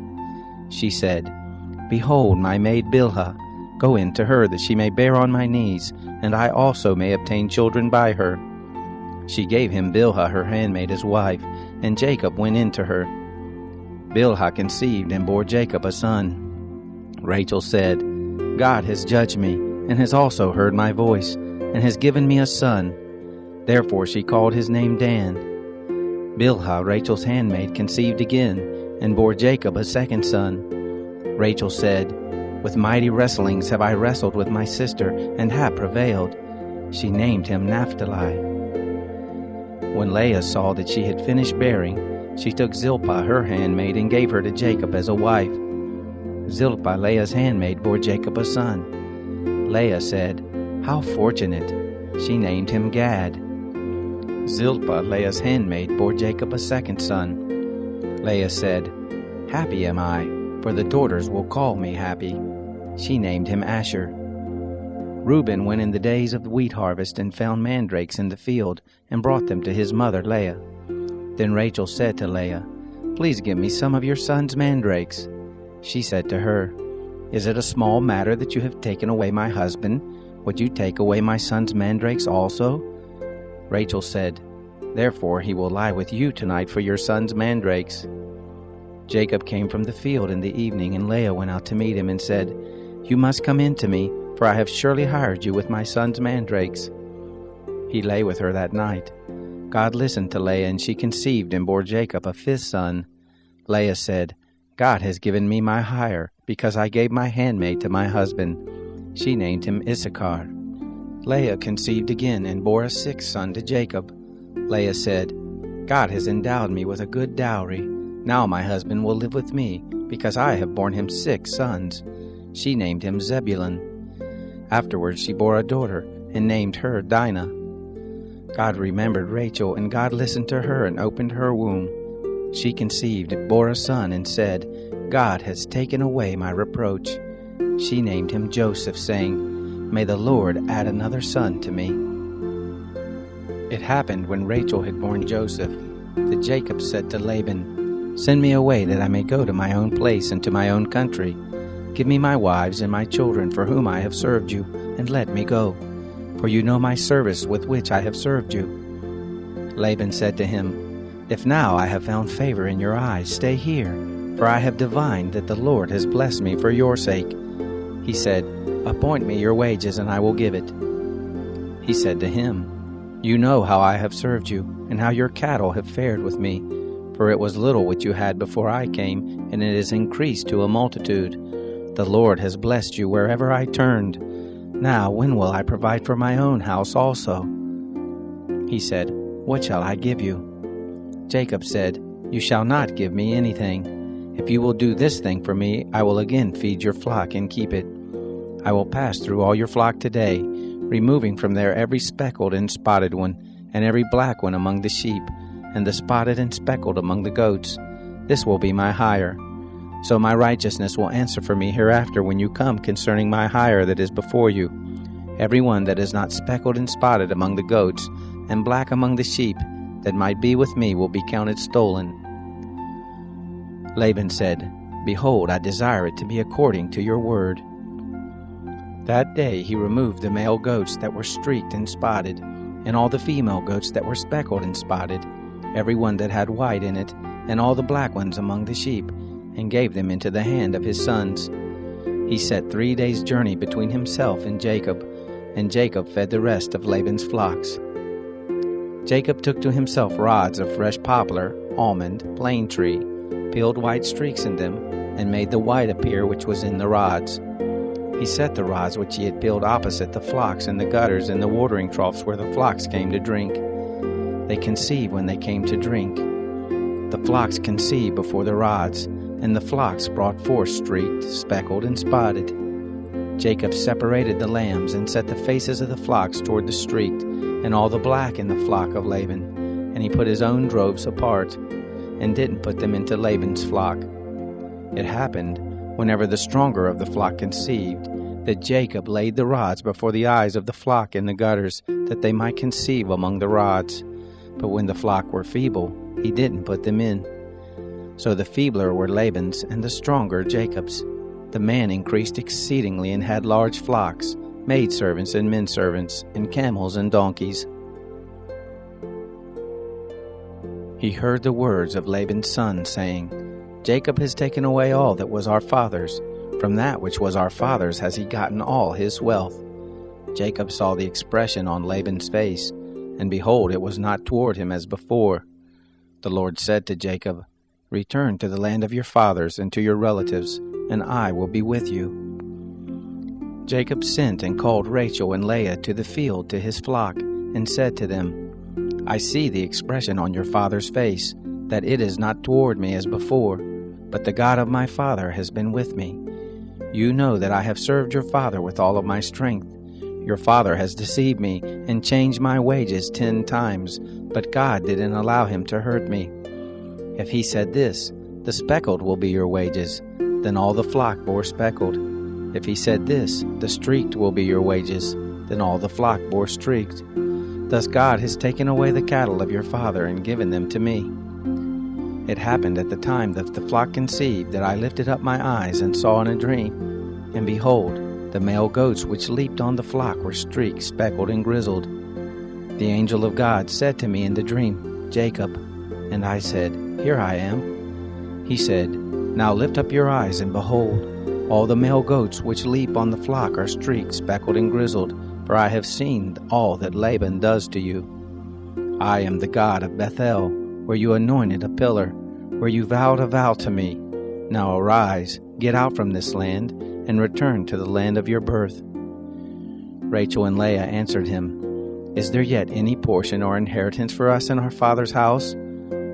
She said, "Behold, my maid Bilhah, go in to her, that she may bear on my knees, and I also may obtain children by her." She gave him Bilhah her handmaid as wife, and Jacob went in to her. Bilhah conceived and bore Jacob a son. Rachel said, "God has judged me, and has also heard my voice, and has given me a son." Therefore she called his name Dan. Bilhah, Rachel's handmaid, conceived again, and bore Jacob a second son. Rachel said, "With mighty wrestlings have I wrestled with my sister, and have prevailed." She named him Naphtali. When Leah saw that she had finished bearing, she took Zilpah her handmaid, and gave her to Jacob as a wife. Zilpah, Leah's handmaid, bore Jacob a son. Leah said, "How fortunate!" She named him Gad. Zilpah, Leah's handmaid, bore Jacob a second son. Leah said, "Happy am I, for the daughters will call me happy." She named him Asher. Reuben went in the days of the wheat harvest and found mandrakes in the field, and brought them to his mother Leah. Then Rachel said to Leah, "Please give me some of your son's mandrakes." She said to her, "Is it a small matter that you have taken away my husband? Would you take away my son's mandrakes also?" Rachel said, "Therefore he will lie with you tonight for your son's mandrakes." Jacob came from the field in the evening, and Leah went out to meet him and said, "You must come in to me, for I have surely hired you with my son's mandrakes." He lay with her that night. God listened to Leah, and she conceived and bore Jacob a fifth son. Leah said, God has given me my hire, because I gave my handmaid to my husband. She named him Issachar. Leah conceived again and bore a sixth son to Jacob. Leah said, God has endowed me with a good dowry. Now my husband will live with me, because I have borne him 6 sons. She named him Zebulun. Afterwards she bore a daughter, and named her Dinah. God remembered Rachel, and God listened to her and opened her womb. She conceived, bore a son, and said, God has taken away my reproach. She named him Joseph, saying, May the Lord add another son to me. It happened when Rachel had borne Joseph, that Jacob said to Laban, Send me away that I may go to my own place and to my own country. Give me my wives and my children for whom I have served you, and let me go. For you know my service with which I have served you. Laban said to him, If now I have found favor in your eyes, stay here, for I have divined that the Lord has blessed me for your sake. He said, Appoint me your wages, and I will give it. He said to him, You know how I have served you, and how your cattle have fared with me. For it was little which you had before I came, and it is increased to a multitude. The Lord has blessed you wherever I turned. Now when will I provide for my own house also? He said, What shall I give you? Jacob said, You shall not give me anything. If you will do this thing for me, I will again feed your flock and keep it. I will pass through all your flock today, removing from there every speckled and spotted one, and every black one among the sheep, and the spotted and speckled among the goats. This will be my hire. So my righteousness will answer for me hereafter when you come concerning my hire that is before you. Every one that is not speckled and spotted among the goats, and black among the sheep, that might be with me, will be counted stolen. Laban said, Behold, I desire it to be according to your word. That day he removed the male goats that were streaked and spotted, and all the female goats that were speckled and spotted, every one that had white in it, and all the black ones among the sheep, and gave them into the hand of his sons. He set 3 days' journey between himself and Jacob fed the rest of Laban's flocks. Jacob took to himself rods of fresh poplar, almond, plane tree, peeled white streaks in them, and made the white appear which was in the rods. He set the rods which he had peeled opposite the flocks in the gutters and the watering troughs where the flocks came to drink. They conceived when they came to drink. The flocks conceived before the rods, and the flocks brought forth streaked, speckled, and spotted. Jacob separated the lambs and set the faces of the flocks toward the streaked, and all the black in the flock of Laban. And he put his own droves apart, and didn't put them into Laban's flock. It happened, whenever the stronger of the flock conceived, that Jacob laid the rods before the eyes of the flock in the gutters, that they might conceive among the rods. But when the flock were feeble, he didn't put them in. So the feebler were Laban's, and the stronger Jacob's. The man increased exceedingly, and had large flocks, maidservants and menservants, and camels and donkeys. He heard the words of Laban's son, saying, Jacob has taken away all that was our father's. From that which was our father's has he gotten all his wealth. Jacob saw the expression on Laban's face, and behold, it was not toward him as before. The Lord said to Jacob, Return to the land of your fathers and to your relatives, and I will be with you. Jacob sent and called Rachel and Leah to the field to his flock, and said to them, I see the expression on your father's face, that it is not toward me as before, but the God of my father has been with me. You know that I have served your father with all of my strength. Your father has deceived me and changed my wages 10 times, but God didn't allow him to hurt me. If he said this, the speckled will be your wages, then all the flock bore speckled. If he said this, the streaked will be your wages, then all the flock bore streaked. Thus God has taken away the cattle of your father and given them to me. It happened at the time that the flock conceived that I lifted up my eyes and saw in a dream, and behold, the male goats which leaped on the flock were streaked, speckled, and grizzled. The angel of God said to me in the dream, Jacob. And I said, Here I am. He said, Now lift up your eyes, and behold, all the male goats which leap on the flock are streaked, speckled, and grizzled, for I have seen all that Laban does to you. I am the God of Bethel, where you anointed a pillar, where you vowed a vow to me. Now arise, get out from this land, and return to the land of your birth." Rachel and Leah answered him, "Is there yet any portion or inheritance for us in our father's house?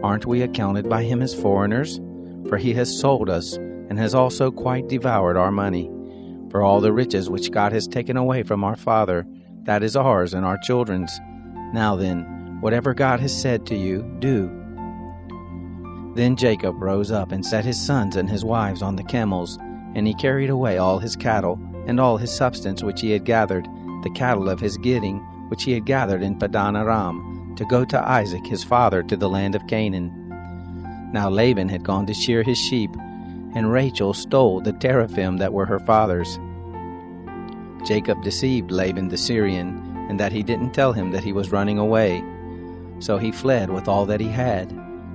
Aren't we accounted by him as foreigners? For he has sold us, and has also quite devoured our money. For all the riches which God has taken away from our father, that is ours and our children's. Now then, whatever God has said to you, do." Then Jacob rose up and set his sons and his wives on the camels, and he carried away all his cattle, and all his substance which he had gathered, the cattle of his getting, which he had gathered in Padan Aram, to go to Isaac his father to the land of Canaan. Now Laban had gone to shear his sheep, and Rachel stole the teraphim that were her father's. Jacob deceived Laban the Syrian, and that he didn't tell him that he was running away. So he fled with all that he had.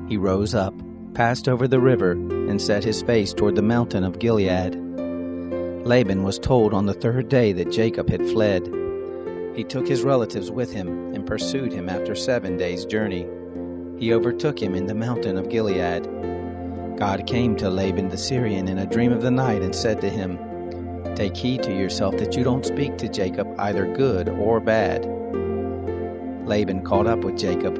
He rose up, passed over the river, and set his face toward the mountain of Gilead. Laban was told on the third day that Jacob had fled. He took his relatives with him and pursued him after 7 days' journey. He overtook him in the mountain of Gilead. God came to Laban the Syrian in a dream of the night and said to him, "Take heed to yourself that you don't speak to Jacob either good or bad." Laban caught up with Jacob.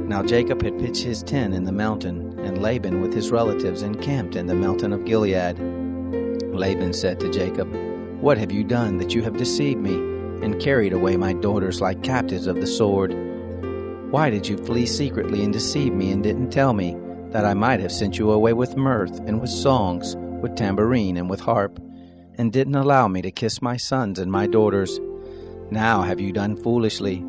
Now Jacob had pitched his tent in the mountain, and Laban with his relatives encamped in the mountain of Gilead. Laban said to Jacob, "What have you done that you have deceived me, and carried away my daughters like captives of the sword? Why did you flee secretly and deceive me and didn't tell me, that I might have sent you away with mirth and with songs, with tambourine and with harp, and didn't allow me to kiss my sons and my daughters? Now have you done foolishly.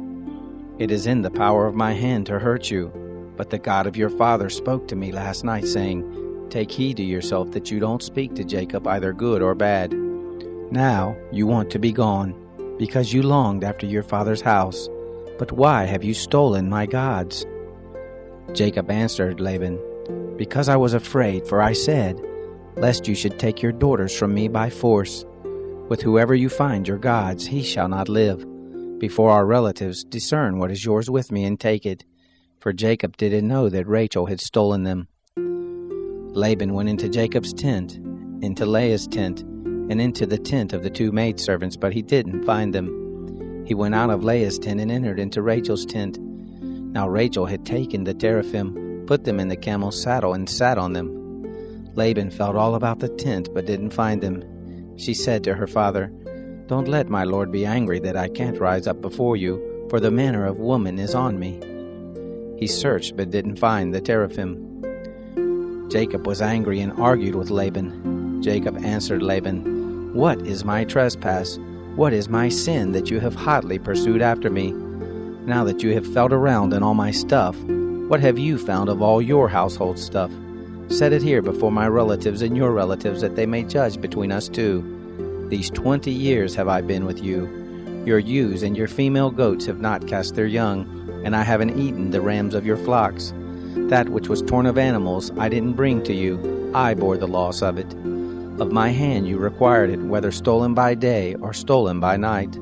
It is in the power of my hand to hurt you, but the God of your father spoke to me last night, saying, 'Take heed to yourself that you don't speak to Jacob either good or bad.' Now you want to be gone, because you longed after your father's house. But why have you stolen my gods?" Jacob answered Laban, "Because I was afraid, for I said, 'Lest you should take your daughters from me by force. With whoever you find your gods, he shall not live. Before our relatives, discern what is yours with me and take it.' For Jacob didn't know that Rachel had stolen them. Laban went into Jacob's tent, into Leah's tent, and into the tent of the 2 maidservants, but he didn't find them. He went out of Leah's tent and entered into Rachel's tent. Now Rachel had taken the teraphim, put them in the camel's saddle, and sat on them. Laban felt all about the tent, but didn't find them. She said to her father, "Don't let my lord be angry that I can't rise up before you, for the manner of woman is on me." He searched, but didn't find the teraphim. Jacob was angry and argued with Laban. Jacob answered Laban, "What is my trespass? What is my sin that you have hotly pursued after me? Now that you have felt around in all my stuff, what have you found of all your household stuff? Set it here before my relatives and your relatives, that they may judge between us two. These 20 years have I been with you. Your ewes and your female goats have not cast their young, and I haven't eaten the rams of your flocks. That which was torn of animals I didn't bring to you. I bore the loss of it. Of my hand you required it, whether stolen by day or stolen by night.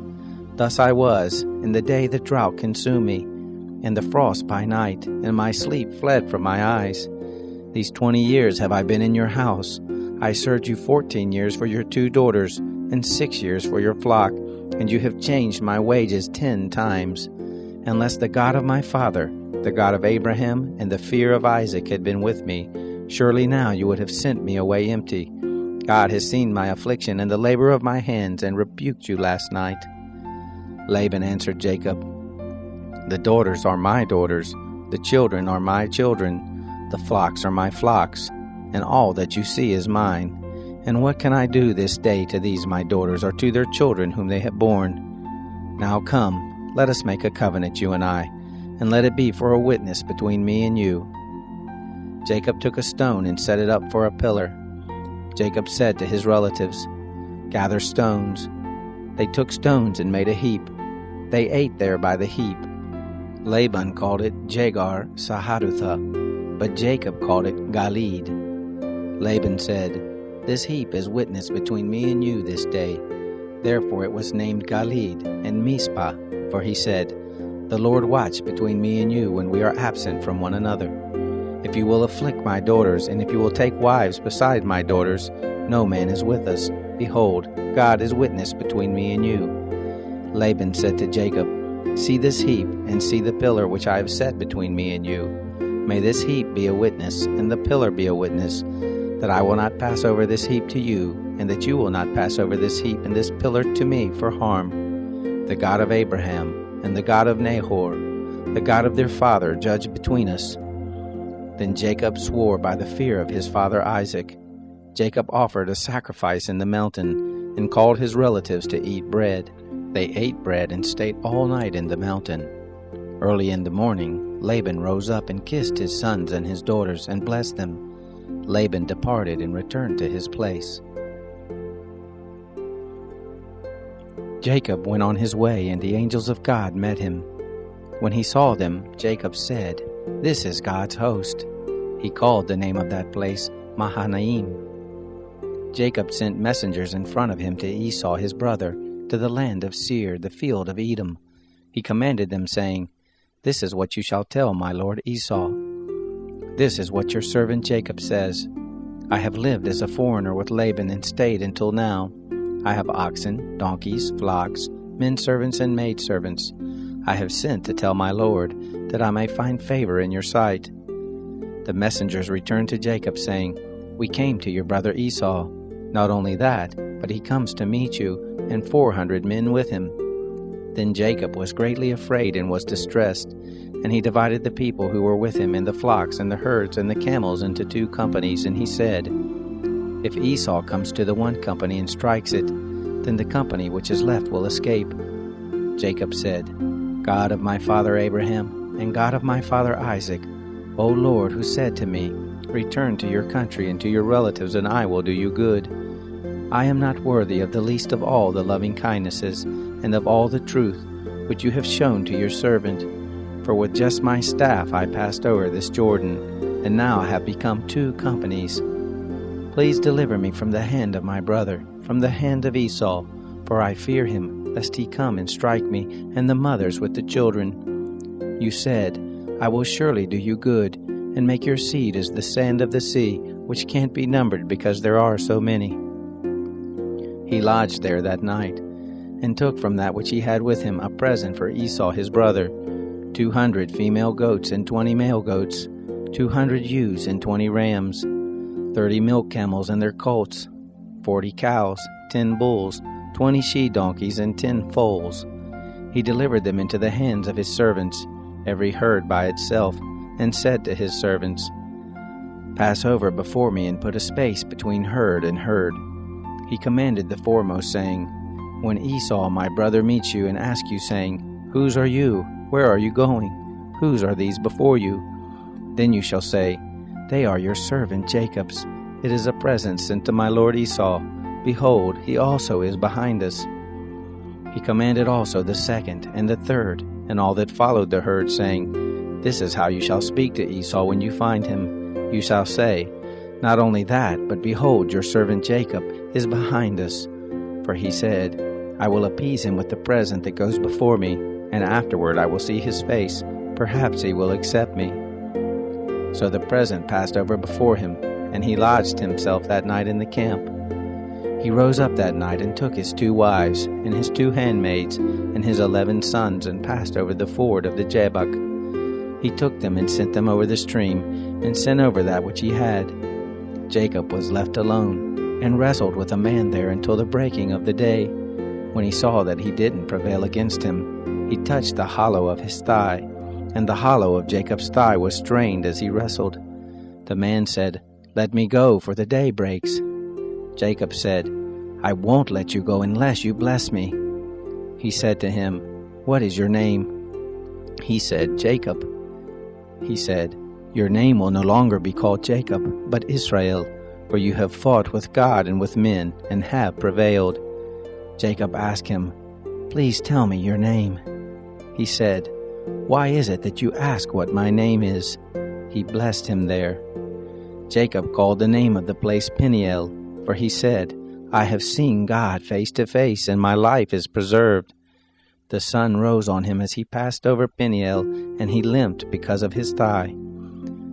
Thus I was, in the day the drought consumed me, and the frost by night, and my sleep fled from my eyes. These 20 years have I been in your house. I served you 14 years for your 2 daughters, and 6 years for your flock, and you have changed my wages 10 times. Unless the God of my father, the God of Abraham, and the fear of Isaac had been with me, surely now you would have sent me away empty. God has seen my affliction and the labor of my hands, and rebuked you last night." Laban answered Jacob, "The daughters are my daughters, the children are my children, the flocks are my flocks, and all that you see is mine. And what can I do this day to these my daughters, or to their children whom they have borne? Now come, let us make a covenant, you and I, and let it be for a witness between me and you." Jacob took a stone and set it up for a pillar. Jacob said to his relatives, "Gather stones." They took stones and made a heap. They ate there by the heap. Laban called it Jegar Sahadutha, but Jacob called it Galid. Laban said, "This heap is witness between me and you this day." Therefore it was named Galid and Mizpah, for he said, The Lord watch between me and you when we are absent from one another. If you will afflict my daughters, and if you will take wives beside my daughters, no man is with us. Behold, God is witness between me and you." Laban said to Jacob, "See this heap, and see the pillar which I have set between me and you. May this heap be a witness, and the pillar be a witness, that I will not pass over this heap to you, and that you will not pass over this heap and this pillar to me for harm. The God of Abraham, and the God of Nahor, the God of their father, judge between us." Then Jacob swore by the fear of his father Isaac. Jacob offered a sacrifice in the mountain, and called his relatives to eat bread. They ate bread and stayed all night in the mountain. Early in the morning, Laban rose up and kissed his sons and his daughters, and blessed them. Laban departed and returned to his place. Jacob went on his way, and the angels of God met him. When he saw them, Jacob said, "This is God's host." He called the name of that place Mahanaim. Jacob sent messengers in front of him to Esau his brother, to the land of Seir, the field of Edom. He commanded them, saying, "This is what you shall tell my lord Esau. This is what your servant Jacob says. I have lived as a foreigner with Laban and stayed until now. I have oxen, donkeys, flocks, men servants and maid servants. I have sent to tell my lord, that I may find favor in your sight." The messengers returned to Jacob, saying, "We came to your brother Esau. Not only that, but he comes to meet you, and 400 men with him." Then Jacob was greatly afraid and was distressed, and he divided the people who were with him and the flocks and the herds and the camels into 2 companies, and he said, "If Esau comes to the one company and strikes it, then the company which is left will escape." Jacob said, "God of my father Abraham, and God of my father Isaac, O Lord, who said to me, 'Return to your country and to your relatives, and I will do you good,' I am not worthy of the least of all the loving kindnesses and of all the truth which you have shown to your servant. For with just my staff I passed over this Jordan, and now I have become 2 companies. Please deliver me from the hand of my brother, from the hand of Esau, for I fear him, lest he come and strike me, and the mothers with the children. You said, 'I will surely do you good, and make your seed as the sand of the sea, which can't be numbered because there are so many.'" He lodged there that night, and took from that which he had with him a present for Esau his brother, 200 female goats and 20 male goats, 200 ewes and 20 rams, 30 milk camels and their colts, 40 cows, 10 bulls, 20 she-donkeys, and 10 foals. He delivered them into the hands of his servants, every herd by itself, and said to his servants, "Pass over before me and put a space between herd and herd." He commanded the foremost, saying, "When Esau my brother meets you and asks you, saying, 'Whose are you? Where are you going? Whose are these before you?' Then you shall say, 'They are your servant Jacob's. It is a present sent to my lord Esau. Behold, he also is behind us.'" He commanded also the second and the third, and all that followed the herd, saying, "This is how you shall speak to Esau when you find him. You shall say, 'Not only that, but behold, your servant Jacob is behind us.' For he said, 'I will appease him with the present that goes before me, and afterward I will see his face. Perhaps he will accept me.' So the present passed over before him, and he lodged himself that night in the camp. He rose up that night and took his 2 wives, and his 2 handmaids, and his 11 sons, and passed over the ford of the Jabbok. He took them and sent them over the stream, and sent over that which he had. Jacob was left alone, and wrestled with a man there until the breaking of the day. When he saw that he didn't prevail against him, he touched the hollow of his thigh, and the hollow of Jacob's thigh was strained as he wrestled. The man said, "Let me go, for the day breaks." Jacob said, "I won't let you go unless you bless me." He said to him, "What is your name?" He said, "Jacob." He said, "Your name will no longer be called Jacob, but Israel, for you have fought with God and with men, and have prevailed." Jacob asked him, "Please tell me your name." He said, "Why is it that you ask what my name is?" He blessed him there. Jacob called the name of the place Peniel, for he said, "I have seen God face to face, and my life is preserved." The sun rose on him as he passed over Peniel, and he limped because of his thigh.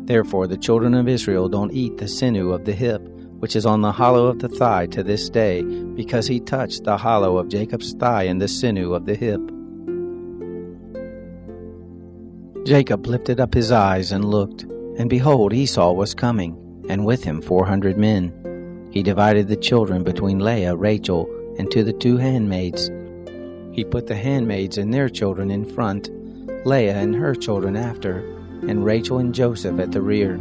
Therefore the children of Israel don't eat the sinew of the hip, which is on the hollow of the thigh to this day, because he touched the hollow of Jacob's thigh and the sinew of the hip. Jacob lifted up his eyes and looked, and behold, Esau was coming, and with him 400 men. He divided the children between Leah, Rachel, and to the 2 handmaids. He put the handmaids and their children in front, Leah and her children after, and Rachel and Joseph at the rear.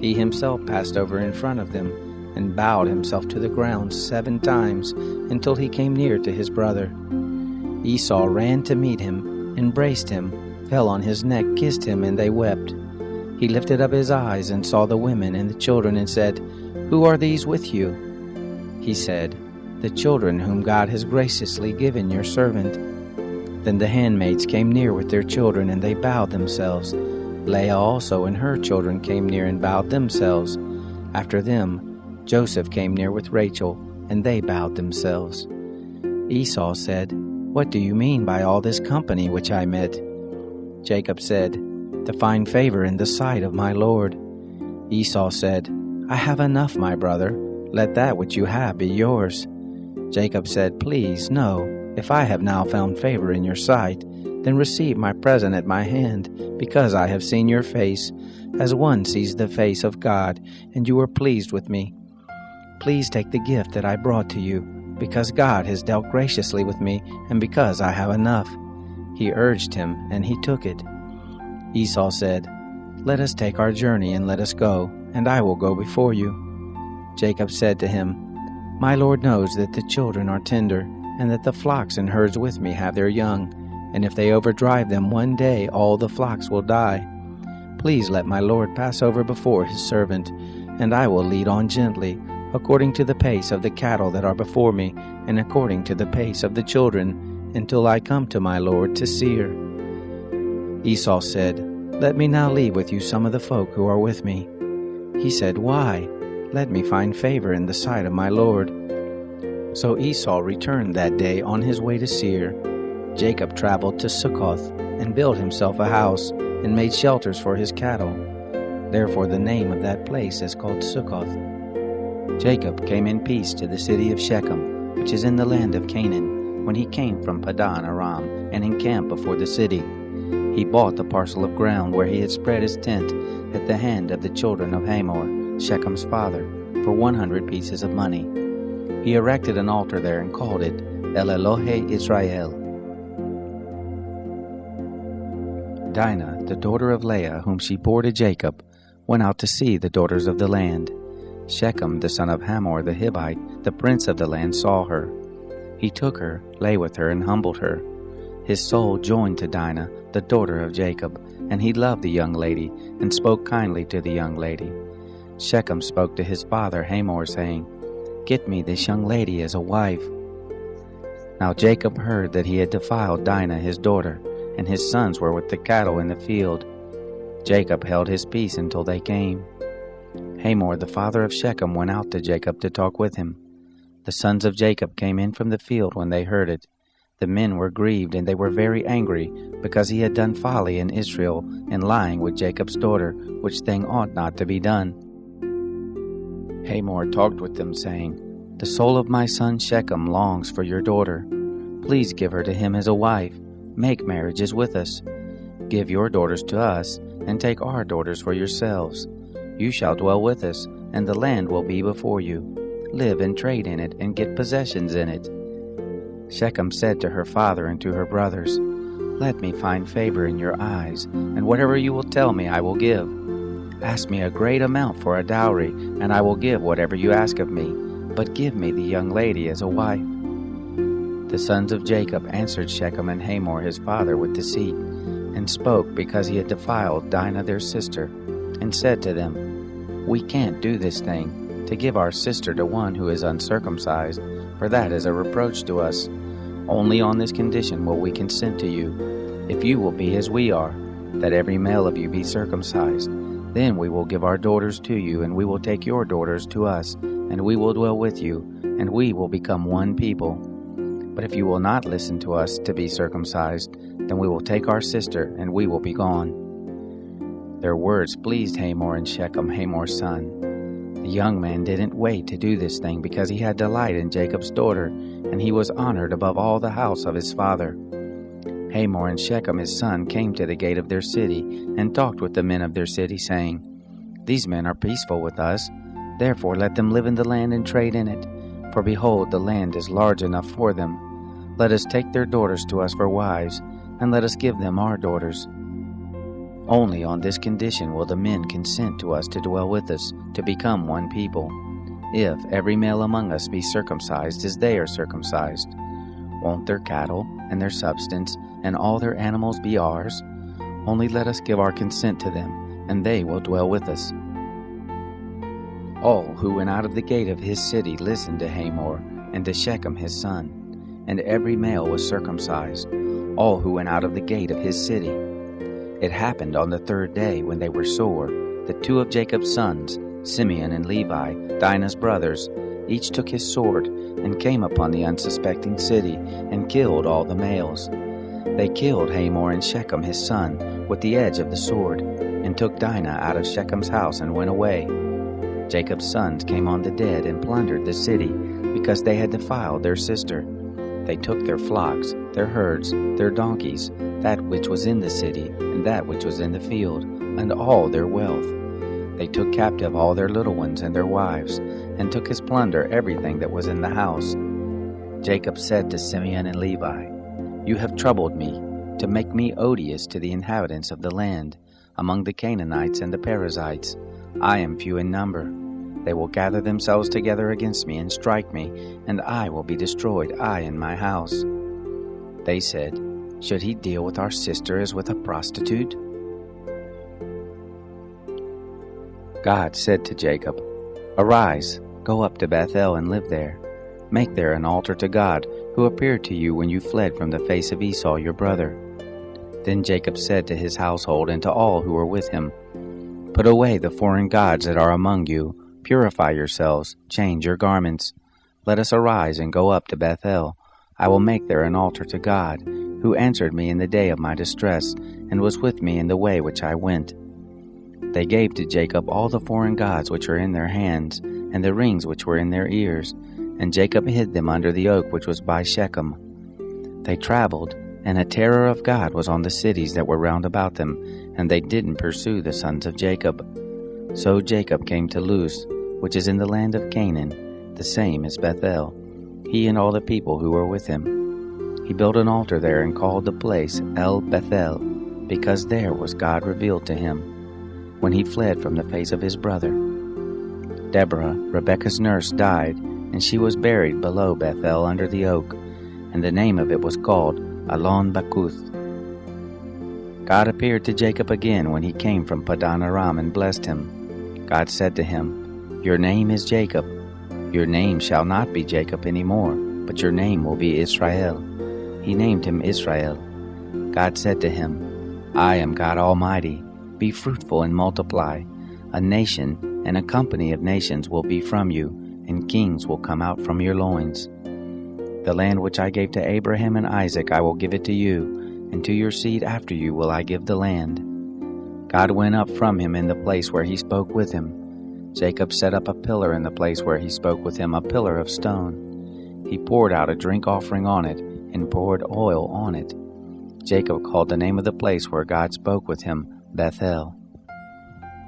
He himself passed over in front of them, and bowed himself to the ground 7 times, until he came near to his brother. Esau ran to meet him, embraced him, fell on his neck, kissed him, and they wept. He lifted up his eyes and saw the women and the children, and said, "Who are these with you?" He said, "The children whom God has graciously given your servant." Then the handmaids came near with their children, and they bowed themselves. Leah also and her children came near and bowed themselves. After them, Joseph came near with Rachel, and they bowed themselves. Esau said, "What do you mean by all this company which I met?" Jacob said, "To find favor in the sight of my Lord." Esau said, "I have enough, my brother. Let that which you have be yours." Jacob said, "Please, no. If I have now found favor in your sight, then receive my present at my hand, because I have seen your face, as one sees the face of God, and you were pleased with me. Please take the gift that I brought to you, because God has dealt graciously with me, and because I have enough." He urged him, and he took it. Esau said, "Let us take our journey, and let us go, and I will go before you." Jacob said to him, "My Lord knows that the children are tender, and that the flocks and herds with me have their young, and if they overdrive them one day, all the flocks will die. Please let my Lord pass over before his servant, and I will lead on gently, according to the pace of the cattle that are before me, and according to the pace of the children, until I come to my Lord to Seir." Esau said, "Let me now leave with you some of the folk who are with me." He said, "Why? Let me find favor in the sight of my Lord." So Esau returned that day on his way to Seir. Jacob traveled to Succoth, and built himself a house, and made shelters for his cattle. Therefore the name of that place is called Succoth. Jacob came in peace to the city of Shechem, which is in the land of Canaan, when he came from Padan Aram, and encamped before the city. He bought the parcel of ground where he had spread his tent at the hand of the children of Hamor, Shechem's father, for 100 pieces of money. He erected an altar there and called it El Elohe Israel. Dinah, the daughter of Leah, whom she bore to Jacob, went out to see the daughters of the land. Shechem, the son of Hamor the Hivite, the prince of the land, saw her. He took her, lay with her, and humbled her. His soul joined to Dinah, the daughter of Jacob, and he loved the young lady, and spoke kindly to the young lady. Shechem spoke to his father Hamor, saying, "Get me this young lady as a wife." Now Jacob heard that he had defiled Dinah his daughter, and his sons were with the cattle in the field. Jacob held his peace until they came. Hamor the father of Shechem went out to Jacob to talk with him. The sons of Jacob came in from the field when they heard it. The men were grieved, and they were very angry, because he had done folly in Israel, in lying with Jacob's daughter, which thing ought not to be done. Hamor talked with them, saying, "The soul of my son Shechem longs for your daughter. Please give her to him as a wife. Make marriages with us. Give your daughters to us, and take our daughters for yourselves. You shall dwell with us, and the land will be before you. Live and trade in it, and get possessions in it." Shechem said to her father and to her brothers, "Let me find favor in your eyes, and whatever you will tell me I will give. Ask me a great amount for a dowry, and I will give whatever you ask of me, but give me the young lady as a wife." The sons of Jacob answered Shechem and Hamor his father with deceit, and spoke because he had defiled Dinah their sister, and said to them, "We can't do this thing, to give our sister to one who is uncircumcised, for that is a reproach to us. Only on this condition will we consent to you, if you will be as we are, that every male of you be circumcised. Then we will give our daughters to you, and we will take your daughters to us, and we will dwell with you, and we will become one people." But if you will not listen to us to be circumcised, then we will take our sister, and we will be gone." Their words pleased Hamor and Shechem, Hamor's son. The young man didn't wait to do this thing because he had delight in Jacob's daughter, and he was honored above all the house of his father. Hamor and Shechem his son came to the gate of their city and talked with the men of their city, saying, "These men are peaceful with us, therefore let them live in the land and trade in it. For behold, the land is large enough for them. Let us take their daughters to us for wives, and let us give them our daughters. Only on this condition will the men consent to us to dwell with us, to become one people, if every male among us be circumcised as they are circumcised. Won't their cattle and their substance and all their animals be ours? Only let us give our consent to them, and they will dwell with us." All who went out of the gate of his city listened to Hamor and to Shechem his son, and every male was circumcised, all who went out of the gate of his city. It happened on the third day, when they were sore, that two of Jacob's sons, Simeon and Levi, Dinah's brothers, each took his sword and came upon the unsuspecting city and killed all the males. They killed Hamor and Shechem his son with the edge of the sword, and took Dinah out of Shechem's house and went away. Jacob's sons came on the dead and plundered the city, because they had defiled their sister. They took their flocks, their herds, their donkeys, that which was in the city, and that which was in the field, and all their wealth. They took captive all their little ones and their wives, and took as plunder everything that was in the house. Jacob said to Simeon and Levi, "You have troubled me, to make me odious to the inhabitants of the land, among the Canaanites and the Perizzites. I am few in number. They will gather themselves together against me and strike me, and I will be destroyed, I and my house." They said, "Should he deal with our sister as with a prostitute?" God said to Jacob, "Arise, go up to Bethel and live there. Make there an altar to God, who appeared to you when you fled from the face of Esau your brother." Then Jacob said to his household and to all who were with him, "Put away the foreign gods that are among you. Purify yourselves, change your garments. Let us arise and go up to Bethel. I will make there an altar to God, who answered me in the day of my distress, and was with me in the way which I went." They gave to Jacob all the foreign gods which were in their hands, and the rings which were in their ears, and Jacob hid them under the oak which was by Shechem. They traveled, and a terror of God was on the cities that were round about them, and they didn't pursue the sons of Jacob. So Jacob came to Luz, which is in the land of Canaan, the same as Bethel, he and all the people who were with him. He built an altar there and called the place El Bethel, because there was God revealed to him, when he fled from the face of his brother. Deborah, Rebekah's nurse, died, and she was buried below Bethel under the oak, and the name of it was called Alon Bakuth. God appeared to Jacob again when he came from Padan Aram and blessed him. God said to him, "Your name is Jacob. Your name shall not be Jacob any more, but your name will be Israel." He named him Israel. God said to him, "I am God Almighty. Be fruitful and multiply. A nation and a company of nations will be from you, and kings will come out from your loins. The land which I gave to Abraham and Isaac I will give it to you, and to your seed after you will I give the land." God went up from him in the place where he spoke with him. Jacob set up a pillar in the place where he spoke with him, a pillar of stone. He poured out a drink offering on it, and poured oil on it. Jacob called the name of the place where God spoke with him Bethel.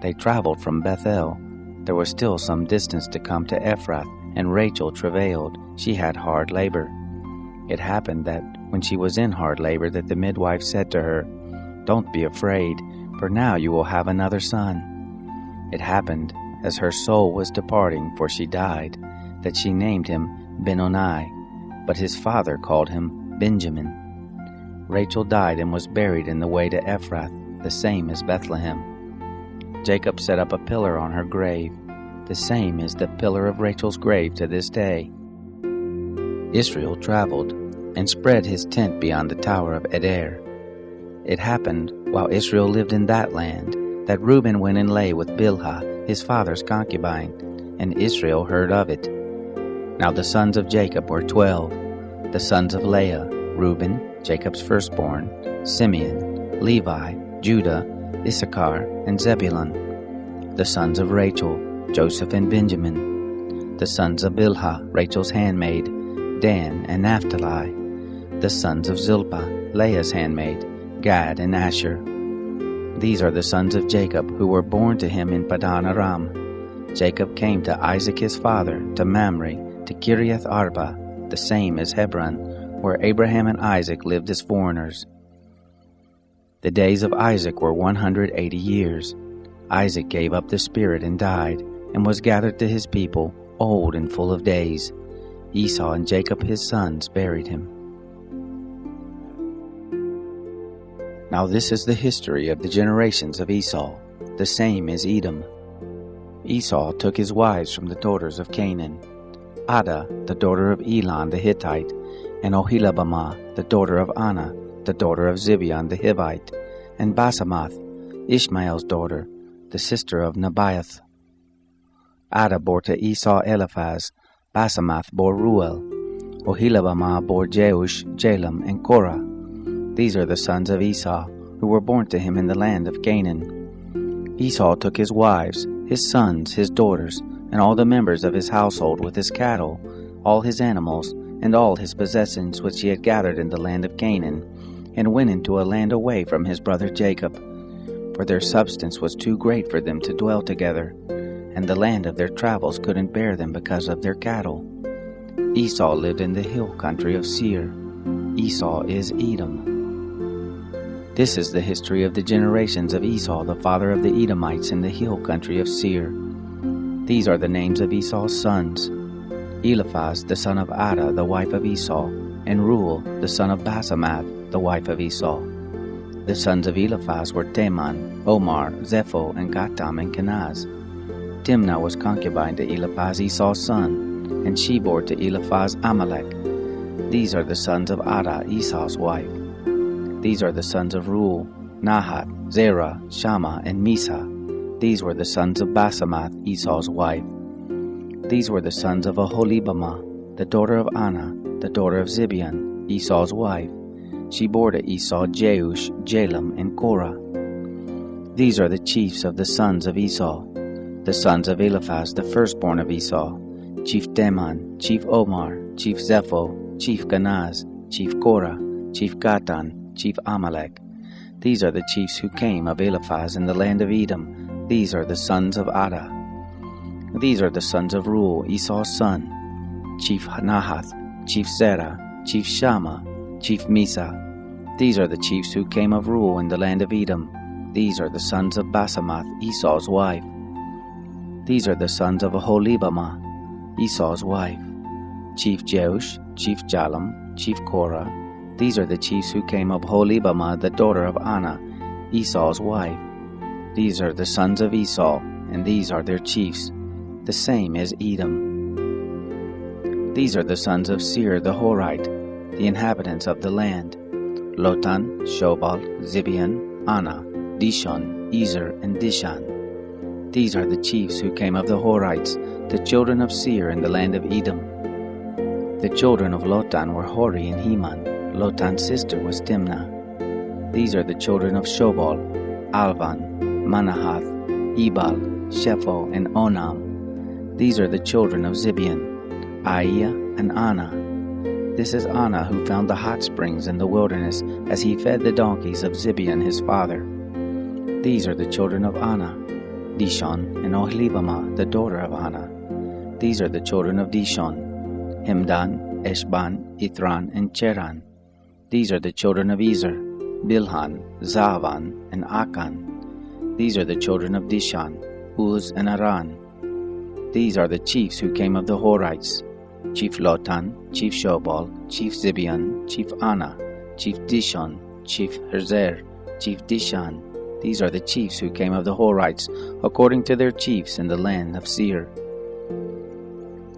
They traveled from Bethel. There was still some distance to come to Ephrath, and Rachel travailed. She had hard labor. It happened that when she was in hard labor, that the midwife said to her, "Don't be afraid, for now you will have another son." It happened, as her soul was departing, for she died, that she named him Benoni, but his father called him Benjamin. Rachel died and was buried in the way to Ephrath, the same as Bethlehem. Jacob set up a pillar on her grave. The same is the pillar of Rachel's grave to this day. Israel traveled and spread his tent beyond the tower of Eder. It happened, while Israel lived in that land, that Reuben went and lay with Bilhah, his father's concubine, and Israel heard of it. Now the sons of Jacob were 12. The sons of Leah: Reuben, Jacob's firstborn; Simeon, Levi, Judah, Issachar, and Zebulun. The sons of Rachel: Joseph and Benjamin. The sons of Bilhah, Rachel's handmaid: Dan and Naphtali. The sons of Zilpah, Leah's handmaid: Gad and Asher. These are the sons of Jacob, who were born to him in Padan Aram. Jacob came to Isaac his father, to Mamre, to Kiriath Arba, the same as Hebron, where Abraham and Isaac lived as foreigners. The days of Isaac were 180 years. Isaac gave up the spirit and died, and was gathered to his people, old and full of days. Esau and Jacob his sons buried him. Now this is the history of the generations of Esau. The same is Edom. Esau took his wives from the daughters of Canaan: Adah, the daughter of Elon the Hittite, and Oholibamah, the daughter of Anah, the daughter of Zibeon the Hivite, and Basemath, Ishmael's daughter, the sister of Nebaioth. Adah bore to Esau Eliphaz, Basemath bore Ruel, Oholibamah bore Jeush, Jalam, and Korah. These are the sons of Esau, who were born to him in the land of Canaan. Esau took his wives, his sons, his daughters, and all the members of his household with his cattle, all his animals, and all his possessions which he had gathered in the land of Canaan, and went into a land away from his brother Jacob. For their substance was too great for them to dwell together, and the land of their travels couldn't bear them because of their cattle. Esau lived in the hill country of Seir. Esau is Edom. This is the history of the generations of Esau, the father of the Edomites in the hill country of Seir. These are the names of Esau's sons: Eliphaz, the son of Adah, the wife of Esau, and Ruel, the son of Basemath, the wife of Esau. The sons of Eliphaz were Teman, Omar, Zepho, and Gatam, and Kenaz. Timnah was concubine to Eliphaz, Esau's son, and she bore to Eliphaz Amalek. These are the sons of Adah, Esau's wife. These are the sons of Ruel: Nahat, Zerah, Shammah, and Misa. These were the sons of Basemath, Esau's wife. These were the sons of Oholibamah, the daughter of Anah, the daughter of Zibeon, Esau's wife. She bore to Esau Jeush, Jalam, and Korah. These are the chiefs of the sons of Esau. The sons of Eliphaz, the firstborn of Esau: Chief Teman, Chief Omar, Chief Zepho, Chief Kenaz, Chief Korah, Chief Gatan, Chief Amalek. These are the chiefs who came of Eliphaz in the land of Edom. These are the sons of Adah. These are the sons of Ruel, Esau's son: Chief Nahath, Chief Zerah, Chief Shammah, Chief Misa. These are the chiefs who came of Ruel in the land of Edom. These are the sons of Basemath, Esau's wife. These are the sons of Oholibamah, Esau's wife: Chief Jeush, Chief Jalam, Chief Korah. These are the chiefs who came of Oholibamah, the daughter of Anah, Esau's wife. These are the sons of Esau, and these are their chiefs. The same as Edom. These are the sons of Seir the Horite, the inhabitants of the land: Lotan, Shobal, Zibeon, Anah, Dishon, Ezer, and Dishan. These are the chiefs who came of the Horites, the children of Seir in the land of Edom. The children of Lotan were Hori and Heman. Lotan's sister was Timnah. These are the children of Shobal: Alvan, Manahath, Ebal, Shepho, and Onam. These are the children of Zibeon: Aiah and Anah. This is Anah who found the hot springs in the wilderness as he fed the donkeys of Zibeon his father. These are the children of Anah: Dishon and Oholibamah, the daughter of Anah. These are the children of Dishon: Hemdan, Eshban, Ithran, and Cheran. These are the children of Ezer: Bilhan, Zaavan, and Akan. These are the children of Dishan: Uz and Aran. These are the chiefs who came of the Horites: Chief Lotan, Chief Shobal, Chief Zibeon, Chief Anah, Chief Dishon, Chief Herzer, Chief Dishan. These are the chiefs who came of the Horites, according to their chiefs in the land of Seir.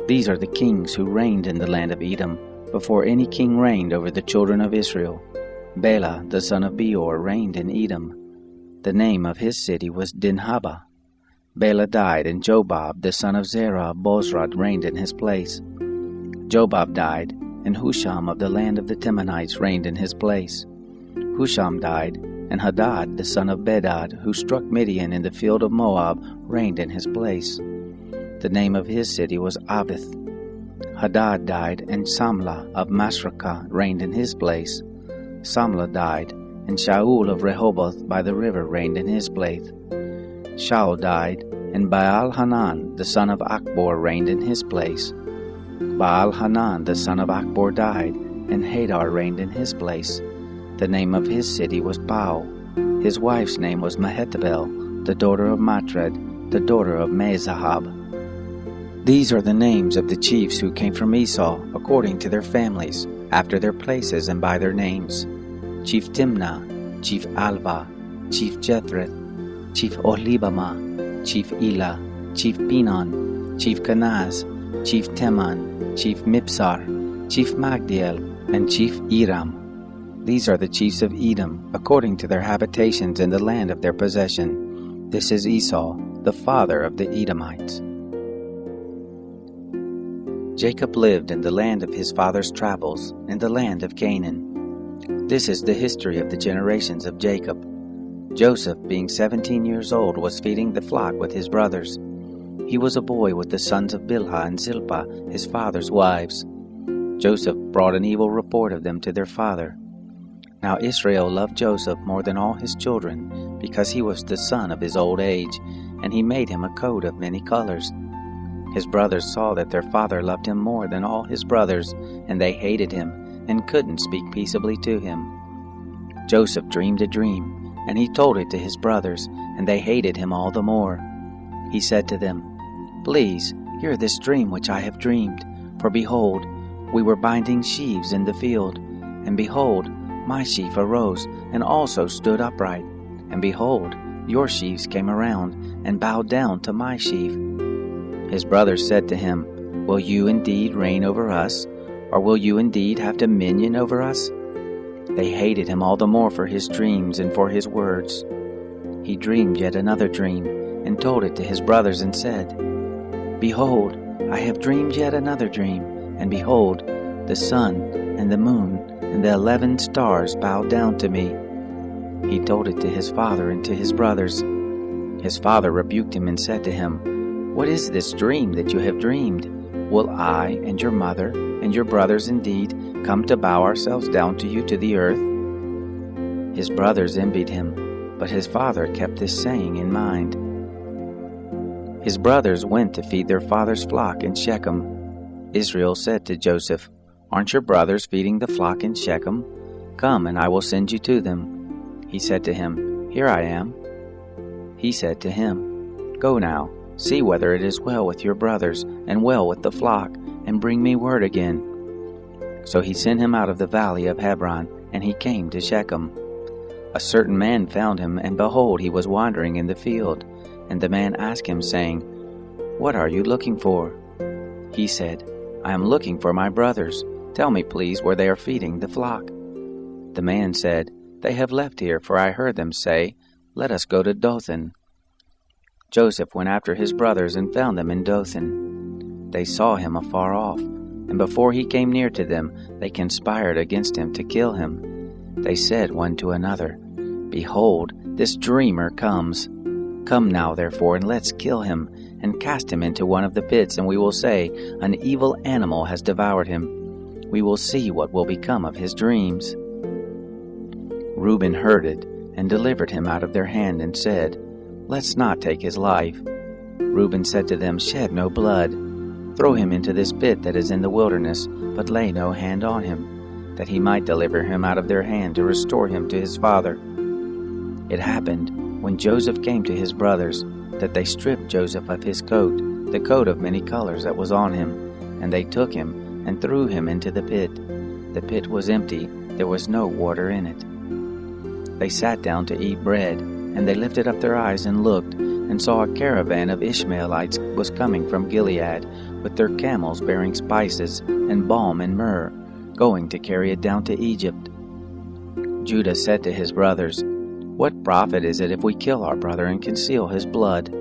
These are the kings who reigned in the land of Edom, before any king reigned over the children of Israel. Bela, the son of Beor, reigned in Edom. The name of his city was Dinhabah. Bela died, and Jobab, the son of Zerah of Bozrah, reigned in his place. Jobab died, and Husham of the land of the Temanites reigned in his place. Husham died, and Hadad the son of Bedad, who struck Midian in the field of Moab, reigned in his place. The name of his city was Avith. Hadad died, and Samlah of Masrekah reigned in his place. Samlah died, and Shaul of Rehoboth by the river reigned in his place. Shaul died, and Baal-Hanan the son of Achbor reigned in his place. Baal-Hanan the son of Achbor died, and Hadar reigned in his place. The name of his city was Pau. His wife's name was Mehetabel, the daughter of Matred, the daughter of Mezahab. These are the names of the chiefs who came from Esau, according to their families, after their places and by their names: Chief Timnah, Chief Alva, Chief Jethreth, Chief Ohlibamah, Chief Elah, Chief Pinon, Chief Kenaz, Chief Teman, Chief Mipsar, Chief Magdiel, and Chief Iram. These are the chiefs of Edom, according to their habitations in the land of their possession. This is Esau, the father of the Edomites. Jacob lived in the land of his father's travels, in the land of Canaan. This is the history of the generations of Jacob. Joseph, being 17 years old, was feeding the flock with his brothers. He was a boy with the sons of Bilhah and Zilpah, his father's wives. Joseph brought an evil report of them to their father. Now Israel loved Joseph more than all his children, because he was the son of his old age, and he made him a coat of many colors. His brothers saw that their father loved him more than all his brothers, and they hated him, and couldn't speak peaceably to him. Joseph dreamed a dream, and he told it to his brothers, and they hated him all the more. He said to them, "Please, hear this dream which I have dreamed. For behold, we were binding sheaves in the field, and behold, my sheaf arose, and also stood upright. And behold, your sheaves came around, and bowed down to my sheaf." His brothers said to him, "Will you indeed reign over us? Or will you indeed have dominion over us?" They hated him all the more for his dreams and for his words. He dreamed yet another dream, and told it to his brothers, and said, "Behold, I have dreamed yet another dream, and behold, the sun and the moon and the 11 stars bowed down to me." He told it to his father and to his brothers. His father rebuked him and said to him, "What is this dream that you have dreamed? Will I and your mother and your brothers indeed come to bow ourselves down to you to the earth?" His brothers envied him, but his father kept this saying in mind. His brothers went to feed their father's flock in Shechem. Israel said to Joseph, "Aren't your brothers feeding the flock in Shechem? Come, and I will send you to them." He said to him, "Here I am." He said to him, "Go now, see whether it is well with your brothers, and well with the flock, and bring me word again." So he sent him out of the valley of Hebron, and he came to Shechem. A certain man found him, and behold, he was wandering in the field. And the man asked him, saying, "What are you looking for?" He said, "I am looking for my brothers. Tell me, please, where they are feeding the flock." The man said, "They have left here, for I heard them say, 'Let us go to Dothan.'" Joseph went after his brothers and found them in Dothan. They saw him afar off, and before he came near to them, they conspired against him to kill him. They said one to another, "Behold, this dreamer comes. Come now, therefore, and let's kill him, and cast him into one of the pits, and we will say, 'An evil animal has devoured him.' We will see what will become of his dreams." Reuben heard it, and delivered him out of their hand, and said, "Let's not take his life." Reuben said to them, "Shed no blood. Throw him into this pit that is in the wilderness, but lay no hand on him, that he might deliver him out of their hand to restore him to his father." It happened, when Joseph came to his brothers, that they stripped Joseph of his coat, the coat of many colors that was on him, and they took him and threw him into the pit. The pit was empty, there was no water in it. They sat down to eat bread, and they lifted up their eyes and looked, and saw a caravan of Ishmaelites was coming from Gilead, with their camels bearing spices and balm and myrrh, going to carry it down to Egypt. Judah said to his brothers, "What profit is it if we kill our brother and conceal his blood?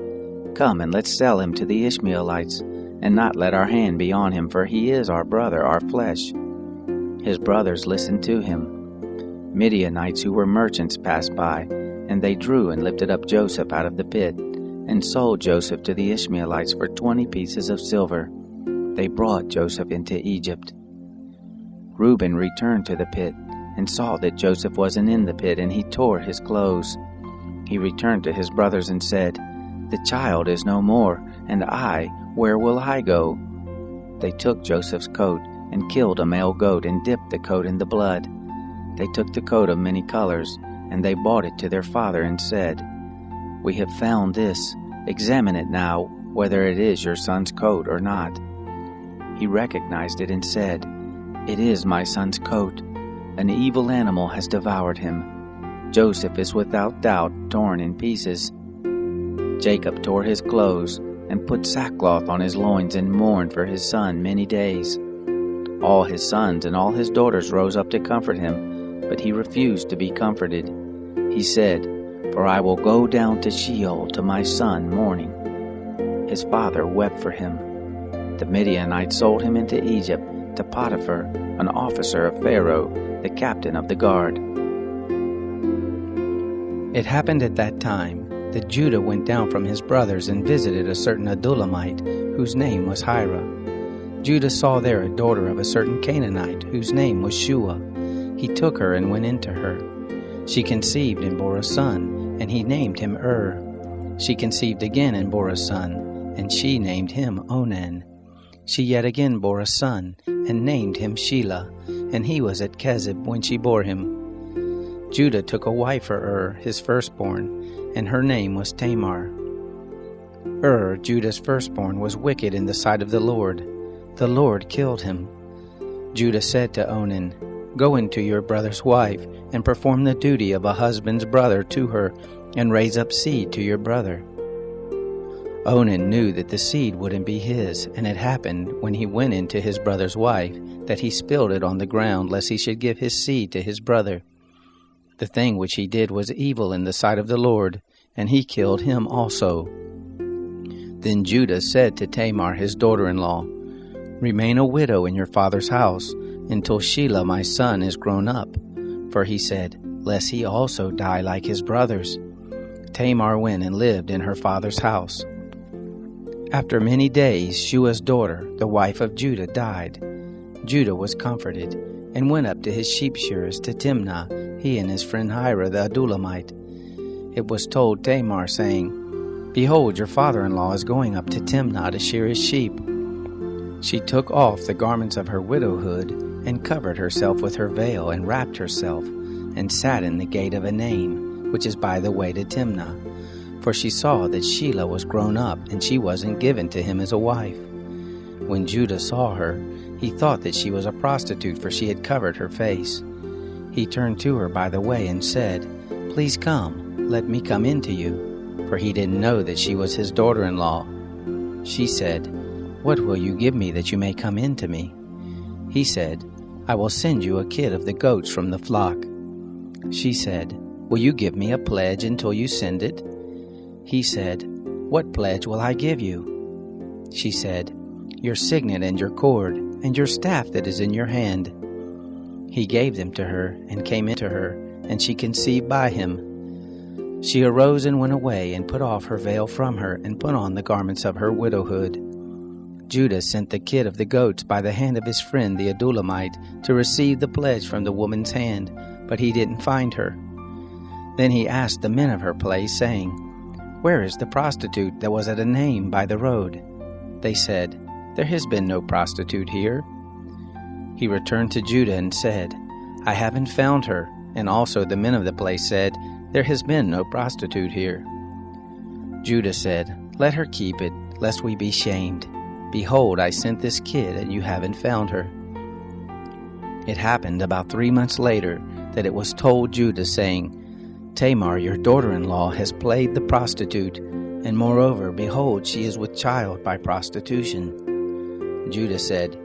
Come and let's sell him to the Ishmaelites, and not let our hand be on him, for he is our brother, our flesh." His brothers listened to him. Midianites who were merchants passed by, and they drew and lifted up Joseph out of the pit, and sold Joseph to the Ishmaelites for 20 pieces of silver. They brought Joseph into Egypt. Reuben returned to the pit, and saw that Joseph wasn't in the pit, and he tore his clothes. He returned to his brothers and said, "The child is no more, and where will I go?" They took Joseph's coat, and killed a male goat, and dipped the coat in the blood. They took the coat of many colors, and they brought it to their father, and said, "We have found this. Examine it now, whether it is your son's coat or not." He recognized it and said, "It is my son's coat. An evil animal has devoured him. Joseph is without doubt torn in pieces." Jacob tore his clothes, and put sackcloth on his loins, and mourned for his son many days. All his sons and all his daughters rose up to comfort him, but he refused to be comforted. He said, "For I will go down to Sheol to my son mourning." His father wept for him. The Midianites sold him into Egypt to Potiphar, an officer of Pharaoh, the captain of the guard. It happened at that time that Judah went down from his brothers and visited a certain Adullamite, whose name was Hira. Judah saw there a daughter of a certain Canaanite, whose name was Shua. He took her and went into her. She conceived and bore a son, and he named him She conceived again and bore a son, and she named him Onan. She yet again bore a son, and named him Shelah, and he was at Kezib when she bore him. Judah took a wife for his firstborn, and her name was Tamar. Judah's firstborn, was wicked in the sight of the Lord. The Lord killed him. Judah said to Onan, "Go into your brother's wife, and perform the duty of a husband's brother to her, and raise up seed to your brother." Onan knew that the seed wouldn't be his, and it happened, when he went into his brother's wife, that he spilled it on the ground, lest he should give his seed to his brother. The thing which he did was evil in the sight of the Lord, and he killed him also. Then Judah said to Tamar his daughter-in-law, "Remain a widow in your father's house, until Shelah my son is grown up." For he said, "Lest he also die like his brothers." Tamar went and lived in her father's house. After many days, Shua's daughter, the wife of Judah, died. Judah was comforted, and went up to his sheep shearers to Timnah, he and his friend Hira the Adullamite. It was told Tamar, saying, "Behold, your father-in-law is going up to Timnah to shear his sheep." She took off the garments of her widowhood, and covered herself with her veil, and wrapped herself, and sat in the gate of Enaim, which is by the way to Timnah. For she saw that Shelah was grown up, and she wasn't given to him as a wife. When Judah saw her, he thought that she was a prostitute, for she had covered her face. He turned to her by the way and said, "Please come, let me come in to you," for he didn't know that she was his daughter-in-law. She said, "What will you give me that you may come in to me?" He said, "I will send you a kid of the goats from the flock." She said, "Will you give me a pledge until you send it?" He said, "What pledge will I give you?" She said, "Your signet and your cord, and your staff that is in your hand." He gave them to her, and came into her, and she conceived by him. She arose and went away, and put off her veil from her, and put on the garments of her widowhood. Judah sent the kid of the goats by the hand of his friend the Adullamite to receive the pledge from the woman's hand, but he didn't find her. Then he asked the men of her place, saying, "Where is the prostitute that was at Enaim by the road?" They said, "There has been no prostitute here." He returned to Judah and said, "I haven't found her." And also the men of the place said, "There has been no prostitute here." Judah said, "Let her keep it, lest we be shamed. Behold, I sent this kid, and you haven't found her." It happened about 3 months later that it was told Judah, saying, "Tamar, your daughter-in-law, has played the prostitute, and moreover, behold, she is with child by prostitution." Judah said,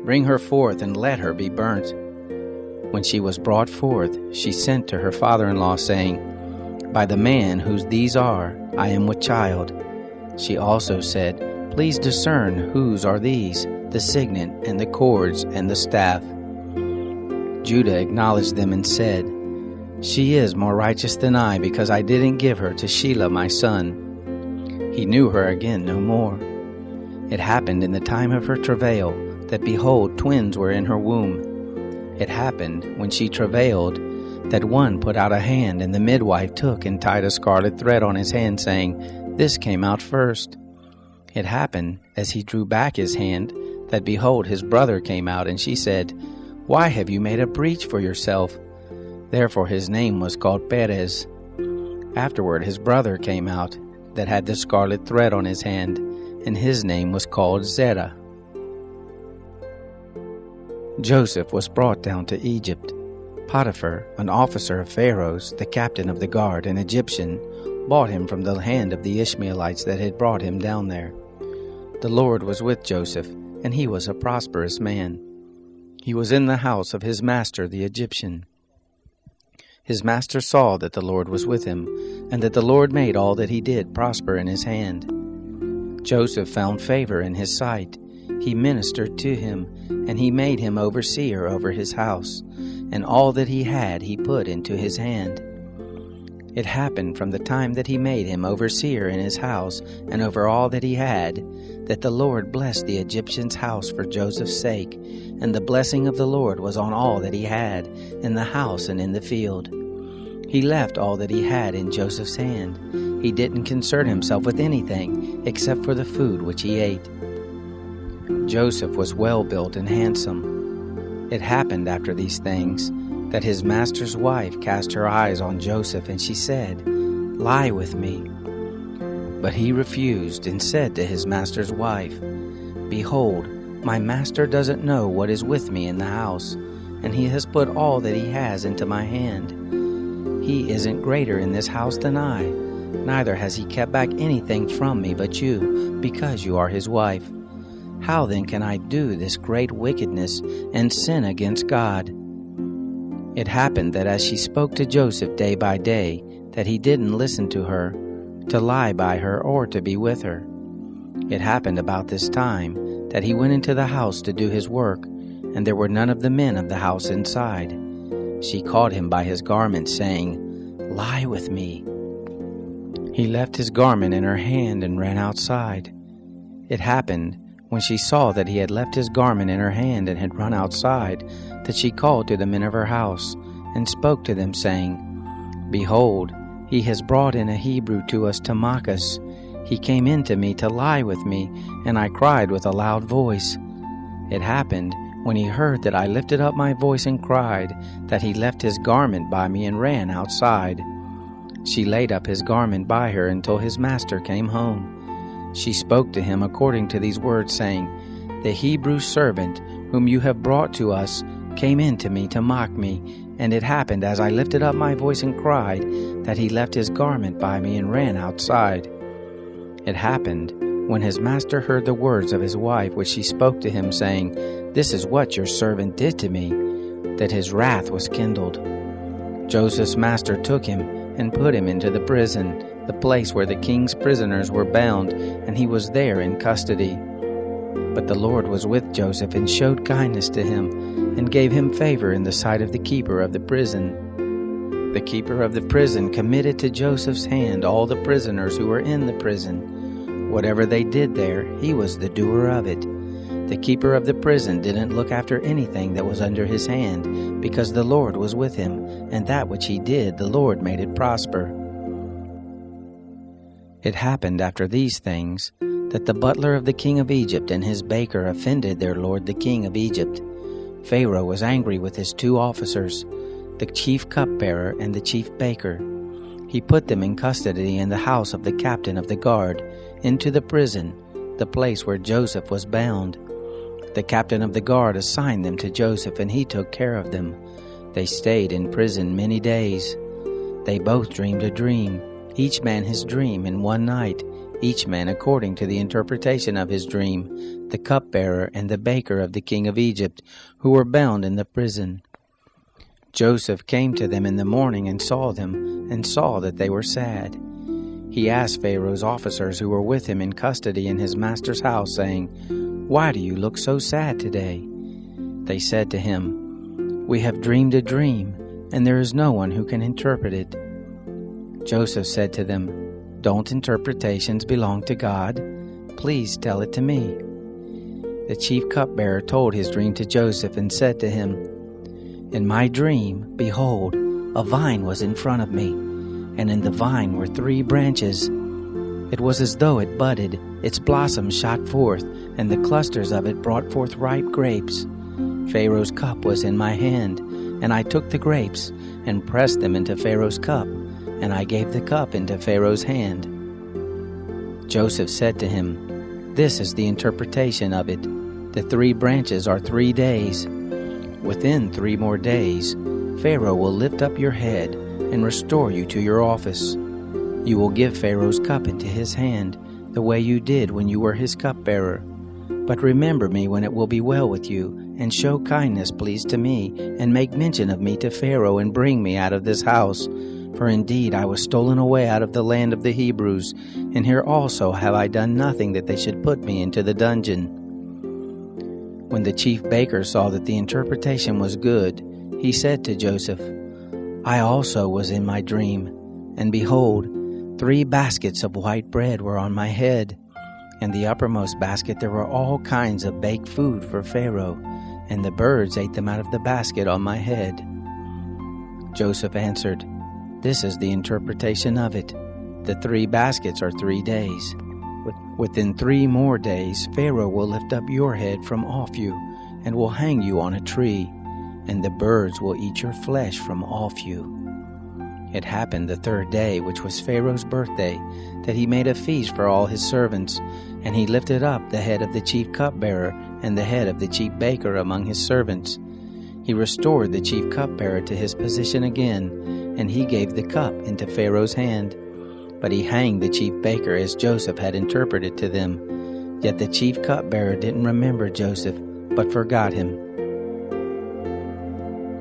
"Bring her forth, and let her be burnt." When she was brought forth, she sent to her father-in-law, saying, "By the man whose these are, I am with child." She also said, "Please discern whose are these, the signet, and the cords, and the staff." Judah acknowledged them and said, "She is more righteous than I, because I didn't give her to Shelah my son." He knew her again no more. It happened in the time of her travail, that behold, twins were in her womb. It happened, when she travailed, that one put out a hand, and the midwife took and tied a scarlet thread on his hand, saying, "This came out first." It happened, as he drew back his hand, that behold, his brother came out, and she said, "Why have you made a breach for yourself?" Therefore his name was called Perez. Afterward his brother came out, that had the scarlet thread on his hand, and his name was called Zerah. Joseph was brought down to Egypt. Potiphar, an officer of Pharaoh's, the captain of the guard, an Egyptian, bought him from the hand of the Ishmaelites that had brought him down there. The Lord was with Joseph, and he was a prosperous man. He was in the house of his master the Egyptian. His master saw that the Lord was with him, and that the Lord made all that he did prosper in his hand. Joseph found favor in his sight. He ministered to him, and he made him overseer over his house, and all that he had he put into his hand. It happened from the time that he made him overseer in his house and over all that he had, that the Lord blessed the Egyptian's house for Joseph's sake, and the blessing of the Lord was on all that he had, in the house and in the field. He left all that he had in Joseph's hand. He didn't concern himself with anything except for the food which he ate. Joseph was well built and handsome. It happened after these things that his master's wife cast her eyes on Joseph, and she said, "Lie with me." But he refused and said to his master's wife, "Behold, my master doesn't know what is with me in the house, and he has put all that he has into my hand. He isn't greater in this house than I, neither has he kept back anything from me but you, because you are his wife. How then can I do this great wickedness and sin against God?" It happened that as she spoke to Joseph day by day, that he didn't listen to her, to lie by her or to be with her. It happened about this time that he went into the house to do his work, and there were none of the men of the house inside. She caught him by his garment, saying, "Lie with me." He left his garment in her hand and ran outside. It happened, when she saw that he had left his garment in her hand and had run outside, that she called to the men of her house, and spoke to them, saying, "Behold, he has brought in a Hebrew to us to mock us. He came in to me to lie with me, and I cried with a loud voice. It happened, when he heard that I lifted up my voice and cried, that he left his garment by me and ran outside. She laid up his garment by her until his master came home. She spoke to him according to these words, saying, "The Hebrew servant whom you have brought to us came in to me to mock me, and it happened as I lifted up my voice and cried, that he left his garment by me and ran outside." It happened, when his master heard the words of his wife which she spoke to him, saying, "This is what your servant did to me," that his wrath was kindled. Joseph's master took him and put him into the prison, the place where the king's prisoners were bound, and he was there in custody. But the Lord was with Joseph and showed kindness to him, and gave him favor in the sight of the keeper of the prison. The keeper of the prison committed to Joseph's hand all the prisoners who were in the prison. Whatever they did there, he was the doer of it. The keeper of the prison didn't look after anything that was under his hand, because the Lord was with him, and that which he did, the Lord made it prosper. It happened after these things, that the butler of the king of Egypt and his baker offended their lord the king of Egypt. Pharaoh was angry with his two officers, the chief cupbearer and the chief baker. He put them in custody in the house of the captain of the guard, into the prison, the place where Joseph was bound. The captain of the guard assigned them to Joseph, and he took care of them. They stayed in prison many days. They both dreamed a dream, each man his dream in one night, each man according to the interpretation of his dream, the cupbearer and the baker of the king of Egypt, who were bound in the prison. Joseph came to them in the morning and saw them, and saw that they were sad. He asked Pharaoh's officers who were with him in custody in his master's house, saying, "Why do you look so sad today?" They said to him, "We have dreamed a dream, and there is no one who can interpret it." Joseph said to them, "Don't interpretations belong to God? Please tell it to me." The chief cupbearer told his dream to Joseph and said to him, "In my dream, behold, a vine was in front of me, and in the vine were 3 branches. It was as though it budded, its blossoms shot forth, and the clusters of it brought forth ripe grapes. Pharaoh's cup was in my hand, and I took the grapes and pressed them into Pharaoh's cup, and I gave the cup into Pharaoh's hand." Joseph said to him, "This is the interpretation of it. The 3 branches are 3 days. Within 3 more days, Pharaoh will lift up your head and restore you to your office. You will give Pharaoh's cup into his hand, the way you did when you were his cupbearer. But remember me when it will be well with you, and show kindness, please, to me, and make mention of me to Pharaoh, and bring me out of this house. For indeed I was stolen away out of the land of the Hebrews, and here also have I done nothing that they should put me into the dungeon." When the chief baker saw that the interpretation was good, he said to Joseph, "I also was in my dream, and behold, 3 baskets of white bread were on my head. In the uppermost basket there were all kinds of baked food for Pharaoh, and the birds ate them out of the basket on my head." Joseph answered, "This is the interpretation of it. The 3 baskets are 3 days. Within 3 more days Pharaoh will lift up your head from off you, and will hang you on a tree, and the birds will eat your flesh from off you." It happened the 3rd day, which was Pharaoh's birthday, that he made a feast for all his servants, and he lifted up the head of the chief cupbearer and the head of the chief baker among his servants. He restored the chief cupbearer to his position again, and he gave the cup into Pharaoh's hand. But he hanged the chief baker as Joseph had interpreted to them. Yet the chief cupbearer didn't remember Joseph, but forgot him.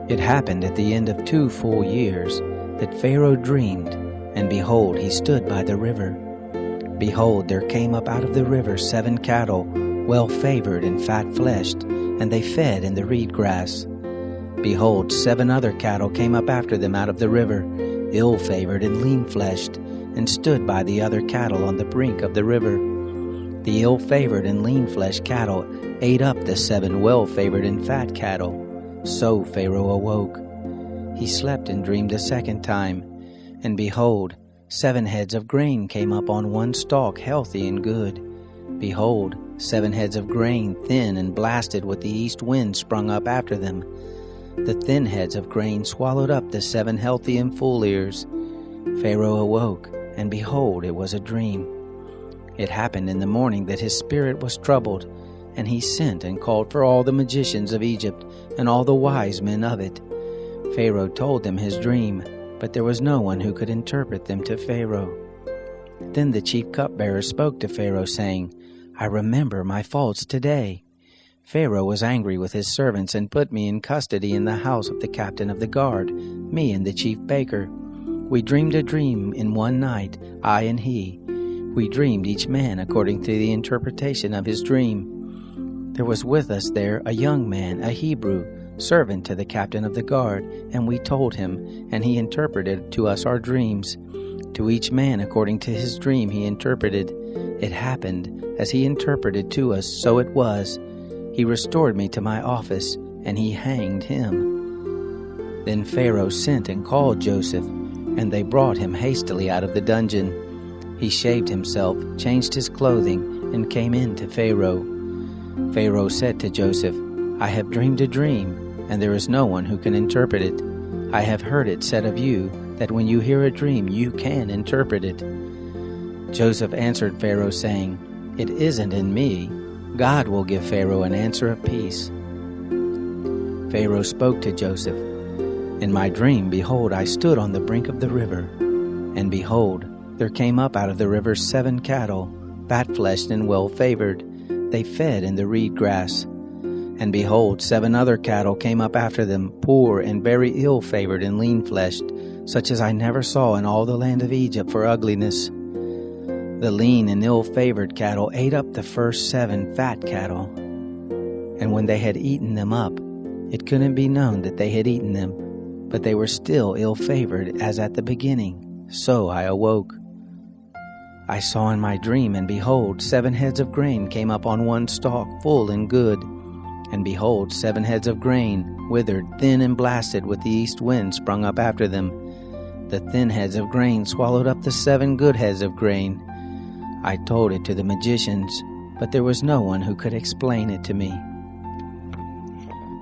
It happened at the end of 2 full years that Pharaoh dreamed, and behold, he stood by the river. Behold, there came up out of the river 7 cattle, well-favored and fat-fleshed, and they fed in the reed grass. Behold, 7 other cattle came up after them out of the river, ill-favored and lean-fleshed, and stood by the other cattle on the brink of the river. The ill-favored and lean-fleshed cattle ate up the 7 well-favored and fat cattle. So Pharaoh awoke. He slept and dreamed a 2nd time, and behold, 7 heads of grain came up on one stalk, healthy and good. Behold, 7 heads of grain, thin and blasted with the east wind, sprung up after them. The thin heads of grain swallowed up the 7 healthy and full ears. Pharaoh awoke, and behold, it was a dream. It happened in the morning that his spirit was troubled, and he sent and called for all the magicians of Egypt and all the wise men of it. Pharaoh told them his dream, but there was no one who could interpret them to Pharaoh. Then the chief cupbearer spoke to Pharaoh, saying, "I remember my faults today." Pharaoh was angry with his servants and put me in custody in the house of the captain of the guard, me and the chief baker. We dreamed a dream in one night, I and he. We dreamed each man according to the interpretation of his dream. There was with us there a young man, a Hebrew, servant to the captain of the guard, and we told him, and he interpreted to us our dreams. To each man according to his dream he interpreted. It happened, as he interpreted to us, so it was. He restored me to my office, and he hanged him. Then Pharaoh sent and called Joseph, and they brought him hastily out of the dungeon. He shaved himself, changed his clothing, and came in to Pharaoh. Pharaoh said to Joseph, "I have dreamed a dream, and there is no one who can interpret it. I have heard it said of you that when you hear a dream you can interpret it." Joseph answered Pharaoh, saying, "It isn't in me. God will give Pharaoh an answer of peace." Pharaoh spoke to Joseph, "In my dream, behold, I stood on the brink of the river, and behold, there came up out of the river 7 cattle, fat-fleshed and well-favored. They fed in the reed grass. And behold, 7 other cattle came up after them, poor and very ill-favored and lean-fleshed, such as I never saw in all the land of Egypt for ugliness. The lean and ill-favored cattle ate up the first 7 fat cattle. And when they had eaten them up, It couldn't be known that they had eaten them, but they were still ill-favored as at the beginning. So I awoke. I saw in my dream, and behold, 7 heads of grain came up on one stalk, full and good. And behold, 7 heads of grain, withered, thin and blasted with the east wind, sprung up after them. The thin heads of grain swallowed up the 7 good heads of grain. I told it to the magicians, but there was no one who could explain it to me.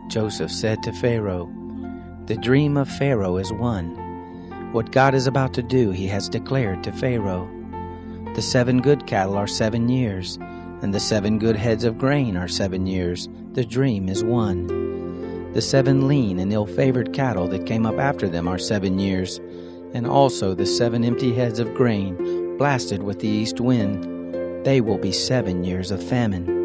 Joseph said to Pharaoh, "The dream of Pharaoh is one. What God is about to do he has declared to Pharaoh. The 7 good cattle are 7 years, and the 7 good heads of grain are 7 years. The dream is one. The 7 lean and ill-favored cattle that came up after them are 7 years, and also the 7 empty heads of grain, blasted with the east wind. They will be 7 years of famine.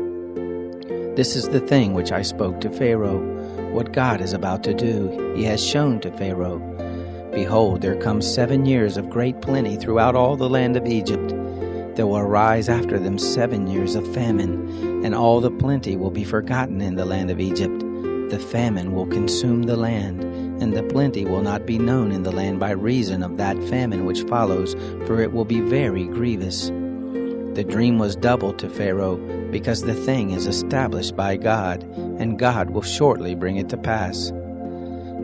This is the thing which I spoke to Pharaoh. What God is about to do, he has shown to Pharaoh. Behold, there come 7 years of great plenty throughout all the land of Egypt. There will arise after them 7 years of famine, and all the plenty will be forgotten in the land of Egypt. The famine will consume the land, and the plenty will not be known in the land by reason of that famine which follows, for it will be very grievous. The dream was doubled to Pharaoh, because the thing is established by God, and God will shortly bring it to pass.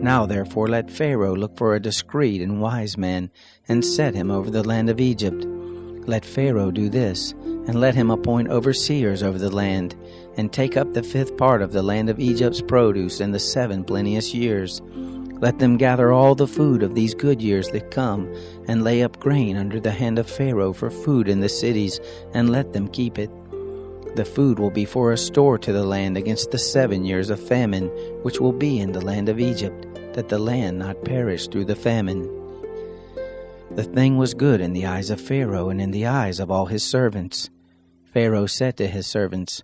Now therefore let Pharaoh look for a discreet and wise man, and set him over the land of Egypt. Let Pharaoh do this, and let him appoint overseers over the land, and take up the 5th part of the land of Egypt's produce in the 7 plenteous years. Let them gather all the food of these good years that come, and lay up grain under the hand of Pharaoh for food in the cities, and let them keep it. The food will be for a store to the land against the 7 years of famine, which will be in the land of Egypt, that the land not perish through the famine." The thing was good in the eyes of Pharaoh and in the eyes of all his servants. Pharaoh said to his servants,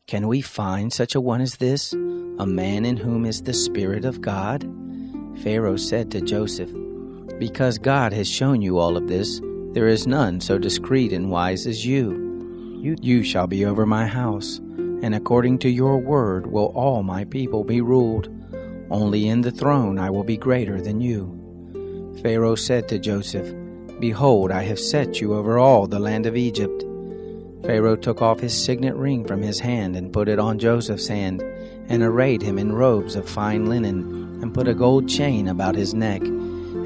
"Can we find such a one as this, a man in whom is the Spirit of God?" Pharaoh said to Joseph, "Because God has shown you all of this, there is none so discreet and wise as you. You shall be over my house, and according to your word will all my people be ruled. Only in the throne I will be greater than you." Pharaoh said to Joseph, "Behold, I have set you over all the land of Egypt." Pharaoh took off his signet ring from his hand and put it on Joseph's hand, and arrayed him in robes of fine linen, and put a gold chain about his neck.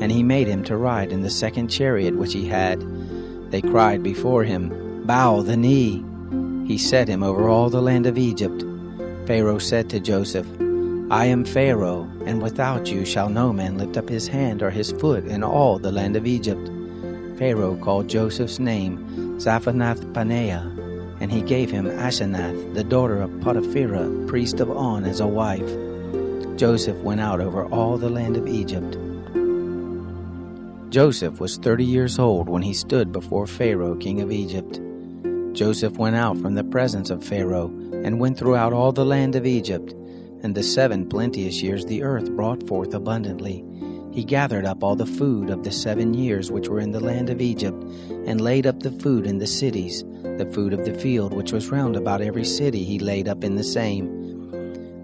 And he made him to ride in the 2nd chariot which he had. They cried before him, "Bow the knee." He set him over all the land of Egypt. Pharaoh said to Joseph, "I am Pharaoh, and without you shall no man lift up his hand or his foot in all the land of Egypt." Pharaoh called Joseph's name Zaphenath-Paneah, and he gave him Asenath, the daughter of Potiphera, priest of On, as a wife. Joseph went out over all the land of Egypt. Joseph was 30 years old when he stood before Pharaoh, king of Egypt. Joseph went out from the presence of Pharaoh, and went throughout all the land of Egypt. And the 7 plenteous years the earth brought forth abundantly. He gathered up all the food of the 7 years which were in the land of Egypt, and laid up the food in the cities. The food of the field which was round about every city he laid up in the same.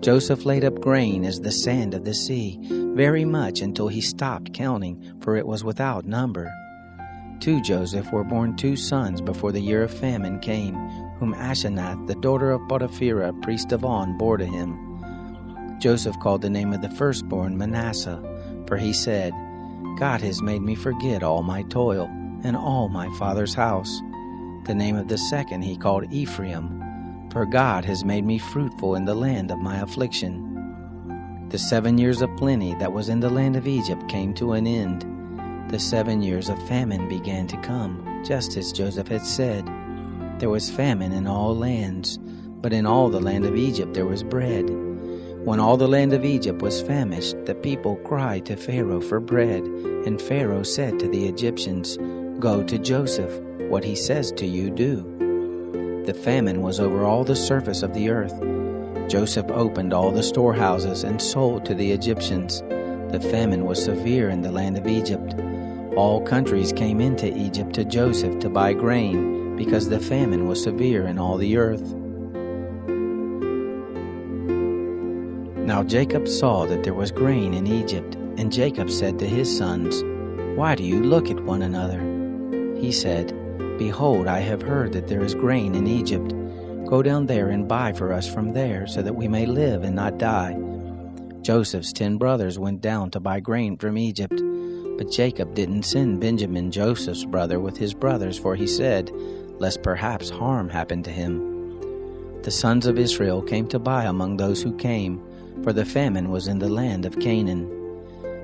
Joseph laid up grain as the sand of the sea, very much until he stopped counting, for it was without number. To Joseph were born 2 sons before the year of famine came, whom Asenath, the daughter of Potiphera, priest of On, bore to him. Joseph called the name of the firstborn Manasseh, for he said, "God has made me forget all my toil, and all my father's house." The name of the second he called Ephraim, for God has made me fruitful in the land of my affliction. The 7 years of plenty that was in the land of Egypt came to an end. The 7 years of famine began to come, just as Joseph had said. There was famine in all lands, but in all the land of Egypt there was bread. When all the land of Egypt was famished, the people cried to Pharaoh for bread, and Pharaoh said to the Egyptians, "Go to Joseph, what he says to you do." The famine was over all the surface of the earth. Joseph opened all the storehouses and sold to the Egyptians. The famine was severe in the land of Egypt. All countries came into Egypt to Joseph to buy grain, because the famine was severe in all the earth. Now Jacob saw that there was grain in Egypt, and Jacob said to his sons, "Why do you look at one another?" He said, "Behold, I have heard that there is grain in Egypt. Go down there and buy for us from there, so that we may live and not die." Joseph's 10 brothers went down to buy grain from Egypt. But Jacob didn't send Benjamin, Joseph's brother, with his brothers, for he said, lest perhaps harm happen to him. The sons of Israel came to buy among those who came, for the famine was in the land of Canaan.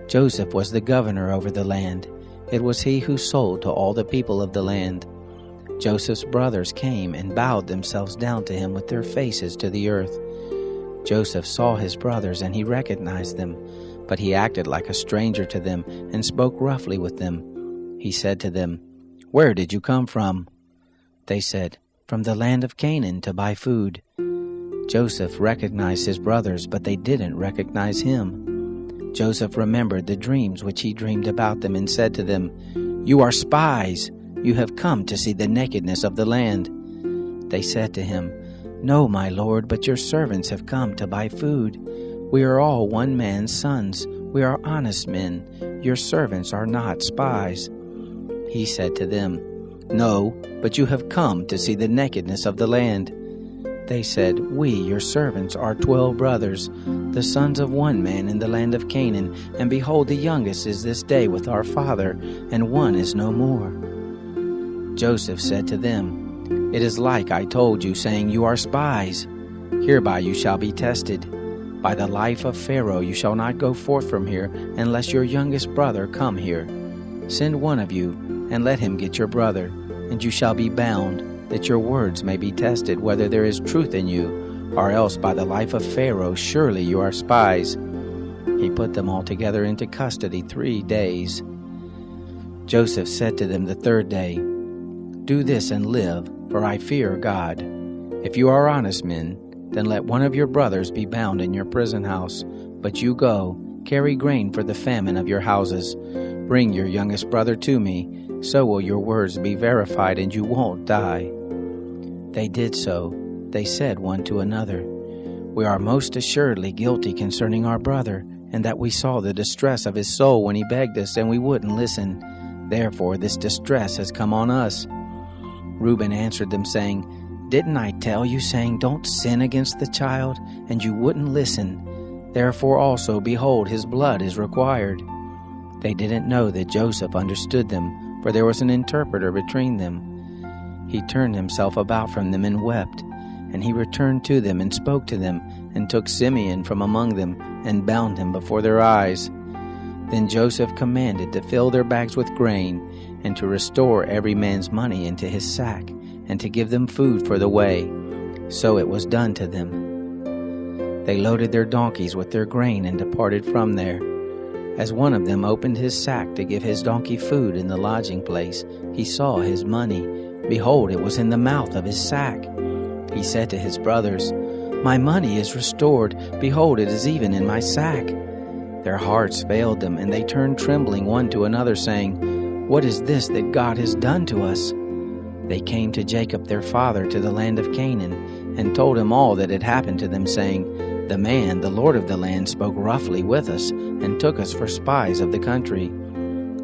Joseph was the governor over the land. It was he who sold to all the people of the land. Joseph's brothers came and bowed themselves down to him with their faces to the earth. Joseph saw his brothers, and he recognized them, but he acted like a stranger to them and spoke roughly with them. He said to them, "Where did you come from?" They said, "From the land of Canaan to buy food." Joseph recognized his brothers, but they didn't recognize him. Joseph remembered the dreams which he dreamed about them and said to them, "You are spies. You have come to see the nakedness of the land." They said to him, "No, my lord, but your servants have come to buy food. We are all one man's sons. We are honest men. Your servants are not spies." He said to them, "No, but you have come to see the nakedness of the land." They said, "We, your servants, are 12 brothers, the sons of one man in the land of Canaan, and behold, the youngest is this day with our father, and one is no more." Joseph said to them, "It is like I told you, saying, you are spies. Hereby you shall be tested. By the life of Pharaoh you shall not go forth from here, unless your youngest brother come here. Send one of you, and let him get your brother, and you shall be bound, that your words may be tested, whether there is truth in you, or else by the life of Pharaoh surely you are spies." He put them all together into custody 3 days. Joseph said to them the 3rd day, "Do this and live, for I fear God. If you are honest men, then let one of your brothers be bound in your prison house. But you go, carry grain for the famine of your houses. Bring your youngest brother to me, so will your words be verified and you won't die." They did so. They said one to another, "We are most assuredly guilty concerning our brother, and that we saw the distress of his soul when he begged us, and we wouldn't listen. Therefore this distress has come on us." Reuben answered them, saying, "Didn't I tell you, saying, don't sin against the child? And you wouldn't listen. Therefore also, behold, his blood is required." They didn't know that Joseph understood them, for there was an interpreter between them. He turned himself about from them and wept. And he returned to them and spoke to them, and took Simeon from among them, and bound him before their eyes. Then Joseph commanded to fill their bags with grain, and to restore every man's money into his sack, and to give them food for the way. So it was done to them. They loaded their donkeys with their grain and departed from there. As one of them opened his sack to give his donkey food in the lodging place, he saw his money. Behold, it was in the mouth of his sack. He said to his brothers, "My money is restored. Behold, it is even in my sack." Their hearts failed them, and they turned trembling one to another, saying, "What is this that God has done to us?" They came to Jacob their father to the land of Canaan, and told him all that had happened to them, saying, "The man, the lord of the land, spoke roughly with us, and took us for spies of the country."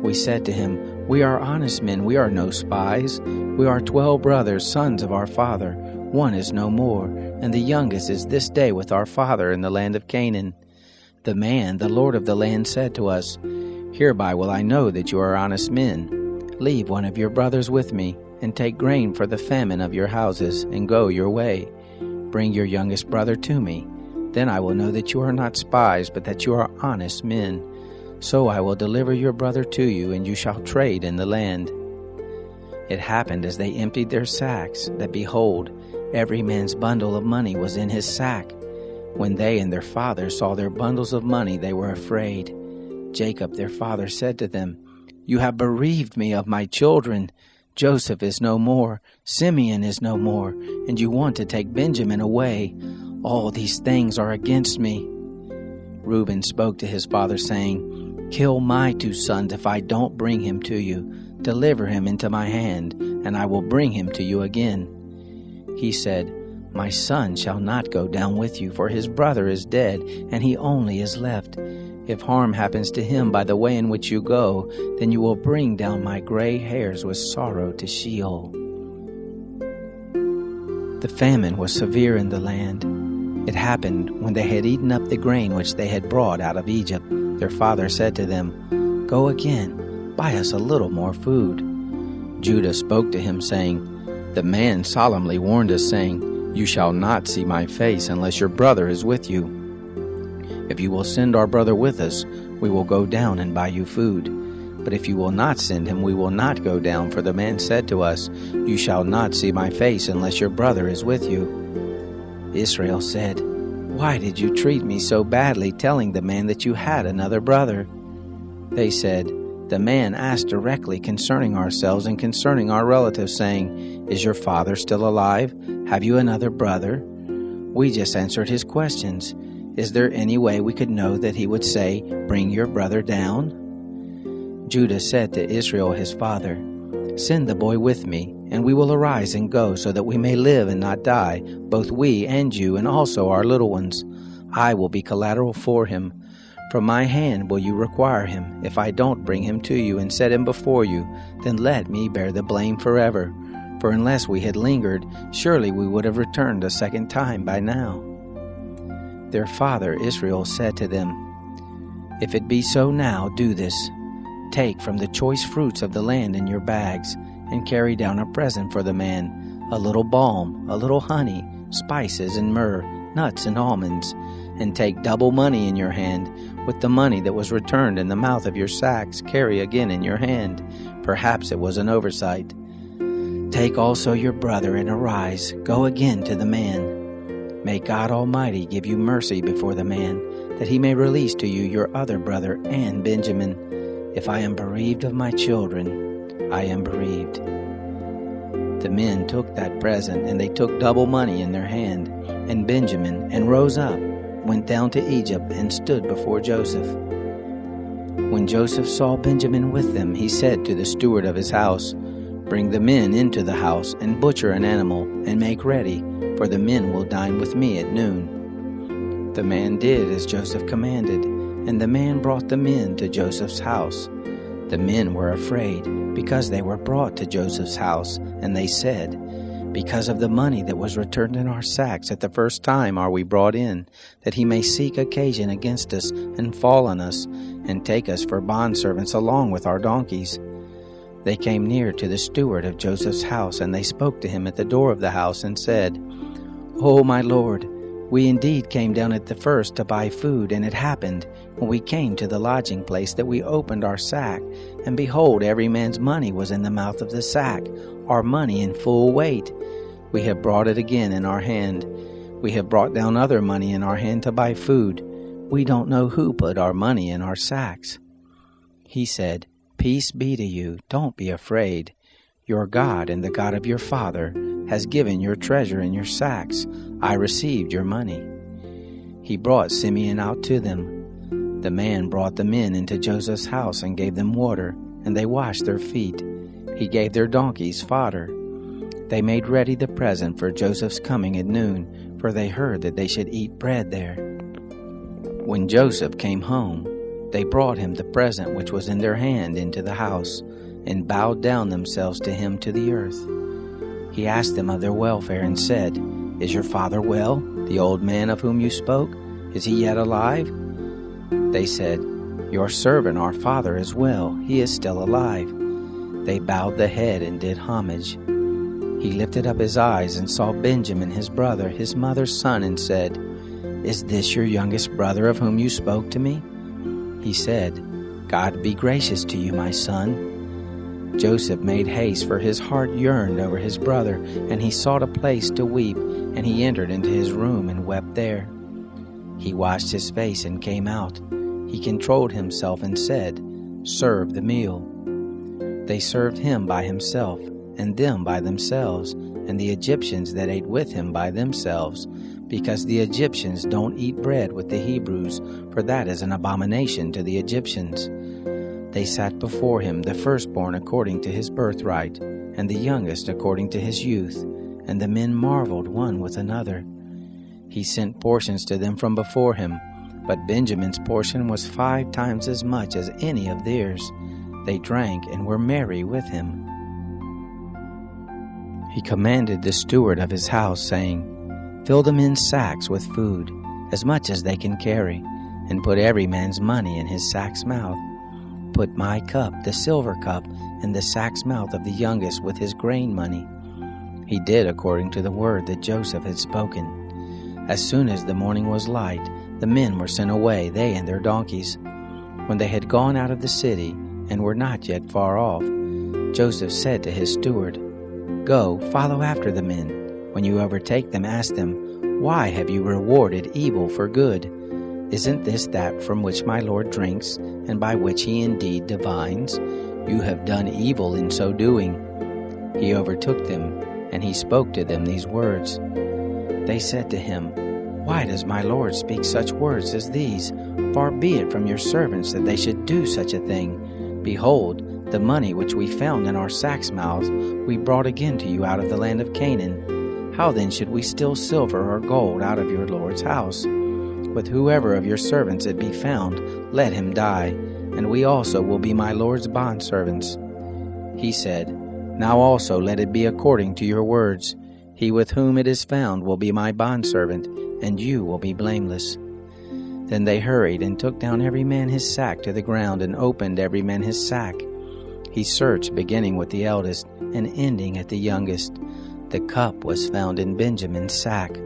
We said to him, "We are honest men, we are no spies. We are 12 brothers, sons of our father. One is no more, and the youngest is this day with our father in the land of Canaan." The man, the lord of the land, said to us, "Hereby will I know that you are honest men. Leave one of your brothers with me, and take grain for the famine of your houses, and go your way. Bring your youngest brother to me. Then I will know that you are not spies, but that you are honest men. So I will deliver your brother to you, and you shall trade in the land." It happened as they emptied their sacks, that behold, every man's bundle of money was in his sack. When they and their father saw their bundles of money, they were afraid. Jacob their father said to them, "You have bereaved me of my children. Joseph is no more, Simeon is no more, and you want to take Benjamin away. All these things are against me." Reuben spoke to his father, saying, "Kill my 2 sons if I don't bring him to you. Deliver him into my hand, and I will bring him to you again." He said, "My son shall not go down with you, for his brother is dead, and he only is left. If harm happens to him by the way in which you go, then you will bring down my gray hairs with sorrow to Sheol." The famine was severe in the land. It happened when they had eaten up the grain which they had brought out of Egypt. Their father said to them, "Go again, buy us a little more food." Judah spoke to him, saying, "The man solemnly warned us, saying, 'You shall not see my face unless your brother is with you. If you will send our brother with us, we will go down and buy you food. But if you will not send him, we will not go down, for the man said to us, You shall not see my face unless your brother is with you.'" Israel said, "Why did you treat me so badly, telling the man that you had another brother?" They said, "The man asked directly concerning ourselves and concerning our relatives, saying, 'Is your father still alive? Have you another brother?' We just answered his questions. Is there any way we could know that he would say, 'Bring your brother down'?" Judah said to Israel his father, "Send the boy with me, and we will arise and go, so that we may live and not die, both we and you, and also our little ones. I will be collateral for him. From my hand will you require him. If I don't bring him to you and set him before you, then let me bear the blame forever. For unless we had lingered, surely we would have returned a second time by now." Their father Israel said to them, "If it be so now, do this. Take from the choice fruits of the land in your bags, and carry down a present for the man, a little balm, a little honey, spices and myrrh, nuts and almonds. And take double money in your hand. With the money that was returned in the mouth of your sacks, carry again in your hand. Perhaps it was an oversight. Take also your brother, and arise, go again to the man. May God Almighty give you mercy before the man, that he may release to you your other brother and Benjamin. If I am bereaved of my children, I am bereaved." The men took that present, and they took double money in their hand, and Benjamin, and rose up, went down to Egypt, and stood before Joseph. When Joseph saw Benjamin with them, he said to the steward of his house, "Bring the men into the house, and butcher an animal, and make ready, for the men will dine with me at noon." The man did as Joseph commanded, and the man brought the men to Joseph's house. The men were afraid, because they were brought to Joseph's house, and they said, "Because of the money that was returned in our sacks at the first time are we brought in, that he may seek occasion against us, and fall on us, and take us for bondservants along with our donkeys." They came near to the steward of Joseph's house, and they spoke to him at the door of the house, and said, "O my lord, we indeed came down at the first to buy food, and it happened, when we came to the lodging place, that we opened our sack, and behold, every man's money was in the mouth of the sack, our money in full weight. We have brought it again in our hand. We have brought down other money in our hand to buy food. We don't know who put our money in our sacks." He said, "Peace be to you, don't be afraid. Your God and the God of your father has given your treasure in your sacks. I received your money." He brought Simeon out to them. The man brought the men into Joseph's house and gave them water, and they washed their feet. He gave their donkeys fodder. They made ready the present for Joseph's coming at noon, for they heard that they should eat bread there. When Joseph came home, they brought him the present which was in their hand into the house, and bowed down themselves to him to the earth. He asked them of their welfare, and said, "Is your father well, the old man of whom you spoke? Is he yet alive?" They said, "Your servant our father is well, he is still alive." They bowed the head and did homage. He lifted up his eyes and saw Benjamin his brother, his mother's son, and said, "Is this your youngest brother of whom you spoke to me?" He said, "God be gracious to you, my son." Joseph made haste, for his heart yearned over his brother, and he sought a place to weep, and he entered into his room and wept there. He washed his face and came out. He controlled himself and said, "Serve the meal." They served him by himself, and them by themselves, and the Egyptians that ate with him by themselves, because the Egyptians don't eat bread with the Hebrews, for that is an abomination to the Egyptians. They sat before him, the firstborn according to his birthright, and the youngest according to his youth, and the men marveled one with another. He sent portions to them from before him, but Benjamin's portion was 5 times as much as any of theirs. They drank and were merry with him. He commanded the steward of his house, saying, "Fill the men's sacks with food, as much as they can carry, and put every man's money in his sack's mouth. Put my cup, the silver cup, in the sack's mouth of the youngest with his grain money." He did according to the word that Joseph had spoken. As soon as the morning was light, the men were sent away, they and their donkeys. When they had gone out of the city and were not yet far off, Joseph said to his steward, "Go, follow after the men. When you overtake them, ask them, 'Why have you rewarded evil for good? Isn't this that from which my Lord drinks, and by which he indeed divines? You have done evil in so doing.' He overtook them, and he spoke to them these words. They said to him, 'Why does my Lord speak such words as these? Far be it from your servants that they should do such a thing. Behold, the money which we found in our sacks' mouths we brought again to you out of the land of Canaan. How then should we steal silver or gold out of your Lord's house? With whoever of your servants it be found, let him die, and we also will be my Lord's bondservants.' He said, 'Now also let it be according to your words. He with whom it is found will be my bondservant, and you will be blameless.' Then they hurried and took down every man his sack to the ground, and opened every man his sack. He searched, beginning with the eldest and ending at the youngest. The cup was found in Benjamin's sack.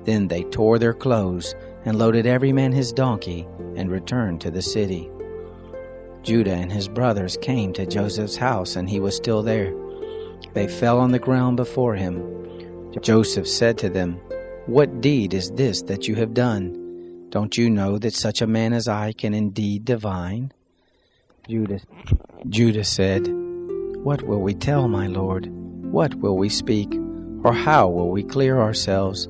Then they tore their clothes and loaded every man his donkey and returned to the city. Judah and his brothers came to Joseph's house, and he was still there. They fell on the ground before him. Joseph said to them, "What deed is this that you have done? Don't you know that such a man as I can indeed divine?" Judah said, "What will we tell, my Lord? What will we speak? Or how will we clear ourselves?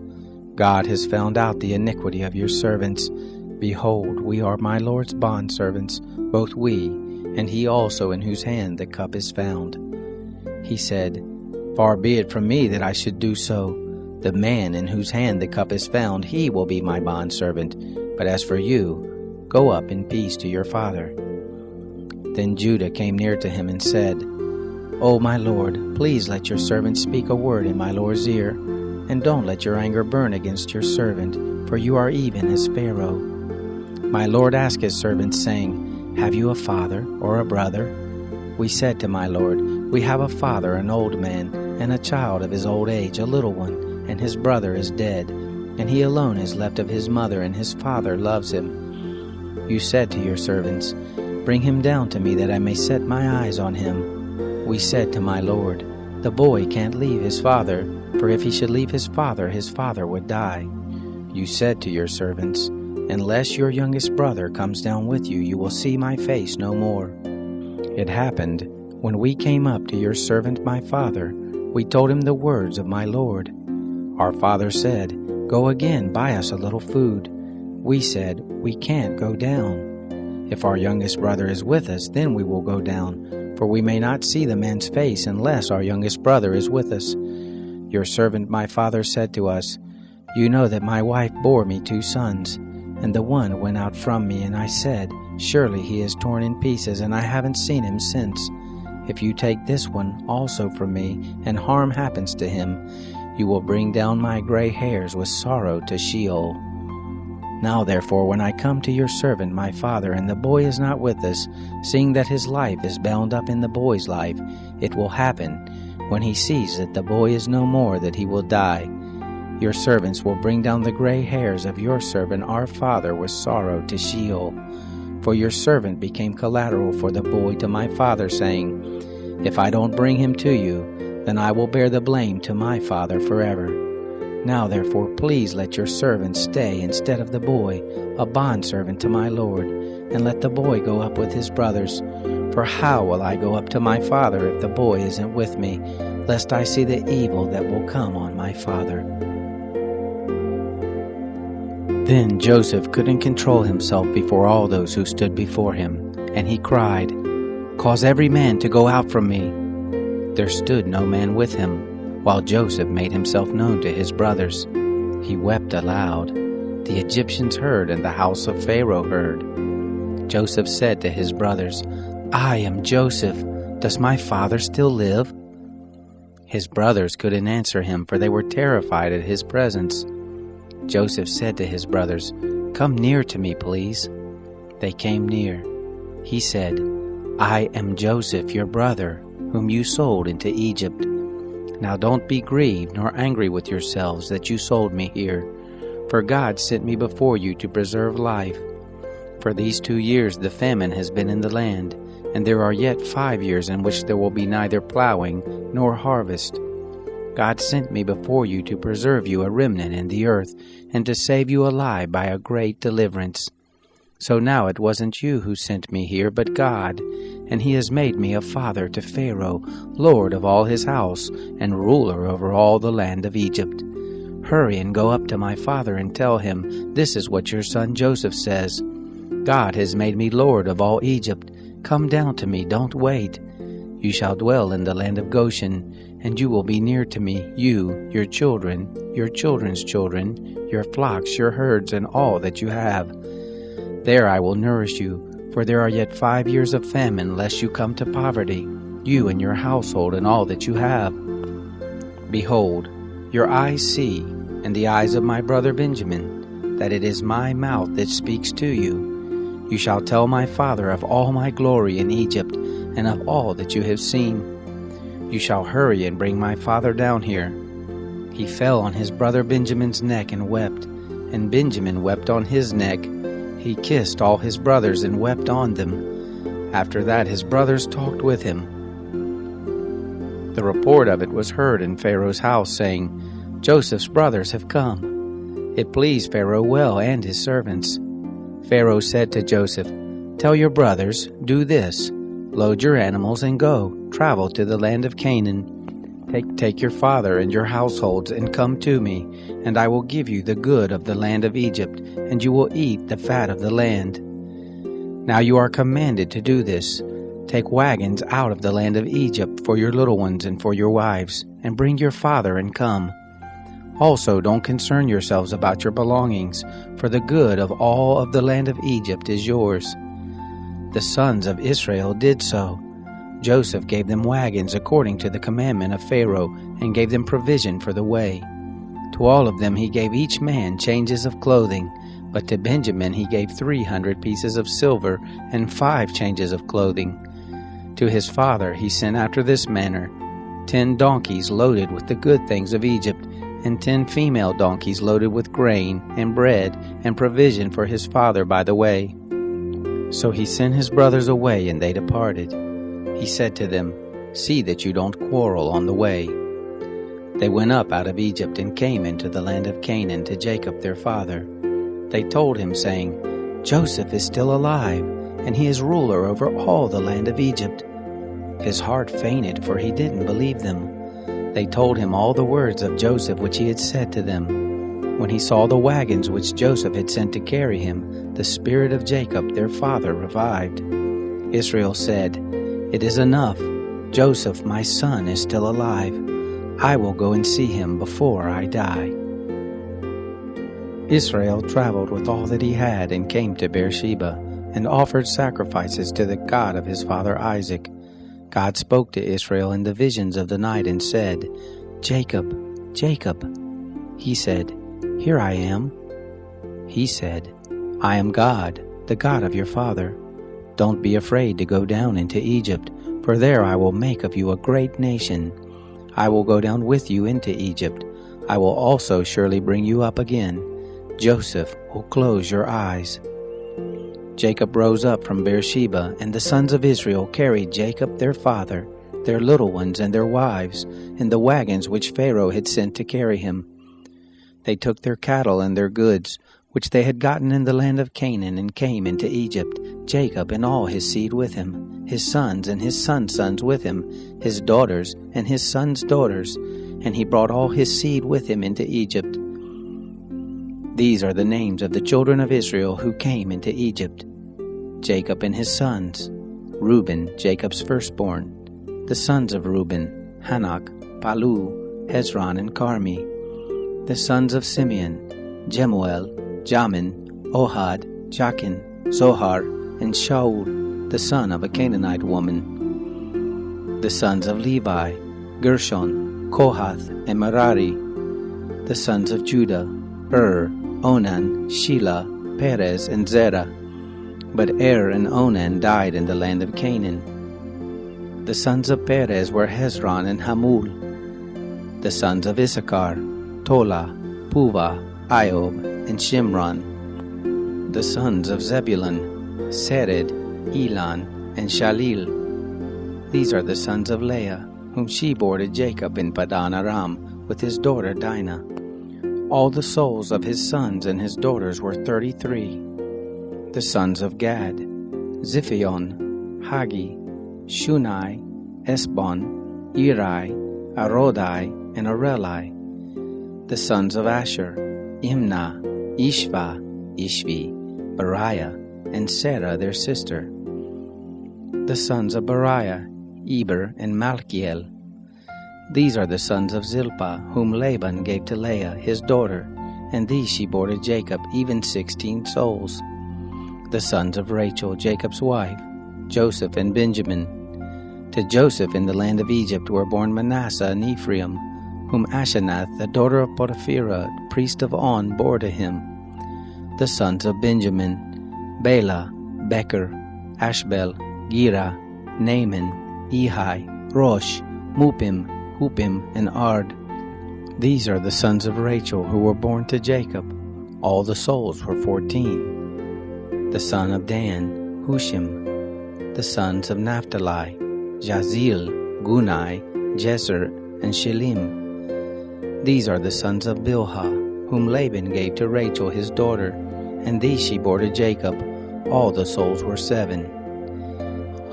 God has found out the iniquity of your servants. Behold, we are my Lord's bondservants, both we, and he also in whose hand the cup is found." He said, "Far be it from me that I should do so. The man in whose hand the cup is found, he will be my bondservant. But as for you, go up in peace to your father." Then Judah came near to him and said, "O my Lord, please let your servant speak a word in my Lord's ear, and don't let your anger burn against your servant, for you are even as Pharaoh." My Lord asked his servants, saying, "Have you a father or a brother?" We said to my Lord, "We have a father, an old man, and a child of his old age, a little one, and his brother is dead, and he alone is left of his mother, and his father loves him." You said to your servants, "Bring him down to me that I may set my eyes on him." We said to my Lord, "The boy can't leave his father, for if he should leave his father would die." You said to your servants, "Unless your youngest brother comes down with you, you will see my face no more." It happened, when we came up to your servant my father, we told him the words of my Lord. Our father said, "Go again, buy us a little food." We said, "We can't go down. If our youngest brother is with us, then we will go down, for we may not see the man's face unless our youngest brother is with us." Your servant my father said to us, "You know that my wife bore me 2 sons, and the one went out from me, and I said, 'Surely he is torn in pieces, and I haven't seen him since.' If you take this one also from me, and harm happens to him, you will bring down my gray hairs with sorrow to Sheol. Now therefore, when I come to your servant my father, and the boy is not with us, seeing that his life is bound up in the boy's life, it will happen, when he sees that the boy is no more, that he will die. Your servants will bring down the gray hairs of your servant our father with sorrow to Sheol. For your servant became collateral for the boy to my father, saying, 'If I don't bring him to you, then I will bear the blame to my father forever.' Now therefore please let your servant stay instead of the boy, a bondservant to my Lord, and let the boy go up with his brothers. For how will I go up to my father if the boy isn't with me, lest I see the evil that will come on my father?" Then Joseph couldn't control himself before all those who stood before him, and he cried, "Cause every man to go out from me." There stood no man with him, while Joseph made himself known to his brothers. He wept aloud. The Egyptians heard, and the house of Pharaoh heard. Joseph said to his brothers, "I am Joseph. Does my father still live?" His brothers couldn't answer him, for they were terrified at his presence. Joseph said to his brothers, "Come near to me, please." They came near. He said, "I am Joseph, your brother, whom you sold into Egypt. Now don't be grieved nor angry with yourselves that you sold me here, for God sent me before you to preserve life. For these 2 years the famine has been in the land, and there are yet 5 years in which there will be neither plowing nor harvest. God sent me before you to preserve you a remnant in the earth, and to save you alive by a great deliverance. So now it wasn't you who sent me here, but God, and He has made me a father to Pharaoh, lord of all his house, and ruler over all the land of Egypt. Hurry and go up to my father and tell him, 'This is what your son Joseph says. God has made me lord of all Egypt. Come down to me, don't wait. You shall dwell in the land of Goshen, and you will be near to me, you, your children, your children's children, your flocks, your herds, and all that you have. There I will nourish you, for there are yet 5 years of famine, lest you come to poverty, you and your household and all that you have. Behold, your eyes see, and the eyes of my brother Benjamin, that it is my mouth that speaks to you. You shall tell my father of all my glory in Egypt, and of all that you have seen. You shall hurry and bring my father down here." He fell on his brother Benjamin's neck and wept, and Benjamin wept on his neck. He kissed all his brothers and wept on them. After that his brothers talked with him. The report of it was heard in Pharaoh's house, saying, "Joseph's brothers have come." It pleased Pharaoh well and his servants. Pharaoh said to Joseph, "Tell your brothers, do this. Load your animals and go, travel to the land of Canaan. Take your father and your households and come to me, and I will give you the good of the land of Egypt, and you will eat the fat of the land. Now you are commanded to do this. Take wagons out of the land of Egypt for your little ones and for your wives, and bring your father and come. Also don't concern yourselves about your belongings, for the good of all of the land of Egypt is yours." The sons of Israel did so. Joseph gave them wagons according to the commandment of Pharaoh, and gave them provision for the way. To all of them he gave each man changes of clothing, but to Benjamin he gave 300 pieces of silver and 5 changes of clothing. To his father he sent after this manner: 10 donkeys loaded with the good things of Egypt, and 10 female donkeys loaded with grain and bread and provision for his father by the way. So he sent his brothers away, and they departed. He said to them, "See that you don't quarrel on the way." They went up out of Egypt and came into the land of Canaan to Jacob their father. They told him, saying, "Joseph is still alive, and he is ruler over all the land of Egypt." His heart fainted, for he didn't believe them. They told him all the words of Joseph which he had said to them. When he saw the wagons which Joseph had sent to carry him, the spirit of Jacob their father revived. Israel said, "It is enough. Joseph, my son, is still alive. I will go and see him before I die." Israel traveled with all that he had and came to Beersheba, and offered sacrifices to the God of his father Isaac. God spoke to Israel in the visions of the night and said, "Jacob, Jacob." He said, "Here I am." He said, "I am God, the God of your father. Don't be afraid to go down into Egypt, for there I will make of you a great nation. I will go down with you into Egypt. I will also surely bring you up again. Joseph will close your eyes." Jacob rose up from Beersheba, and the sons of Israel carried Jacob their father, their little ones and their wives, in the wagons which Pharaoh had sent to carry him. They took their cattle and their goods, which they had gotten in the land of Canaan, and came into Egypt, Jacob and all his seed with him, his sons and his sons' sons with him, his daughters and his sons' daughters, and he brought all his seed with him into Egypt. These are the names of the children of Israel who came into Egypt: Jacob and his sons, Reuben, Jacob's firstborn, the sons of Reuben, Hanok, Palu, Hezron and Carmi. The sons of Simeon, Jemuel, Jamin, Ohad, Jachin, Zohar, and Shaul, the son of a Canaanite woman. The sons of Levi, Gershon, Kohath, and Merari. The sons of Judah, Onan, Shelah, Perez, and Zerah. But and Onan died in the land of Canaan. The sons of Perez were Hezron and Hamul. The sons of Issachar, Tola, Puva, Iob, and Shimron. The sons of Zebulun, Sered, Elon, and Shalil. These are the sons of Leah, whom she bore to Jacob in Padan Aram with his daughter Dinah. All the souls of his sons and his daughters were 33. The sons of Gad, Ziphion, Hagi, Shunai, Esbon, Eri, Arodai, and Areli. The sons of Asher, Imnah, Ishva, Ishvi, Beriah, and Sarah their sister. The sons of Beriah, Eber, and Malchiel. These are the sons of Zilpah, whom Laban gave to Leah, his daughter, and these she bore to Jacob, even 16 souls. The sons of Rachel, Jacob's wife, Joseph and Benjamin. To Joseph in the land of Egypt were born Manasseh and Ephraim, whom Asenath, the daughter of Potipherah, priest of On, bore to him. The sons of Benjamin, Bela, Becher, Ashbel, Gera, Naaman, Ehi, Rosh, Mupim, Hupim, and Ard. These are the sons of Rachel who were born to Jacob. All the souls were 14. The son of Dan, Hushim. The sons of Naphtali, Jazil, Gunai, Jezer, and Shilim. These are the sons of Bilhah, whom Laban gave to Rachel his daughter, and these she bore to Jacob. All the souls were 7.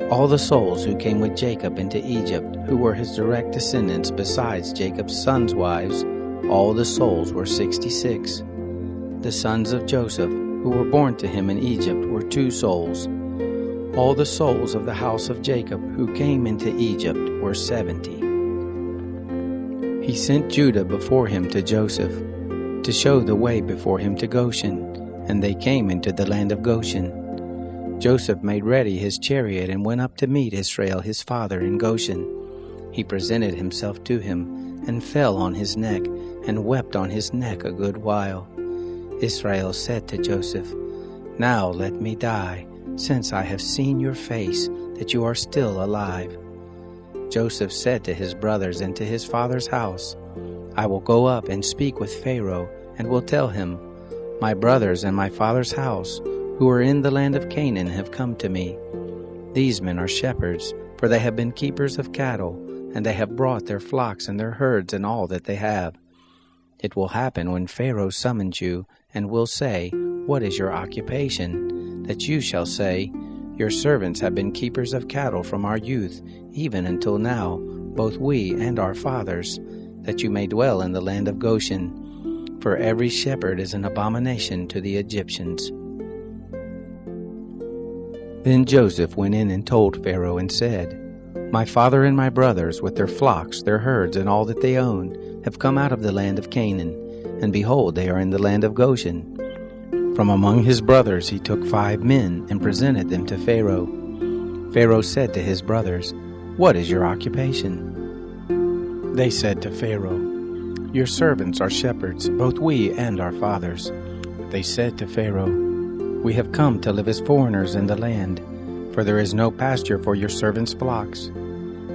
All the souls who came with Jacob into Egypt, who were his direct descendants besides Jacob's sons' wives, all the souls were 66. The sons of Joseph, who were born to him in Egypt, were 2 souls. All the souls of the house of Jacob who came into Egypt were 70. He sent Judah before him to Joseph, to show the way before him to Goshen, and they came into the land of Goshen. Joseph made ready his chariot and went up to meet Israel his father in Goshen. He presented himself to him, and fell on his neck, and wept on his neck a good while. Israel said to Joseph, "Now let me die, since I have seen your face, that you are still alive." Joseph said to his brothers and to his father's house, "I will go up and speak with Pharaoh, and will tell him, 'My brothers and my father's house, who are in the land of Canaan, have come to me. These men are shepherds, for they have been keepers of cattle, and they have brought their flocks and their herds and all that they have.' It will happen when Pharaoh summons you, and will say, 'What is your occupation?' that you shall say, 'Your servants have been keepers of cattle from our youth, even until now, both we and our fathers, that you may dwell in the land of Goshen. For every shepherd is an abomination to the Egyptians.'" Then Joseph went in and told Pharaoh and said, "My father and my brothers, with their flocks, their herds, and all that they own, have come out of the land of Canaan, and behold, they are in the land of Goshen." From among his brothers he took 5 men and presented them to Pharaoh. Pharaoh said to his brothers, "What is your occupation?" They said to Pharaoh, "Your servants are shepherds, both we and our fathers." They said to Pharaoh, "We have come to live as foreigners in the land, for there is no pasture for your servants' flocks.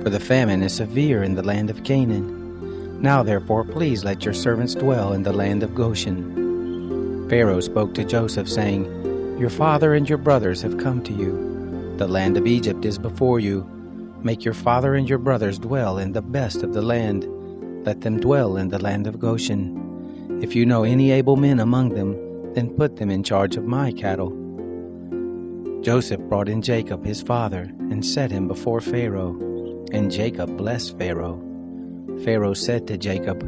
For the famine is severe in the land of Canaan. Now therefore please let your servants dwell in the land of Goshen." Pharaoh spoke to Joseph, saying, "Your father and your brothers have come to you. The land of Egypt is before you. Make your father and your brothers dwell in the best of the land. Let them dwell in the land of Goshen. If you know any able men among them, then put them in charge of my cattle." Joseph brought in Jacob his father, and set him before Pharaoh. And Jacob blessed Pharaoh. Pharaoh said to Jacob,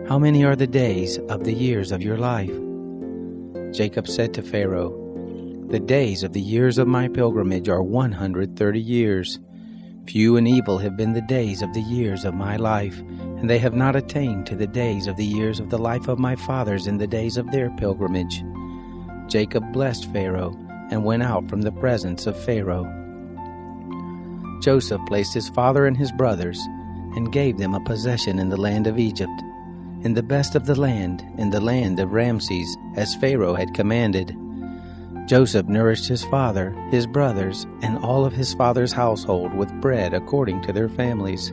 "How many are the days of the years of your life?" Jacob said to Pharaoh, "The days of the years of my pilgrimage are 130 years." Few and evil have been the days of the years of my life, and they have not attained to the days of the years of the life of my fathers in the days of their pilgrimage. Jacob blessed Pharaoh, and went out from the presence of Pharaoh. Joseph placed his father and his brothers, and gave them a possession in the land of Egypt, in the best of the land, in the land of Ramses, as Pharaoh had commanded. Joseph nourished his father, his brothers, and all of his father's household with bread according to their families.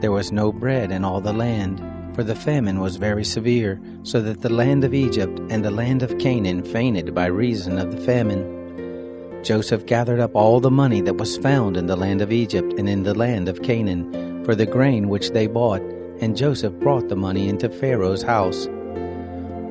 There was no bread in all the land, for the famine was very severe, so that the land of Egypt and the land of Canaan fainted by reason of the famine. Joseph gathered up all the money that was found in the land of Egypt and in the land of Canaan, for the grain which they bought, and Joseph brought the money into Pharaoh's house.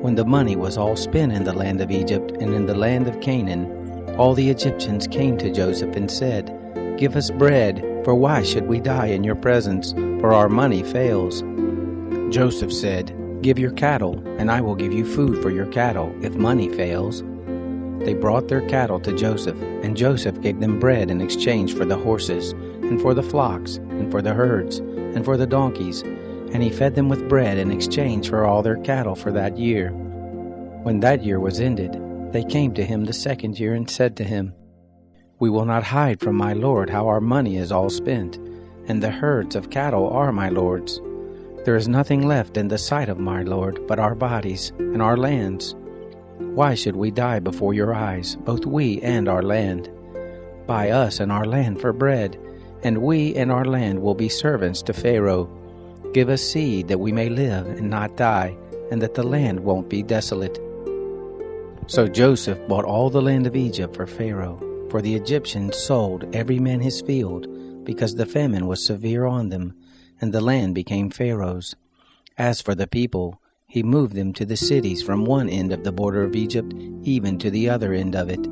When the money was all spent in the land of Egypt and in the land of Canaan, all the Egyptians came to Joseph and said, "Give us bread, for why should we die in your presence? For our money fails." Joseph said, "Give your cattle, and I will give you food for your cattle, if money fails." They brought their cattle to Joseph, and Joseph gave them bread in exchange for the horses, and for the flocks, and for the herds, and for the donkeys, and he fed them with bread in exchange for all their cattle for that year. When that year was ended, they came to him the second year and said to him, "We will not hide from my lord how our money is all spent, and the herds of cattle are my lord's. There is nothing left in the sight of my lord but our bodies and our lands. Why should we die before your eyes, both we and our land? Buy us and our land for bread, and we and our land will be servants to Pharaoh. Give us seed that we may live and not die, and that the land won't be desolate." So Joseph bought all the land of Egypt for Pharaoh, for the Egyptians sold every man his field, because the famine was severe on them, and the land became Pharaoh's. As for the people, he moved them to the cities from one end of the border of Egypt even to the other end of it.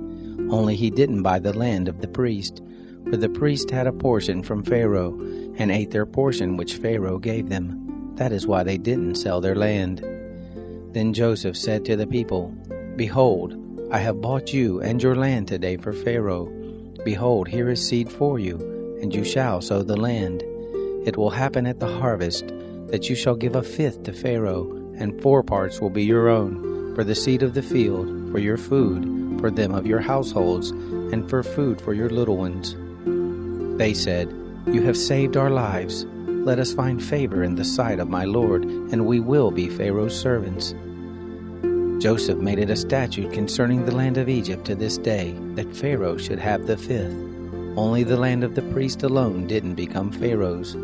Only he didn't buy the land of the priest, for the priest had a portion from Pharaoh, and ate their portion which Pharaoh gave them. That is why they didn't sell their land. Then Joseph said to the people, "Behold, I have bought you and your land today for Pharaoh. Behold, here is seed for you, and you shall sow the land. It will happen at the harvest that you shall give a fifth to Pharaoh, and 4 parts will be your own, for the seed of the field, for your food, for them of your households, and for food for your little ones." They said, "You have saved our lives. Let us find favor in the sight of my lord, and we will be Pharaoh's servants." Joseph made it a statute concerning the land of Egypt to this day, that Pharaoh should have the fifth. Only the land of the priest alone didn't become Pharaoh's.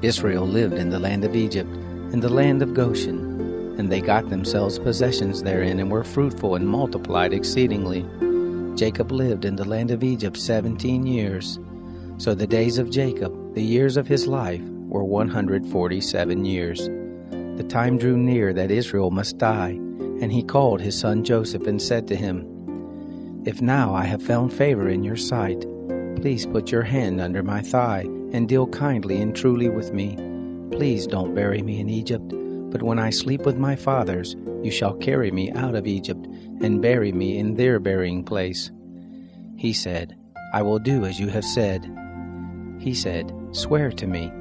Israel lived in the land of Egypt, in the land of Goshen, and they got themselves possessions therein, and were fruitful and multiplied exceedingly. Jacob lived in the land of Egypt 17 years. So the days of Jacob, the years of his life, were 147 years. The time drew near that Israel must die, and he called his son Joseph and said to him, "If now I have found favor in your sight, please put your hand under my thigh, and deal kindly and truly with me. Please don't bury me in Egypt, but when I sleep with my fathers, you shall carry me out of Egypt, and bury me in their burying place." He said, "I will do as you have said." He said, "Swear to me."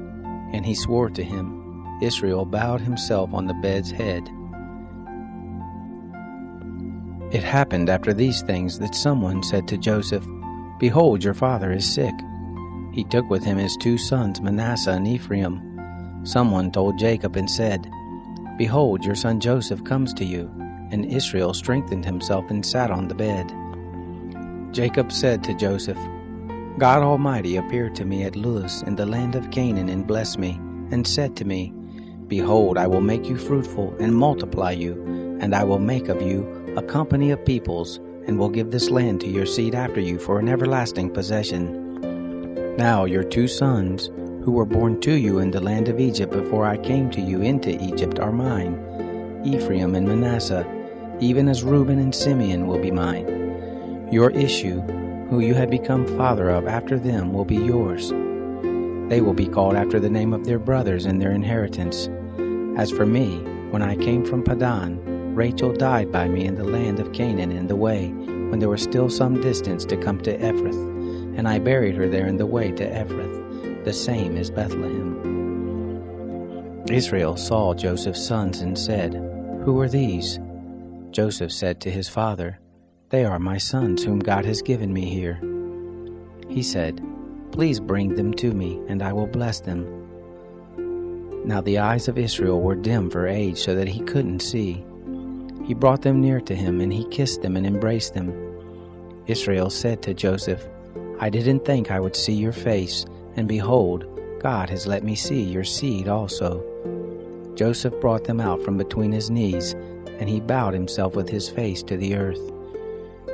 And he swore to him. Israel bowed himself on the bed's head. It happened after these things that someone said to Joseph, "Behold, your father is sick." He took with him his 2 sons, Manasseh and Ephraim. Someone told Jacob and said, "Behold, your son Joseph comes to you." And Israel strengthened himself and sat on the bed. Jacob said to Joseph, "God Almighty appeared to me at Luz in the land of Canaan and blessed me, and said to me, Behold, I will make you fruitful and multiply you, and I will make of you a company of peoples, and will give this land to your seed after you for an everlasting possession. Now your 2 sons, who were born to you in the land of Egypt before I came to you into Egypt, are mine, Ephraim and Manasseh, even as Reuben and Simeon will be mine. Your issue, who you have become father of after them, will be yours. They will be called after the name of their brothers in their inheritance. As for me, when I came from Padan, Rachel died by me in the land of Canaan in the way, when there was still some distance to come to Ephrath, and I buried her there in the way to Ephrath, the same is Bethlehem. Israel saw Joseph's sons and said, Who are these? Joseph said to his father, They are my sons whom God has given me here. He said, Please bring them to me, and I will bless them. Now the eyes of Israel were dim for age, so that he couldn't see. He brought them near to him, and he kissed them and embraced them. Israel said to Joseph, I didn't think I would see your face, and behold, God has let me see your seed also. Joseph brought them out from between his knees, and he bowed himself with his face to the earth.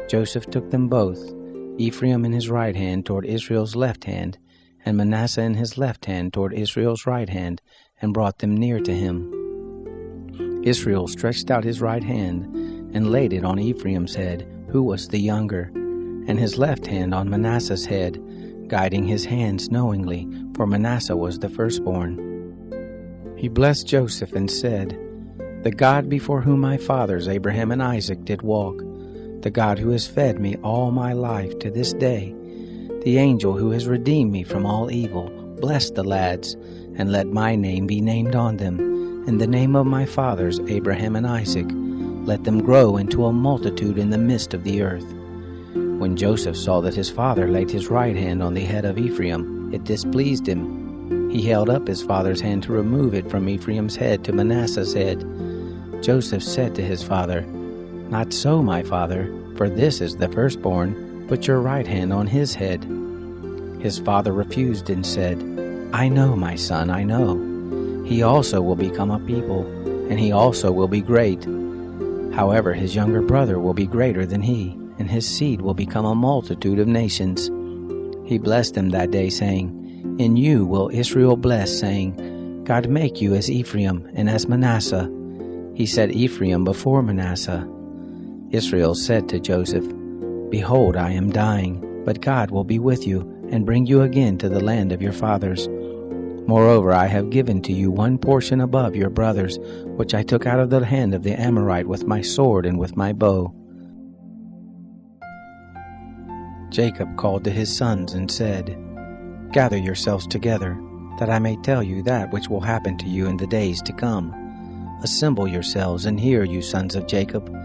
Joseph took them both, Ephraim in his right hand toward Israel's left hand, and Manasseh in his left hand toward Israel's right hand, and brought them near to him. Israel stretched out his right hand, and laid it on Ephraim's head, who was the younger, and his left hand on Manasseh's head, guiding his hands knowingly, for Manasseh was the firstborn. He blessed Joseph and said, The God before whom my fathers Abraham and Isaac did walk, the God who has fed me all my life to this day, the angel who has redeemed me from all evil, bless the lads, and let my name be named on them, and the name of my fathers Abraham and Isaac. Let them grow into a multitude in the midst of the earth. When Joseph saw that his father laid his right hand on the head of Ephraim, it displeased him. He held up his father's hand to remove it from Ephraim's head to Manasseh's head. Joseph said to his father, Not so, my father, for this is the firstborn. Put your right hand on his head. His father refused and said, I know, my son, I know. He also will become a people, and he also will be great. However, his younger brother will be greater than he, and his seed will become a multitude of nations. He blessed them that day, saying, In you will Israel bless, saying, God make you as Ephraim and as Manasseh. He set Ephraim before Manasseh. Israel said to Joseph, Behold, I am dying, but God will be with you, and bring you again to the land of your fathers. Moreover, I have given to you one portion above your brothers, which I took out of the hand of the Amorite with my sword and with my bow. Jacob called to his sons and said, Gather yourselves together, that I may tell you that which will happen to you in the days to come. Assemble yourselves and hear, you sons of Jacob.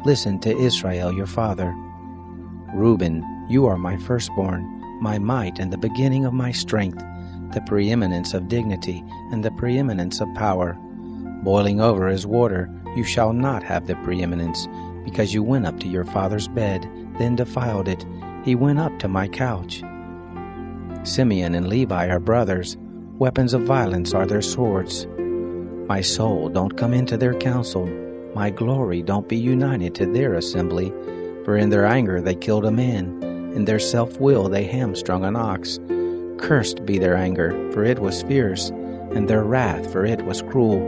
Listen to Israel your father. Reuben, you are my firstborn, my might and the beginning of my strength, the preeminence of dignity and the preeminence of power. Boiling over as water, you shall not have the preeminence, because you went up to your father's bed, then defiled it. He went up to my couch. Simeon and Levi are brothers. Weapons of violence are their swords. My soul, don't come into their council. My glory, don't be united to their assembly. For in their anger they killed a man. In their self-will they hamstrung an ox. Cursed be their anger, for it was fierce, and their wrath, for it was cruel.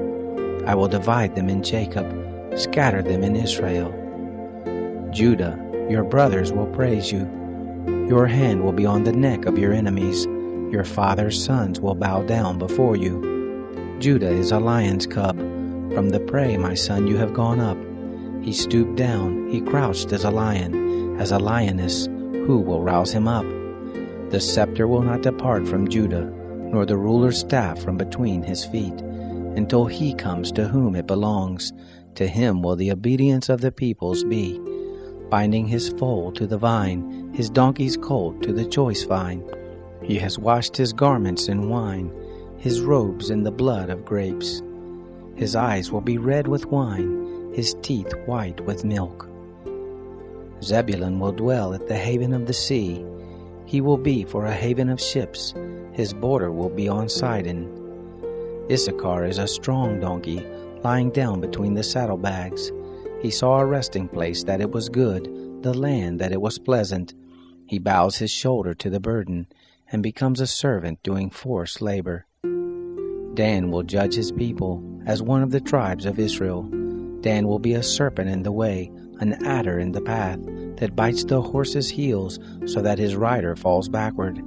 I will divide them in Jacob, scatter them in Israel. Judah, your brothers will praise you. Your hand will be on the neck of your enemies. Your father's sons will bow down before you. Judah is a lion's cub. From the prey, my son, you have gone up. He stooped down, he crouched as a lion, as a lioness. Who will rouse him up? The scepter will not depart from Judah, nor the ruler's staff from between his feet, until he comes to whom it belongs. To him will the obedience of the peoples be. Binding his foal to the vine, his donkey's colt to the choice vine. He has washed his garments in wine, his robes in the blood of grapes. His eyes will be red with wine, his teeth white with milk. Zebulun will dwell at the haven of the sea. He will be for a haven of ships. His border will be on Sidon. Issachar is a strong donkey, lying down between the saddlebags. He saw a resting place that it was good, the land that it was pleasant. He bows his shoulder to the burden, and becomes a servant doing forced labor. Dan will judge his people as one of the tribes of Israel. Dan will be a serpent in the way, an adder in the path, that bites the horse's heels so that his rider falls backward.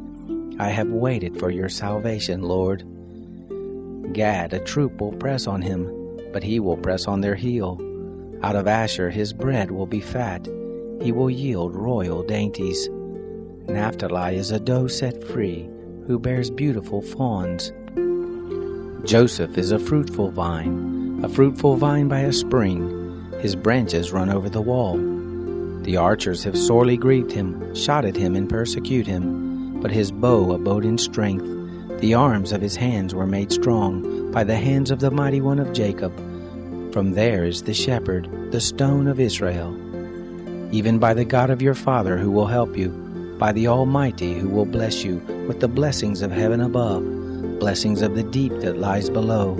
I have waited for your salvation, Lord. Gad, a troop will press on him, but he will press on their heel. Out of Asher his bread will be fat. He will yield royal dainties. Naphtali is a doe set free, who bears beautiful fawns. Joseph is a fruitful vine by a spring. His branches run over the wall. The archers have sorely grieved him, shot at him and persecute him. But his bow abode in strength. The arms of his hands were made strong by the hands of the mighty one of Jacob. From there is the shepherd, the stone of Israel. Even by the God of your father who will help you, by the Almighty who will bless you with the blessings of heaven above, blessings of the deep that lies below,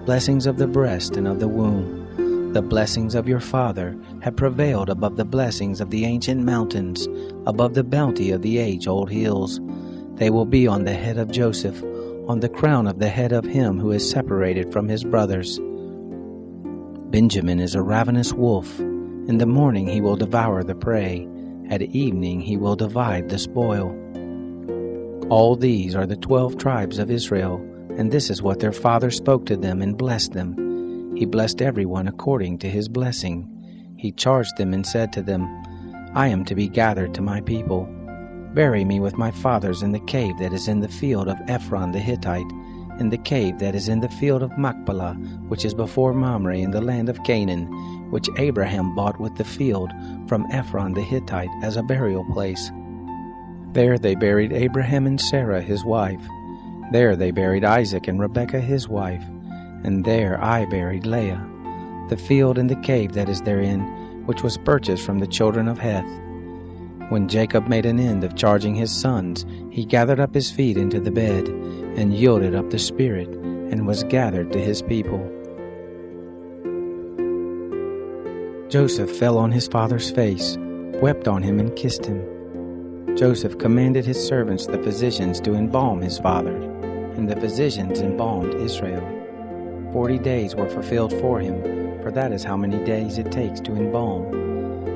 blessings of the breast and of the womb. The blessings of your father have prevailed above the blessings of the ancient mountains, above the bounty of the age-old hills. They will be on the head of Joseph, on the crown of the head of him who is separated from his brothers. Benjamin is a ravenous wolf. In the morning he will devour the prey. At evening he will divide the spoil. All these are the 12 tribes of Israel, and this is what their father spoke to them and blessed them. He blessed everyone according to his blessing. He charged them and said to them, I am to be gathered to my people. Bury me with my fathers in the cave that is in the field of Ephron the Hittite, in the cave that is in the field of Machpelah, which is before Mamre in the land of Canaan, which Abraham bought with the field from Ephron the Hittite as a burial place. There they buried Abraham and Sarah his wife. There they buried Isaac and Rebekah his wife. And there I buried Leah. The field and the cave that is therein, which was purchased from the children of Heth. When Jacob made an end of charging his sons, he gathered up his feet into the bed, and yielded up the spirit, and was gathered to his people. Joseph fell on his father's face, wept on him, and kissed him. Joseph commanded his servants the physicians to embalm his father, and the physicians embalmed Israel. 40 days were fulfilled for him, for that is how many days it takes to embalm.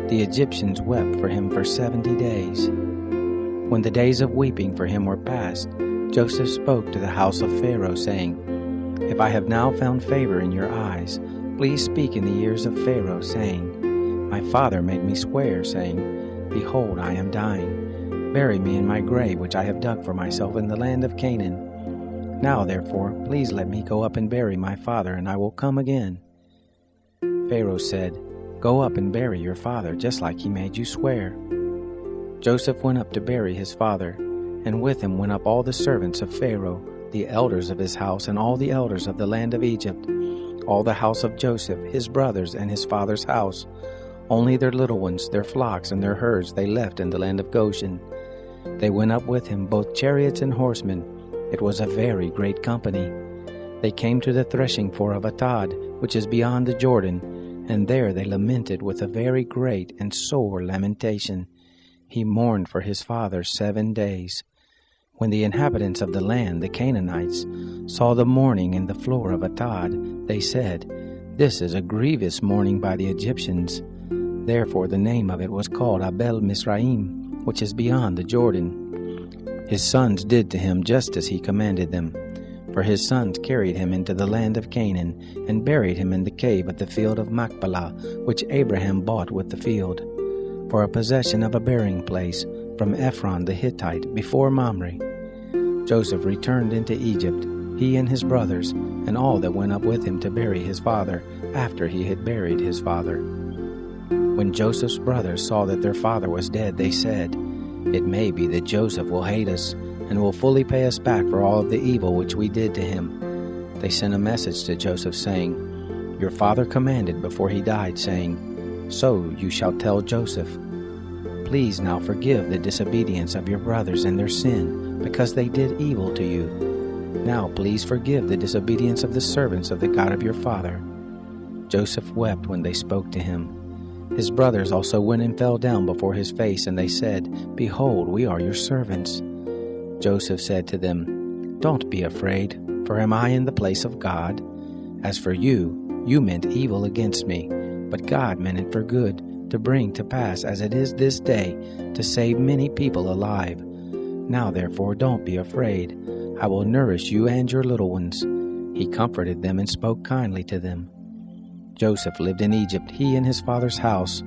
The Egyptians wept for him for 70 days. When the days of weeping for him were past, Joseph spoke to the house of Pharaoh, saying, If I have now found favor in your eyes, please speak in the ears of Pharaoh, saying, My father made me swear, saying, Behold, I am dying. Bury me in my grave which I have dug for myself in the land of Canaan. Now, therefore, please let me go up and bury my father, and I will come again. Pharaoh said, Go up and bury your father, just like he made you swear. Joseph went up to bury his father, and with him went up all the servants of Pharaoh, the elders of his house, and all the elders of the land of Egypt, all the house of Joseph, his brothers, and his father's house. Only their little ones, their flocks, and their herds they left in the land of Goshen. They went up with him, both chariots and horsemen. It was a very great company. They came to the threshing floor of Atad, which is beyond the Jordan, and there they lamented with a very great and sore lamentation. He mourned for his father 7 days. When the inhabitants of the land, the Canaanites, saw the mourning in the floor of Atad, they said, This is a grievous mourning by the Egyptians. Therefore the name of it was called Abel Mizraim, which is beyond the Jordan. His sons did to him just as he commanded them. For his sons carried him into the land of Canaan, and buried him in the cave of the field of Machpelah, which Abraham bought with the field, for a possession of a burying place, from Ephron the Hittite, before Mamre. Joseph returned into Egypt, he and his brothers, and all that went up with him to bury his father, after he had buried his father. When Joseph's brothers saw that their father was dead, they said, It may be that Joseph will hate us, and will fully pay us back for all of the evil which we did to him. They sent a message to Joseph, saying, Your father commanded before he died, saying, So you shall tell Joseph, Please now forgive the disobedience of your brothers and their sin, because they did evil to you. Now please forgive the disobedience of the servants of the God of your father. Joseph wept when they spoke to him. His brothers also went and fell down before his face, and they said, Behold, we are your servants. Joseph said to them, Don't be afraid, for am I in the place of God? As for you, you meant evil against me, but God meant it for good, to bring to pass as it is this day, to save many people alive. Now therefore don't be afraid. I will nourish you and your little ones. He comforted them and spoke kindly to them. Joseph lived in Egypt, he and his father's house.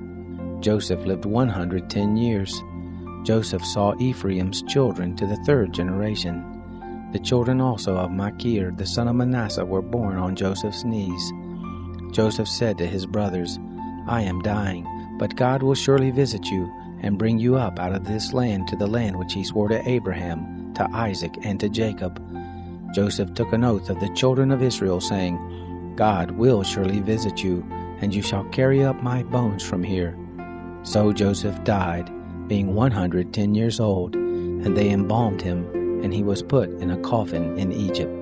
Joseph lived 110 years. Joseph saw Ephraim's children to the third generation. The children also of Machir the son of Manasseh were born on Joseph's knees. Joseph said to his brothers, I am dying, but God will surely visit you and bring you up out of this land to the land which he swore to Abraham, to Isaac, and to Jacob. Joseph took an oath of the children of Israel, saying, God will surely visit you, and you shall carry up my bones from here. So Joseph died, being 110 years old, and they embalmed him, and he was put in a coffin in Egypt.